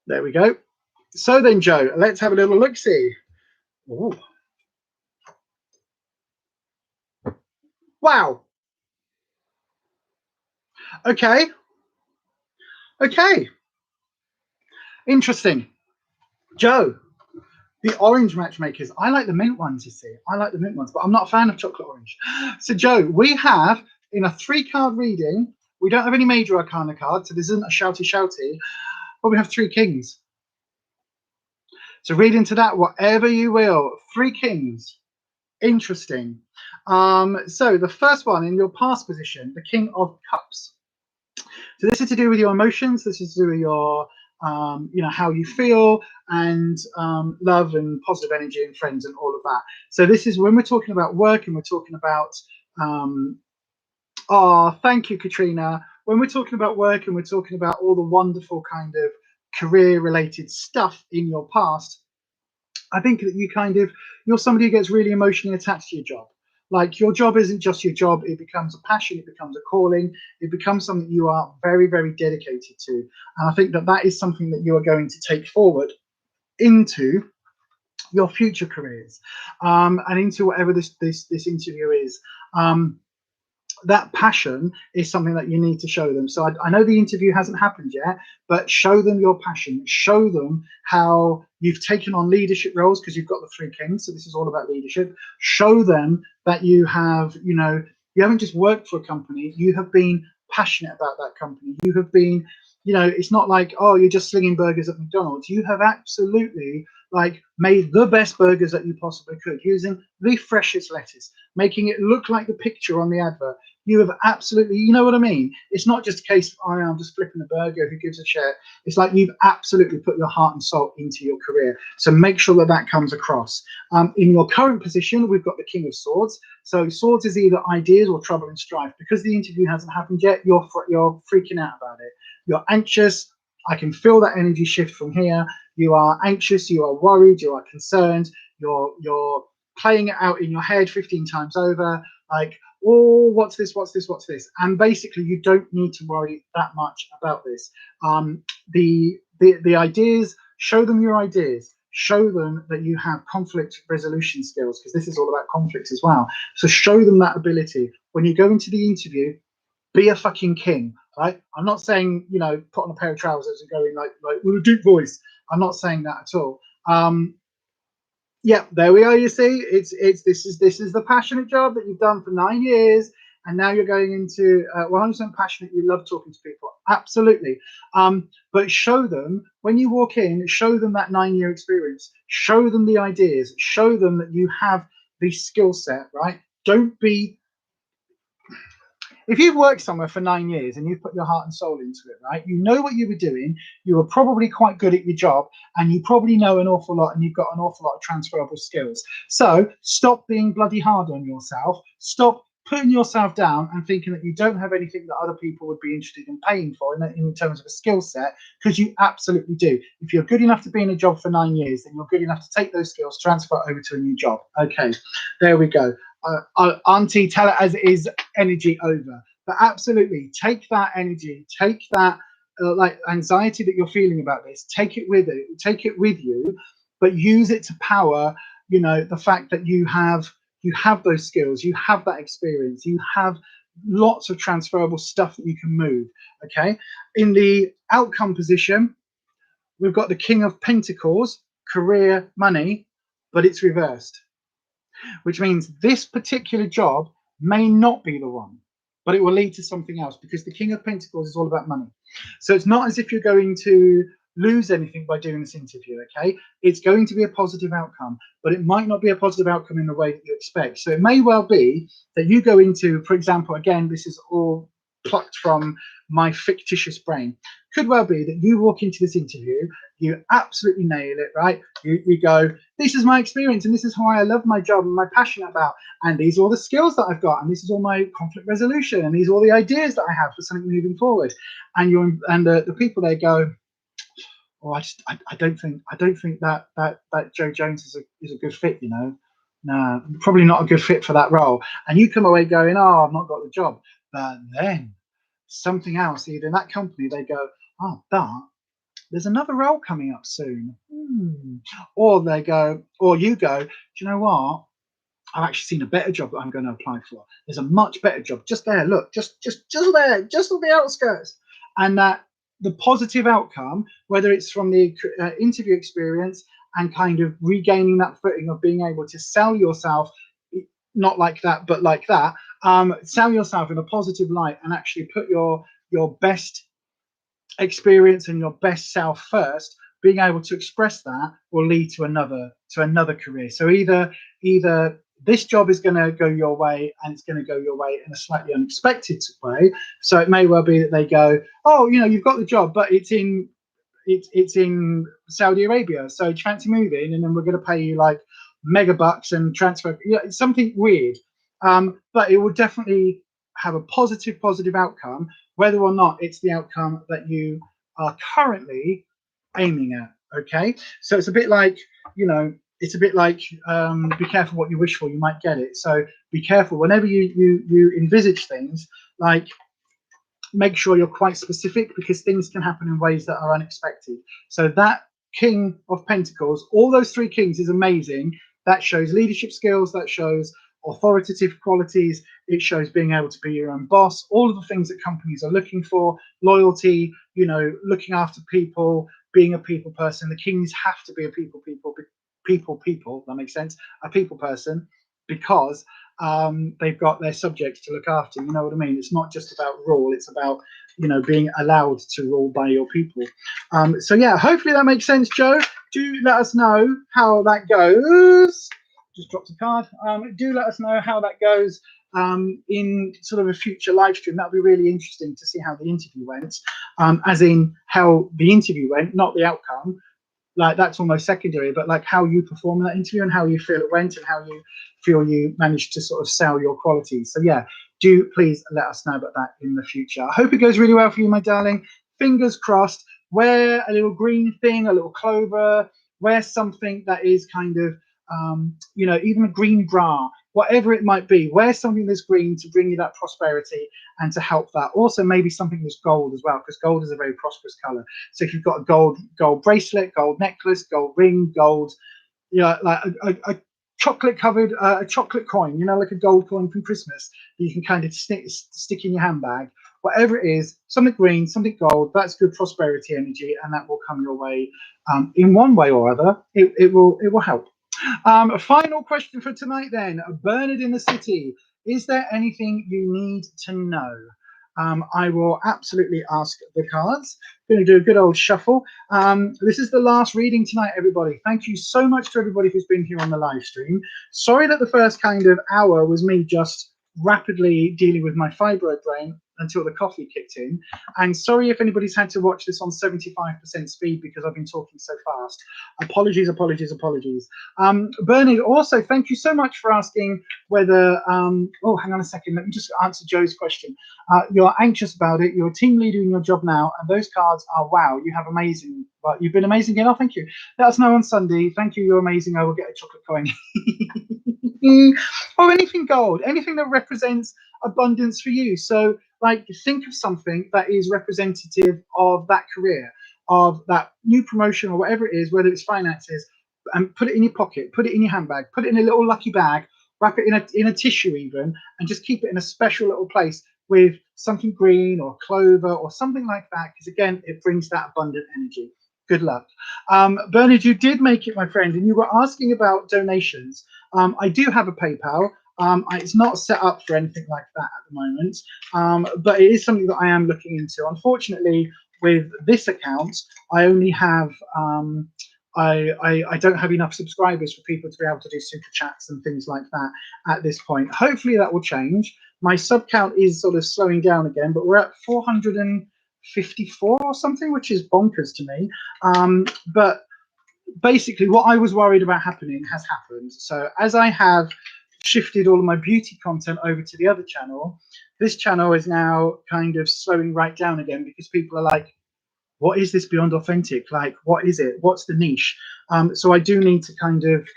There we go. So then, Joe, let's have a little look-see. Ooh. Wow. Okay. Interesting. Joe, the orange matchmakers. I like the mint ones, you see. I like the mint ones, but I'm not a fan of chocolate orange. So, Joe, we have, in a 3-card reading, we don't have any major arcana cards, so this isn't a shouty, but we have 3 kings. So read into that whatever you will. 3 kings. Interesting. So the first one in your past position, the King of Cups. So this is to do with your emotions. This is to do with your, how you feel, and love and positive energy and friends and all of that. So this is when we're talking about work, and we're talking about, oh, thank you, Katrina. when we're talking about work and we're talking about all the wonderful kind of career related stuff in your past, I think that you're somebody who gets really emotionally attached to your job. Like, your job isn't just your job, it becomes a passion, it becomes a calling, it becomes something you are very, very dedicated to. And I think that that is something that you are going to take forward into your future careers, and into whatever this interview is. That passion is something that you need to show them. So I know the interview hasn't happened yet, but show them your passion. Show them how you've taken on leadership roles, because you've got the 3 kings. So this is all about leadership. Show them that you have, you haven't just worked for a company, you have been passionate about that company. You have been, it's not like, oh, you're just slinging burgers at McDonald's. You have absolutely made the best burgers that you possibly could, using the freshest lettuce, making it look like the picture on the advert. You have absolutely, you know what I mean? It's not just a case of, oh, I'm just flipping a burger, who gives a shit? It's like you've absolutely put your heart and soul into your career. So make sure that that comes across. In your current position, we've got the King of Swords. So swords is either ideas or trouble and strife. Because the interview hasn't happened yet, you're freaking out about it. You're anxious. I can feel that energy shift from here. You are anxious, you are worried, you are concerned, you're playing it out in your head 15 times over, like, oh, what's this? And basically, you don't need to worry that much about this. The ideas, show them your ideas. Show them that you have conflict resolution skills, because this is all about conflict as well. So show them that ability. When you go into the interview, be a fucking king, right? I'm not saying, put on a pair of trousers and go in like with a deep voice. I'm not saying that at all. Yeah, there we are. You see, this is the passionate job that you've done for 9 years, and now you're going into 100% passionate. You love talking to people, absolutely. But show them when you walk in. Show them that 9-year experience. Show them the ideas. Show them that you have the skill set, right? Don't be. If you've worked somewhere for 9 years and you've put your heart and soul into it, right, you know what you were doing, you were probably quite good at your job, and you probably know an awful lot, and you've got an awful lot of transferable skills. So stop being bloody hard on yourself. Stop putting yourself down and thinking that you don't have anything that other people would be interested in paying for in terms of a skill set, because you absolutely do. If you're good enough to be in a job for 9 years, then you're good enough to take those skills, transfer over to a new job. Okay, there we go. Auntie, tell it as it is, energy over. But absolutely, take that energy, take that anxiety that you're feeling about this, take it with you, but use it to power, the fact that you have those skills, you have that experience, you have lots of transferable stuff that you can move. Okay, in the outcome position, we've got the King of Pentacles, career, money, but it's reversed, which means this particular job may not be the one, but it will lead to something else, because the King of Pentacles is all about money. So it's not as if you're going to lose anything by doing this interview, okay? It's going to be a positive outcome, but it might not be a positive outcome in the way that you expect. So it may well be that you go into, for example, again, this is all plucked from my fictitious brain. Could well be that you walk into this interview, you absolutely nail it, right? You go, this is my experience, and this is why I love my job and my passion about, and these are all the skills that I've got, and this is all my conflict resolution, and these are all the ideas that I have for something moving forward. And the people there go, oh, I don't think that Joe Jones is a good fit, No, probably not a good fit for that role. And you come away going, oh, I've not got the job. But then something else, either in that company, they go, oh, there's another role coming up soon. Or you go, do you know what? I've actually seen a better job that I'm going to apply for. There's a much better job just there. Look, just there, just on the outskirts. And that the positive outcome, whether it's from the interview experience and kind of regaining that footing of being able to sell yourself, not like that, but like that, sell yourself in a positive light and actually put your best experience and your best self first, being able to express that will lead to another career. So either this job is going to go your way, and it's going to go your way in a slightly unexpected way. So it may well be that they go, oh, you've got the job, but it's in Saudi Arabia, so do you fancy moving? And then we're going to pay you like megabucks and transfer. It's something weird, but it will definitely have a positive outcome, whether or not it's the outcome that you are currently aiming at. Okay, so it's a bit like, you know, it's a bit like be careful what you wish for, you might get it. So be careful whenever you envisage things, like make sure you're quite specific, because things can happen in ways that are unexpected. So that King of Pentacles, all those three kings, is amazing. That shows leadership skills, that shows authoritative qualities, it shows being able to be your own boss, all of the things that companies are looking for, loyalty, you know, looking after people, being a people person. The kings have to be a people, that makes sense, a people person, because they've got their subjects to look after. You know what I mean? It's not just about rule, it's about, you know, being allowed to rule by your people. So yeah, hopefully that makes sense, Joe. Do let us know how that goes. Just dropped a card. Do let us know how that goes in sort of a future live stream. That would be really interesting to see how the interview went, as in how the interview went, not the outcome. Like, that's almost secondary, but like how you perform in that interview and how you feel it went and how you feel you managed to sort of sell your qualities. So yeah, do please let us know about that in the future. I hope it goes really well for you, my darling. Fingers crossed. Wear a little green thing, a little clover, wear something that is kind of, you know, even a green bra, whatever it might be, wear something that's green to bring you that prosperity and to help that. Also maybe something that's gold as well, because gold is a very prosperous color. So if you've got a gold bracelet, gold necklace, gold ring, gold, you know, like a chocolate covered a chocolate coin, you know, like a gold coin from Christmas that you can kind of stick in your handbag, whatever it is, something green, something gold, that's good prosperity energy, and that will come your way in one way or other. It will help. A final question for tonight then. Bernard in the city, is there anything you need to know? I will absolutely ask the cards. Going to do a good old shuffle. This is the last reading tonight, everybody. Thank you so much to everybody who's been here on the live stream. Sorry that the first kind of hour was me just rapidly dealing with my fibroid brain until the coffee kicked in. And sorry if anybody's had to watch this on 75% speed because I've been talking so fast. Apologies. Bernard, also, thank you so much for asking whether, oh, hang on a second. Let me just answer Joe's question. You're anxious about it. You're a team leader in your job now, and those cards are wow. You have amazing. Well, you've been amazing again. Oh, thank you. Let us know on Sunday. Thank you. You're amazing. I will get a chocolate coin. Or anything gold, anything that represents abundance for you. So, like, think of something that is representative of that career, of that new promotion, or whatever it is, whether it's finances, and put it in your pocket, put it in your handbag, put it in a little lucky bag, wrap it in a tissue even, and just keep it in a special little place with something green or clover or something like that, because again, it brings that abundant energy. Good luck. Bernard, you did make it, my friend, and you were asking about donations. I do have a PayPal. It's not set up for anything like that at the moment, but it is something that I am looking into. Unfortunately, with this account, I only have I don't have enough subscribers for people to be able to do super chats and things like that at this point. Hopefully that will change. My sub count is sort of slowing down again, but we're at 454 or something, which is bonkers to me. But basically what I was worried about happening has happened. So as I have shifted all of my beauty content over to the other channel, this channel is now kind of slowing right down again, because people are like, what is this Beyond Authentic? Like, what is it? What's the niche? So I do need to kind of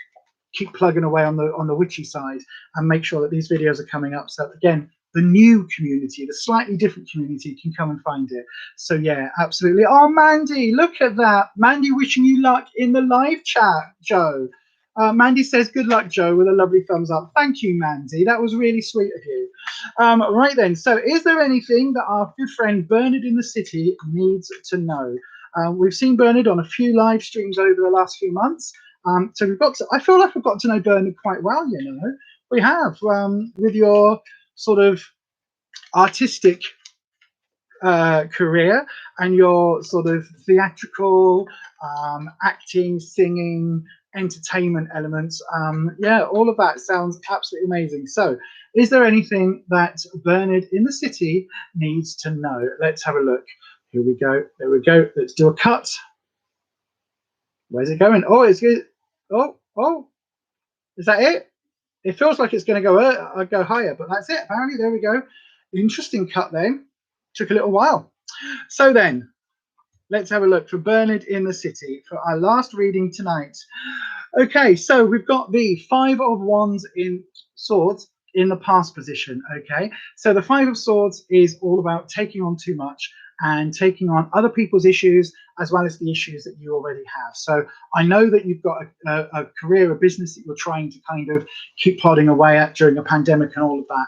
keep plugging away on the witchy side and make sure that these videos are coming up, so that, again, the new community, the slightly different community, can come and find it. So yeah, absolutely. Oh, Mandy, look at that. Mandy wishing you luck in the live chat, Joe. Mandy says, good luck, Joe, with a lovely thumbs up. Thank you, Mandy. That was really sweet of you. Right then, so is there anything that our good friend Bernard in the city needs to know? We've seen Bernard on a few live streams over the last few months. So we've got to, I feel like we've got to know Bernard quite well, you know. We have, with your sort of artistic career and your sort of theatrical, acting, singing, entertainment elements. Yeah, all of that sounds absolutely amazing. So is there anything that Bernard in the city needs to know? Let's have a look. Here we go. There we go. Let's do a cut. Where's it going? Oh, it's good. Oh, is that it? It feels like it's going to go higher, but that's it. Apparently, there we go. Interesting cut then. Took a little while. So then, let's have a look for Bernard in the City for our last reading tonight. Okay, so we've got the Five of Wands in Swords in the past position. Okay, so the Five of Swords is all about taking on too much and taking on other people's issues as well as the issues that you already have. So I know that you've got a career, a business that you're trying to kind of keep plodding away at during a pandemic and all of that.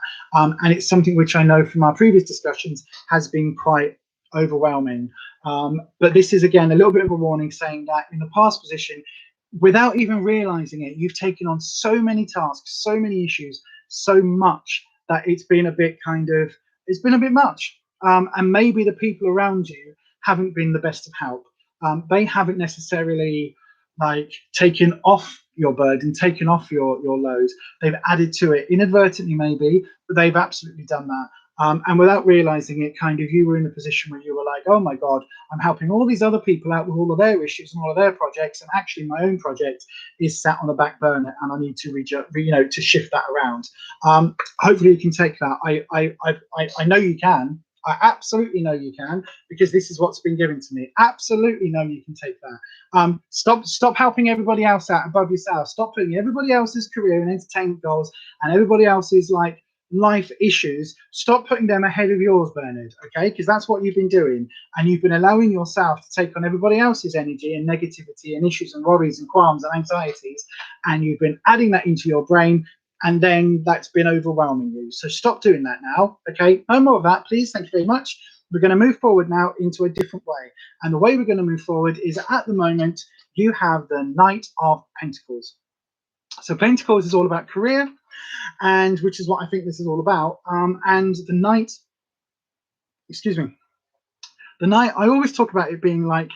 And it's something which I know from our previous discussions has been quite overwhelming. But this is, again, a little bit of a warning saying that in the past position, without even realizing it, you've taken on so many tasks, so many issues, so much that it's been a bit it's been a bit much. And maybe the people around you haven't been the best of help. They haven't necessarily like taken off your burden, taken off your load. They've added to it inadvertently, maybe, but they've absolutely done that. And without realizing it, kind of, you were in a position where you were like, oh my God, I'm helping all these other people out with all of their issues and all of their projects, and actually my own project is sat on the back burner, and I need to to shift that around. Hopefully you can take that. I know you can. I absolutely know you can, because this is what's been given to me. Absolutely know you can take that. Stop helping everybody else out above yourself. Stop putting everybody else's career and entertainment goals and everybody else's like life issues, stop putting them ahead of yours, Bernard, okay? Because that's what you've been doing, and you've been allowing yourself to take on everybody else's energy and negativity and issues and worries and qualms and anxieties, and you've been adding that into your brain, and then that's been overwhelming you. So stop doing that now, okay? No more of that, please. Thank you very much. We're going to move forward now into a different way, and the way we're going to move forward is, at the moment, you have the Knight of Pentacles. So Pentacles is all about career, and which is what I think this is all about. And the Knight, excuse me, the Knight, I always talk about it being like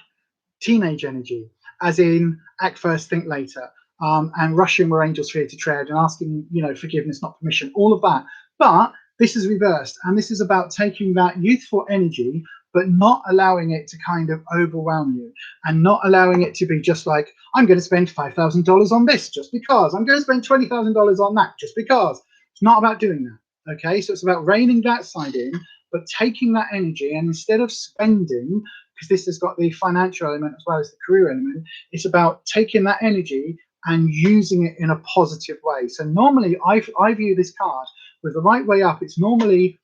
teenage energy, as in act first, think later, and rushing where angels fear to tread, and asking, forgiveness, not permission, all of that. But this is reversed, and this is about taking that youthful energy, but not allowing it to kind of overwhelm you, and not allowing it to be just like, I'm going to spend $5,000 on this just because, I'm going to spend $20,000 on that just because. It's not about doing that, okay? So it's about reining that side in, but taking that energy, and instead of spending, because this has got the financial element as well as the career element, it's about taking that energy and using it in a positive way. So normally I view this card with the right way up. It's normally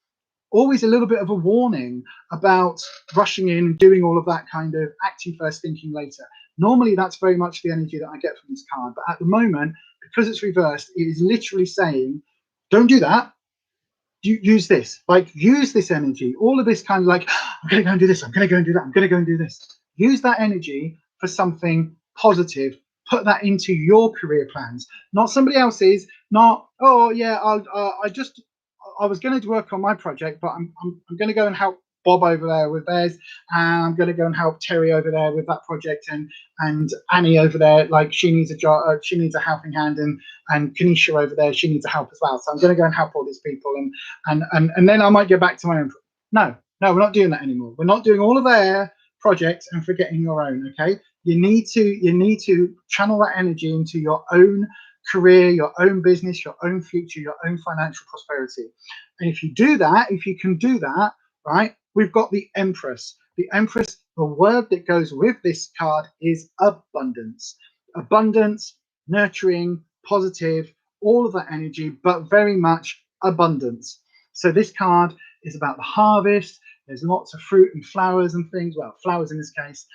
always a little bit of a warning about rushing in and doing all of that kind of acting first, thinking later. Normally that's very much the energy that I get from this card, but at the moment, because it's reversed, it is literally saying, don't do that. Use this, like, use this energy, all of this kind of like, I'm gonna go and do this, I'm gonna go and do that, I'm gonna go and do this. Use that energy for something positive. Put that into your career plans, not somebody else's. Not, oh yeah, I was going to work on my project, but I'm going to go and help Bob over there with theirs, and I'm going to go and help Terry over there with that project, and Annie over there, like, she needs a job, she needs a helping hand, and Kanisha over there, she needs a help as well. So I'm going to go and help all these people, and then I might get back to my own. No, we're not doing that anymore. We're not doing all of their projects and forgetting your own. Okay, you need to channel that energy into your own career, your own business, your own future, your own financial prosperity. And if you do that, if you can do that, right, we've got the Empress. The Empress, the word that goes with this card is abundance. Abundance, nurturing, positive, all of that energy, but very much abundance. So this card is about the harvest. There's lots of fruit and flowers and things. Well, flowers in this case.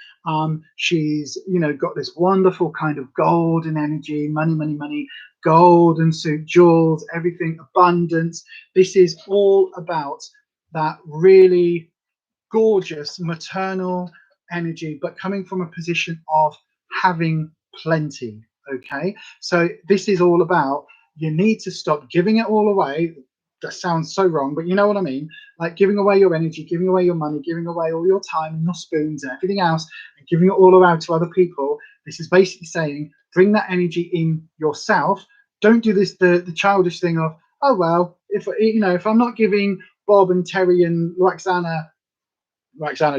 She's, got this wonderful kind of golden energy, money, gold and suit, jewels, everything, abundance. This is all about that really gorgeous maternal energy, but coming from a position of having plenty. Okay, so this is all about, you need to stop giving it all away. That sounds so wrong, but you know what I mean, like giving away your energy, giving away your money, giving away all your time and your spoons and everything else, and giving it all around to other people. This is basically saying, bring that energy in yourself. Don't do this the childish thing of, oh well, if I'm not giving Bob and Terry and Roxana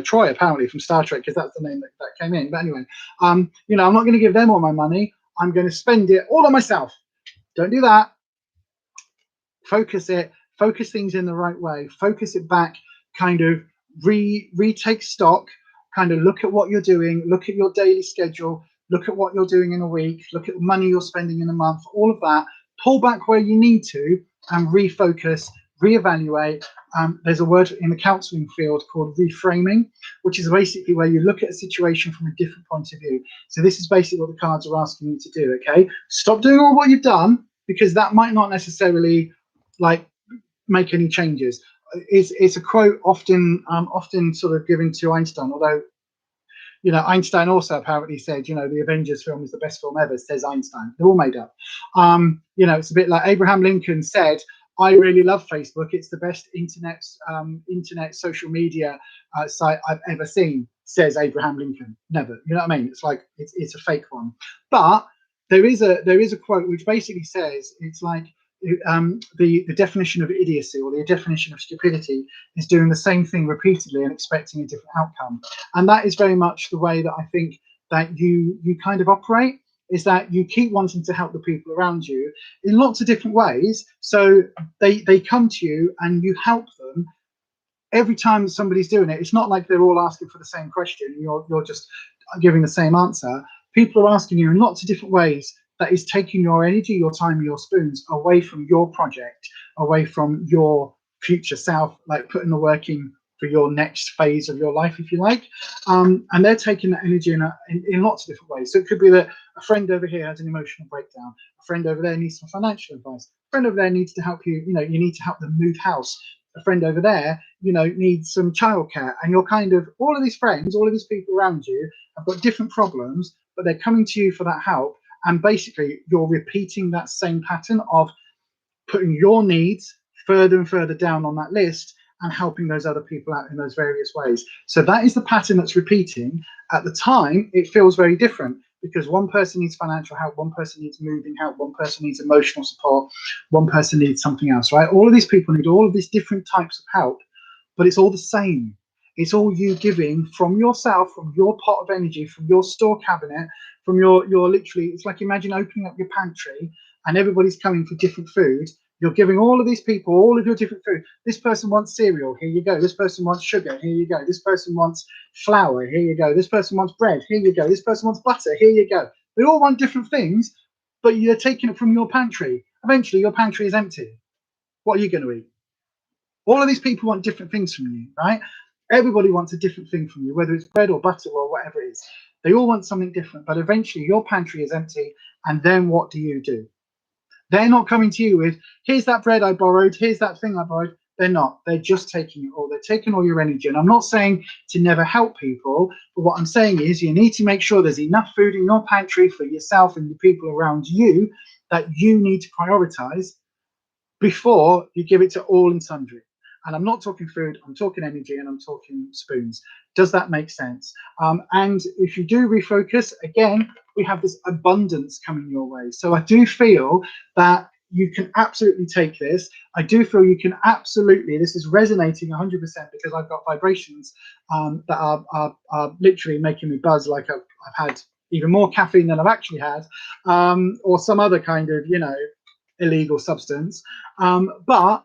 Troy, apparently from Star Trek, because that's the name that came in, but anyway, I'm not going to give them all my money. I'm going to spend it all on myself. Don't do that. Focus it, focus things in the right way, focus it back, kind of retake stock, kind of look at what you're doing, look at your daily schedule, look at what you're doing in a week, look at the money you're spending in a month, all of that, pull back where you need to and refocus, reevaluate. There's a word in the counseling field called reframing, which is basically where you look at a situation from a different point of view. So this is basically what the cards are asking you to do, okay? Stop doing all what you've done, because that might not necessarily like make any changes. It's a quote often sort of given to Einstein, although, you know, Einstein also apparently said, you know, the Avengers film is the best film ever, says Einstein. They're all made up. You know, it's a bit like Abraham Lincoln said, I really love Facebook. It's the best internet social media site I've ever seen, says Abraham Lincoln. Never. You know what I mean? It's like, it's a fake one. But there is a quote which basically says, it's like, the definition of idiocy, or the definition of stupidity, is doing the same thing repeatedly and expecting a different outcome. And that is very much the way that I think that you kind of operate, is that you keep wanting to help the people around you in lots of different ways. So they come to you and you help them every time somebody's doing it. It's not like they're all asking for the same question and you're just giving the same answer. People are asking you in lots of different ways. That is taking your energy, your time, your spoons away from your project, away from your future self, like putting the work in for your next phase of your life, if you like. And they're taking that energy in lots of different ways. So it could be that a friend over here has an emotional breakdown. A friend over there needs some financial advice. A friend over there needs to help you, you know, you need to help them move house. A friend over there, you know, needs some childcare. And you're kind of, all of these friends, all of these people around you have got different problems, but they're coming to you for that help. And basically, you're repeating that same pattern of putting your needs further and further down on that list and helping those other people out in those various ways. So that is the pattern that's repeating. At the time, it feels very different, because one person needs financial help, one person needs moving help, one person needs emotional support, one person needs something else, right? All of these people need all of these different types of help, but it's all the same. It's all you giving from yourself, from your pot of energy, from your store cabinet, from your literally, it's like, imagine opening up your pantry and everybody's coming for different food. You're giving all of these people all of your different food. This person wants cereal, here you go. This person wants sugar, here you go. This person wants flour, here you go. This person wants bread, here you go. This person wants butter, here you go. They all want different things, but you're taking it from your pantry. Eventually your pantry is empty. What are you going to eat? All of these people want different things from you, right? Everybody wants a different thing from you, whether it's bread or butter or whatever it is. They all want something different, but eventually your pantry is empty. And then what do? They're not coming to you with, here's that bread I borrowed, here's that thing I borrowed. They're not. They're just taking it all. They're taking all your energy. And I'm not saying to never help people, but what I'm saying is you need to make sure there's enough food in your pantry for yourself and the people around you that you need to prioritize before you give it to all and sundry. And I'm not talking food, I'm talking energy, and I'm talking spoons. Does that make sense? And if you do refocus, again, we have this abundance coming your way. So I do feel that you can absolutely take this. I do feel you can absolutely, this is resonating 100% because I've got vibrations that are literally making me buzz, like I've had even more caffeine than I've actually had, or some other kind of, you know, illegal substance. But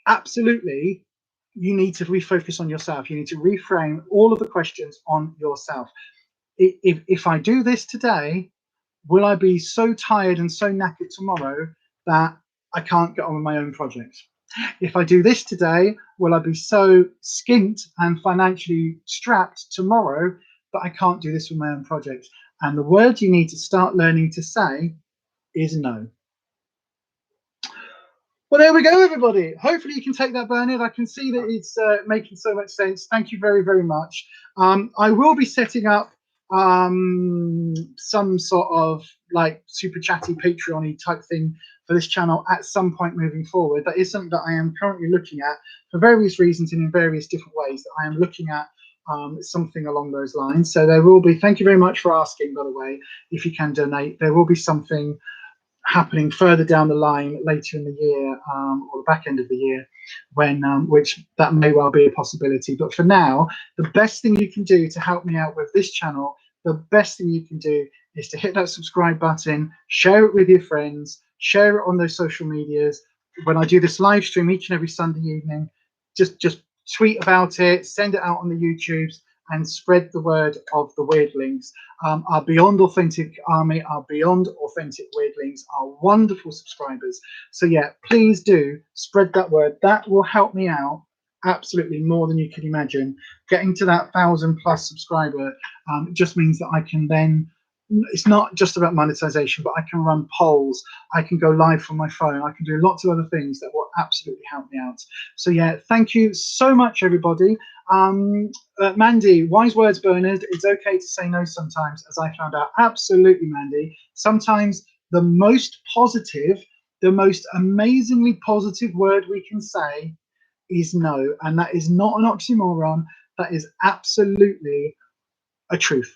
absolutely, you need to refocus on yourself. You need to reframe all of the questions on yourself. If I do this today, will I be so tired and so knackered tomorrow that I can't get on with my own project? If I do this today, will I be so skint and financially strapped tomorrow that I can't do this with my own project? And the word you need to start learning to say is no. Well, there we go, everybody. Hopefully you can take that, Bernard. I can see that it's making so much sense. Thank you very, very much. I will be setting up some sort of like super chatty Patreon-y type thing for this channel at some point moving forward. That is something that I am currently looking at for various reasons and in various different ways that I am looking at something along those lines. So there will be, thank you very much for asking, by the way, if you can donate, there will be something happening further down the line later in the year or the back end of the year, when which that may well be a possibility. But for now, the best thing you can do to help me out with this channel, the best thing you can do is to hit that subscribe button, share it with your friends, share it on those social medias, when I do this live stream each and every Sunday evening, just tweet about it, send it out on the YouTubes, and spread the word of the weirdlings. Our Beyond Authentic Army, our Beyond Authentic weirdlings are wonderful subscribers. So yeah, please do spread that word. That will help me out absolutely more than you can imagine. Getting to that 1,000+ subscriber just means that I can then, it's not just about monetization, but I can run polls, I can go live from my phone, I can do lots of other things that will absolutely help me out. So yeah, thank you so much, everybody. Mandy, wise words, Bernard. It's okay to say no sometimes, as I found out. Absolutely, Mandy. Sometimes the most positive, the most amazingly positive word we can say is no, and that is not an oxymoron. That is absolutely a truth.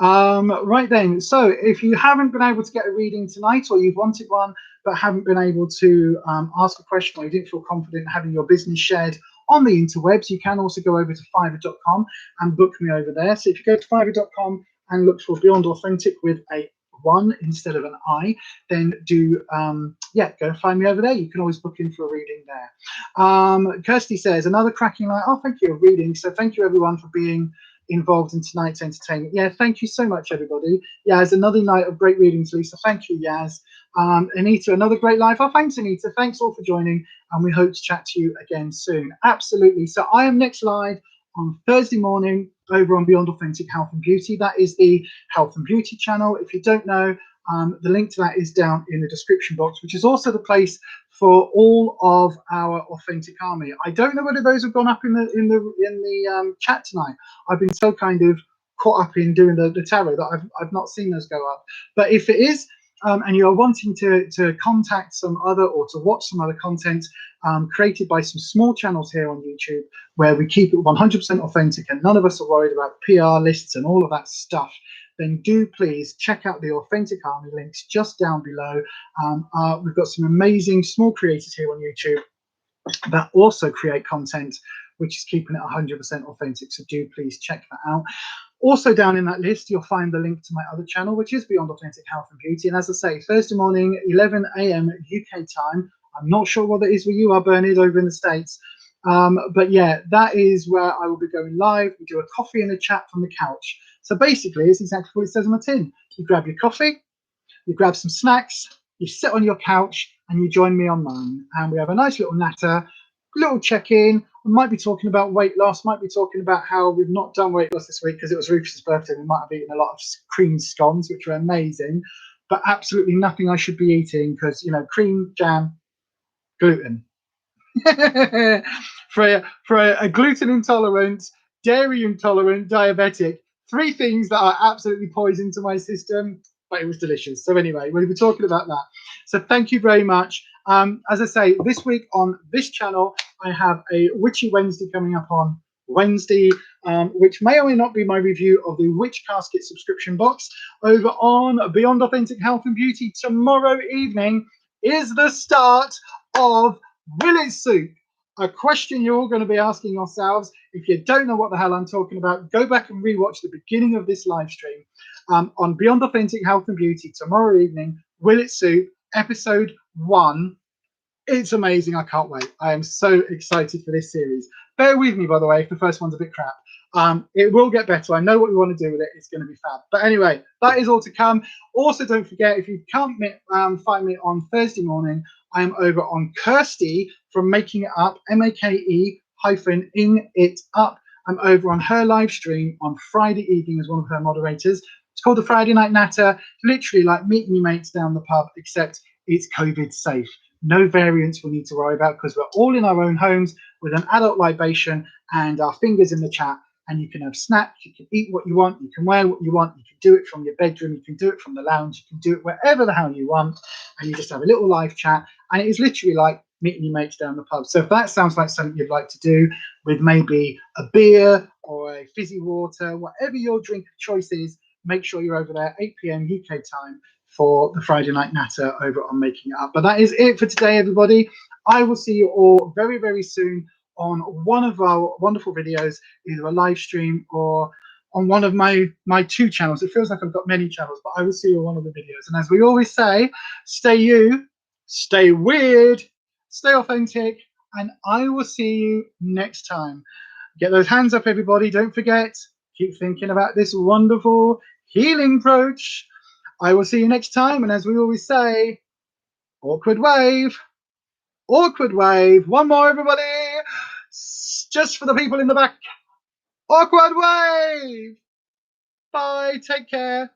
Right then, so if you haven't been able to get a reading tonight, or you've wanted one but haven't been able to ask a question, or you didn't feel confident having your business shared on the interwebs, you can also go over to Fiverr.com and book me over there. So if you go to Fiverr.com and look for Beyond Authentic with a 1 instead of an I, then do yeah, go and find me over there. You can always book in for a reading there. Kirsty says, another cracking night. Oh, thank you, a reading. So thank you everyone for being involved in tonight's entertainment. Yeah, thank you so much, everybody. Yaz, another night of great readings, Lisa. Thank you, Yaz. Anita, another great live. Oh, thanks, Anita. Thanks all for joining, and we hope to chat to you again soon. Absolutely. So I am next live on Thursday morning over on Beyond Authentic Health and Beauty. That is the Health and Beauty channel. If you don't know, the link to that is down in the description box, which is also the place for all of our Authentic Army. I don't know whether those have gone up in the chat tonight. I've been so kind of caught up in doing the tarot that I've not seen those go up. But if it is, and you're wanting to contact some other, or to watch some other content created by some small channels here on YouTube, where we keep it 100% authentic and none of us are worried about PR lists and all of that stuff, then do please check out the Authentic Army links just down below. We've got some amazing small creators here on YouTube that also create content which is keeping it 100% authentic, so do please check that out. Also down in that list, you'll find the link to my other channel, which is Beyond Authentic Health and Beauty. And as I say, Thursday morning, 11 AM UK time. I'm not sure what that is where you are, Bernard, over in the States. But yeah, that is where I will be going live. We do a coffee and a chat from the couch. So basically, it's exactly what it says on the tin. You grab your coffee, you grab some snacks, you sit on your couch, and you join me on mine. And we have a nice little natter, little check-in. We might be talking about weight loss, might be talking about how we've not done weight loss this week because it was Ruffus' birthday. We might have eaten a lot of cream scones, which were amazing, but absolutely nothing I should be eating because, you know, cream, jam, gluten. for a gluten intolerant, dairy intolerant diabetic, 3 things that are absolutely poison to my system, but it was delicious. So anyway, we'll be talking about that. So thank you very much. As I say, this week on this channel, I have a Witchy Wednesday coming up on Wednesday, which may or may not be my review of the Witch Casket subscription box. Over on Beyond Authentic Health and Beauty tomorrow evening is the start of Will It Soup? A question you're all going to be asking yourselves. If you don't know what the hell I'm talking about, go back and rewatch the beginning of this live stream on Beyond Authentic Health and Beauty tomorrow evening. Will It Soup? Episode 1. It's amazing. I can't wait. I am so excited for this series. Bear with me, by the way, if the first one's a bit crap. It will get better. I know what we want to do with it. It's going to be fab. But anyway, that is all to come. Also, don't forget, if you can't find me on Thursday morning, I am over on Kirsty from Making It Up, MAKE-ing it up. I'm over on her live stream on Friday evening as one of her moderators. It's called the Friday Night Natter. Literally like meeting your mates down the pub, except it's COVID safe. No variants we need to worry about because we're all in our own homes with an adult libation and our fingers in the chat. And you can have snacks, you can eat what you want, you can wear what you want, you can do it from your bedroom, you can do it from the lounge, you can do it wherever the hell you want, and you just have a little live chat. And it is literally like meeting your mates down the pub. So if that sounds like something you'd like to do with maybe a beer or a fizzy water, whatever your drink of choice is, make sure you're over there 8 PM UK time for the Friday Night Natter over on Making It Up. But that is it for today, everybody. I will see you all very, very soon on one of our wonderful videos, either a live stream or on one of my 2 channels. It feels like I've got many channels, but I will see you on one of the videos. And as we always say, stay you, stay weird, stay authentic, and I will see you next time. Get those hands up, everybody. Don't forget, keep thinking about this wonderful healing approach. I will see you next time. And as we always say, awkward wave, awkward wave. One more, everybody. Just for the people in the back. Awkward wave. Bye. Take care.